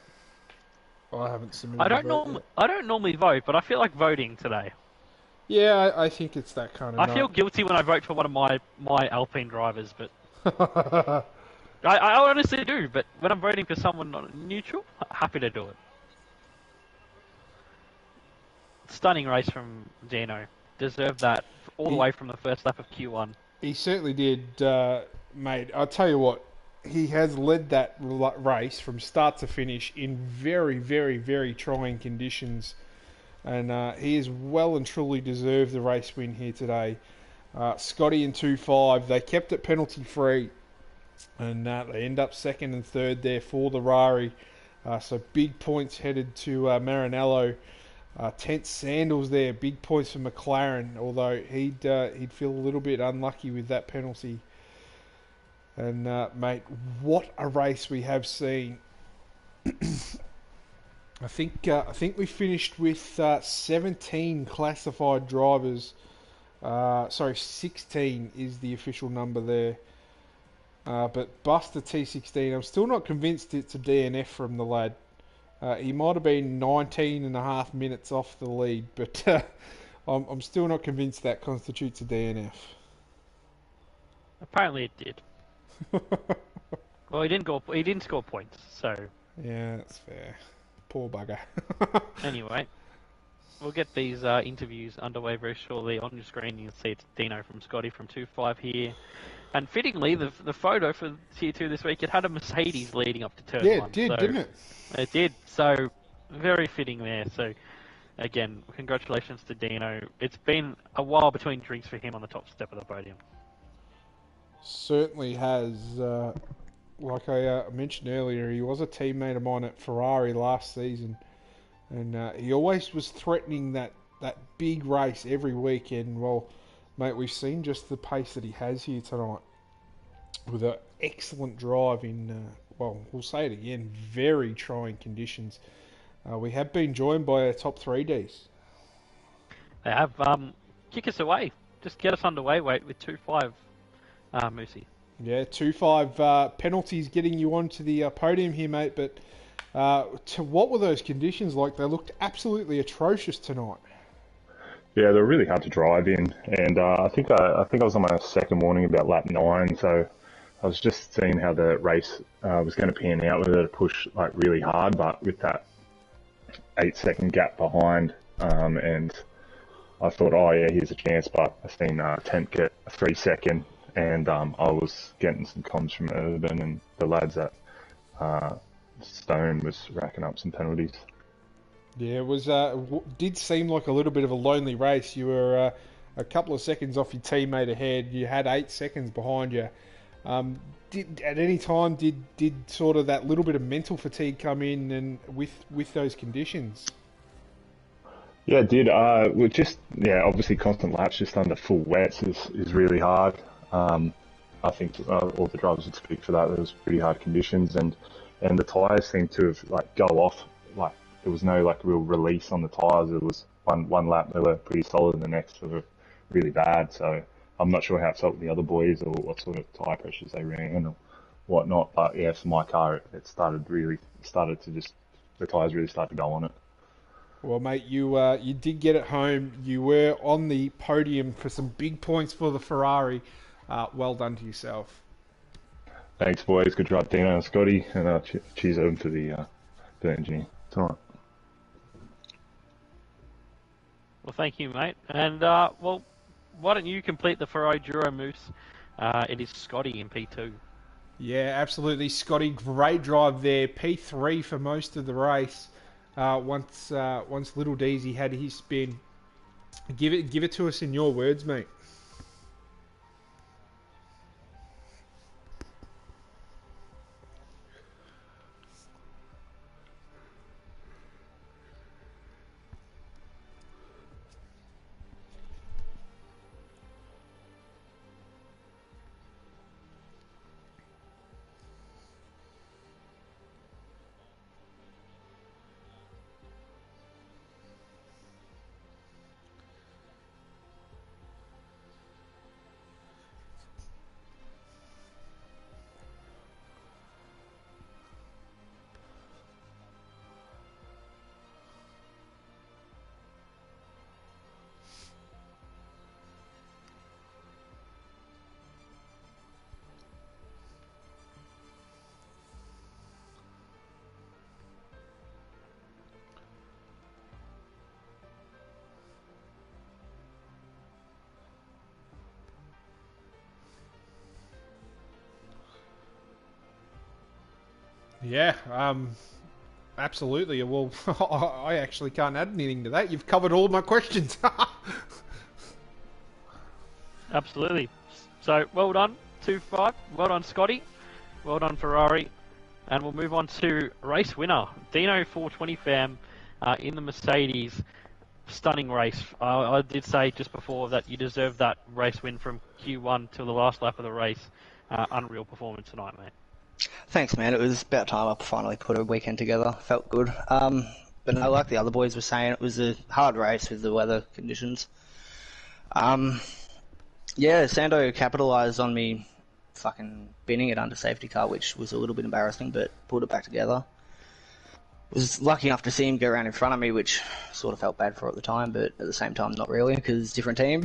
I haven't submitted. I don't normally vote, but I feel like voting today. Yeah, I think it's that kind of I feel guilty when I vote for one of my Alpine drivers, but I honestly do. But when I'm voting for someone neutral, happy to do it. Stunning race from Dino. Deserved that all the way from the first lap of Q1. He certainly did, mate. I'll tell you what, he has led that race from start to finish in very, very, very trying conditions. And he has well and truly deserved the race win here today. Scotty in 2.5, they kept it penalty free, and they end up 2nd and 3rd there for the Rari. So big points headed to Maranello. Tent Sandals there, big points for McLaren, although he'd feel a little bit unlucky with that penalty. And mate, what a race we have seen. I think we finished with 17 classified drivers. 16 is the official number there. But Buster T16, I'm still not convinced it's a DNF from the lad. He might have been 19.5 minutes off the lead, but I'm still not convinced that constitutes a DNF. Apparently it did. Well, he didn't score points, so... Yeah, that's fair. Poor bugger. Anyway, we'll get these interviews underway very shortly. On your screen, you'll see it's Dino from Scotty from 2.5 here. And fittingly, the photo for Tier 2 this week, it had a Mercedes leading up to Turn 1. Yeah, it did, didn't it? It did. So, very fitting there. So, again, congratulations to Dino. It's been a while between drinks for him on the top step of the podium. Certainly has. like I mentioned earlier, he was a teammate of mine at Ferrari last season, and he always was threatening that big race every weekend. Well, mate, we've seen just the pace that he has here tonight with an excellent drive in, well, we'll say it again, very trying conditions. We have been joined by our top 3Ds. They have kick us away. Just get us underway, wait, with 2-5, Moosey. Yeah, 2-5 penalties getting you onto the podium here, mate. But what were those conditions like? They looked absolutely atrocious tonight. Yeah, they were really hard to drive in, and I think I was on my second warning about lap 9, so I was just seeing how the race was going to pan out, whether to push like really hard, but with that 8-second gap behind, and I thought, oh yeah, here's a chance, but I seen Tent get a 3-second, and I was getting some comms from Urban and the lads at Stone was racking up some penalties. Yeah, it was did seem like a little bit of a lonely race. You were a couple of seconds off your teammate ahead. You had 8 seconds behind you. At any time did sort of that little bit of mental fatigue come in and with those conditions? Yeah, it did. Obviously constant laps just under full wets is really hard. I think all the drivers would speak for that. There was pretty hard conditions, and the tyres seemed to have like go off. Like there was no like real release on the tyres. It was one lap they were pretty solid, and the next they were really bad. So I'm not sure how it felt with the other boys or what sort of tyre pressures they ran or whatnot. But yeah, for my car, it started to just the tyres really started to go on it. Well, mate, you did get it home. You were on the podium for some big points for the Ferrari. Well done to yourself. Thanks, boys. Good job, Dino and Scotty, and cheers over to the engineer. It's all right. Well, thank you, mate. And well, why don't you complete the Ferrari Duro Moose? It is Scotty in P2. Yeah, absolutely, Scotty. Great drive there. P3 for most of the race. Once Little Deezy had his spin. Give it to us in your words, mate. Yeah, absolutely. Well, I actually can't add anything to that. You've covered all my questions. Absolutely. So, well done, 2-5. Well done, Scotty. Well done, Ferrari. And we'll move on to race winner, Dino 420 fam in the Mercedes. Stunning race. I did say just before that you deserved that race win from Q1 till the last lap of the race. Unreal performance tonight, mate. Thanks, man. It was about time I finally put a weekend together. Felt good. But no, like the other boys were saying, it was a hard race with the weather conditions. Yeah, Sando capitalised on me fucking binning it under safety car, which was a little bit embarrassing, but pulled it back together. Was lucky enough to see him go around in front of me, which sort of felt bad for at the time, but at the same time not really, because different team.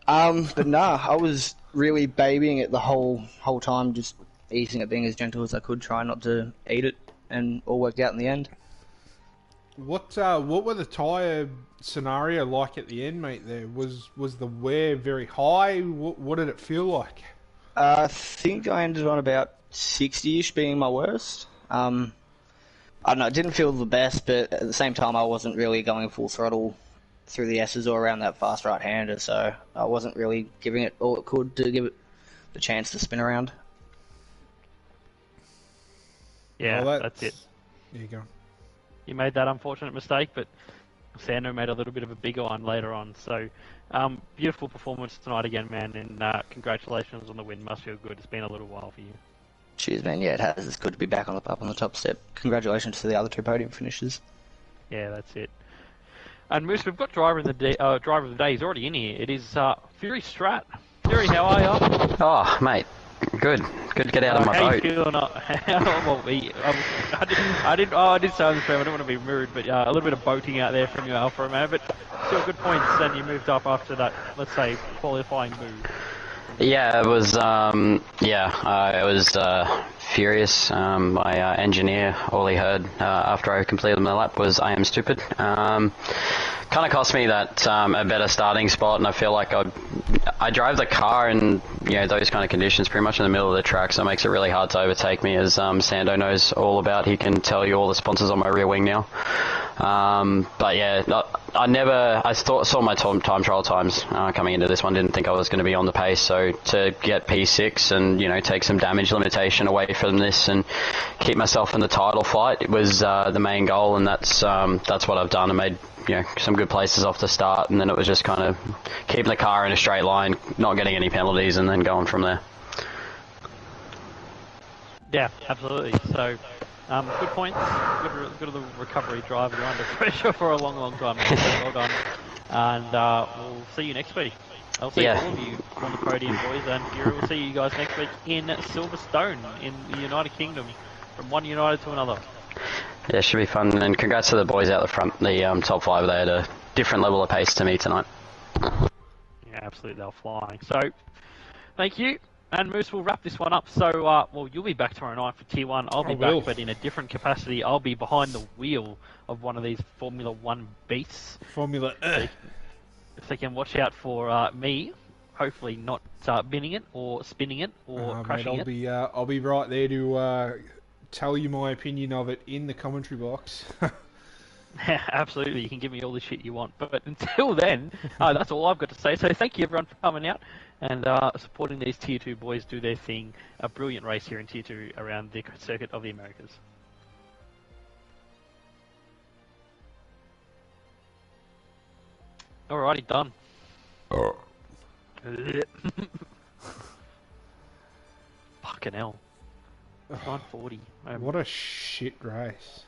But nah, I was really babying it the whole time, just easing it, being as gentle as I could, trying not to eat it, and all worked out in the end. What were the tyre scenario like at the end, mate? There was the wear very high. What did it feel like? I think I ended on about 60-ish being my worst. I don't know, it didn't feel the best, but at the same time I wasn't really going full throttle through the S's or around that fast right-hander, so I wasn't really giving it all it could to give it the chance to spin around. Yeah, Well, that's it. There you go. You made that unfortunate mistake, but Sando made a little bit of a bigger one later on. So, beautiful performance tonight again, man, and congratulations on the win. Must feel good. It's been a little while for you. Cheers, man. Yeah, it has. It's good to be back up on the top step. Congratulations to the other two podium finishers. Yeah, that's it. And Moose, we've got driver of the day. He's already in here. It is Fury Strat. Fury, how are you? Oh, mate. Good. Good to get out of my how boat. you feeling? I did say on the stream, I don't want to be rude, but a little bit of boating out there from you, Alpha Romeo, but still good points, and you moved up after that, let's say, qualifying move. Yeah, it was, I was furious. My engineer, all he heard after I completed my lap was, "I am stupid." Kind of cost me that a better starting spot, and I feel like I drive the car in those kind of conditions pretty much in the middle of the track, so it makes it really hard to overtake me, as Sando knows all about. He can tell you all the sponsors on my rear wing now. But yeah, I saw my time trial times coming into this one. Didn't think I was going to be on the pace, so to get P6 and take some damage limitation away from this and keep myself in the title fight, it was the main goal, and that's what I've done. I made some good places off the start, and then it was just kind of keeping the car in a straight line, not getting any penalties, and then going from there. Yeah, absolutely. So, good points. Good little recovery drive. You're under pressure for a long, long time. Well done. And we'll see you next week. I'll see all of you on the podium, boys, and Fury. We'll see you guys next week in Silverstone in the United Kingdom, from one United to another. Yeah, it should be fun, and congrats to the boys out the front, the top five. They had a different level of pace to me tonight. Yeah, absolutely, they were flying. So, thank you. And Moose, we'll wrap this one up. So, you'll be back tomorrow night for Tier 1. I'll be back, but in a different capacity. I'll be behind the wheel of one of these Formula 1 beasts. Formula So you can watch out for me, hopefully not binning it or spinning it or crashing mate, I'll be right there to tell you my opinion of it in the commentary box. Absolutely, you can give me all the shit you want. But until then, that's all I've got to say. So thank you everyone for coming out and supporting these Tier 2 boys do their thing. A brilliant race here in Tier 2 around the circuit of the Americas. Alrighty, done. Fucking hell. 9:40. What a shit race.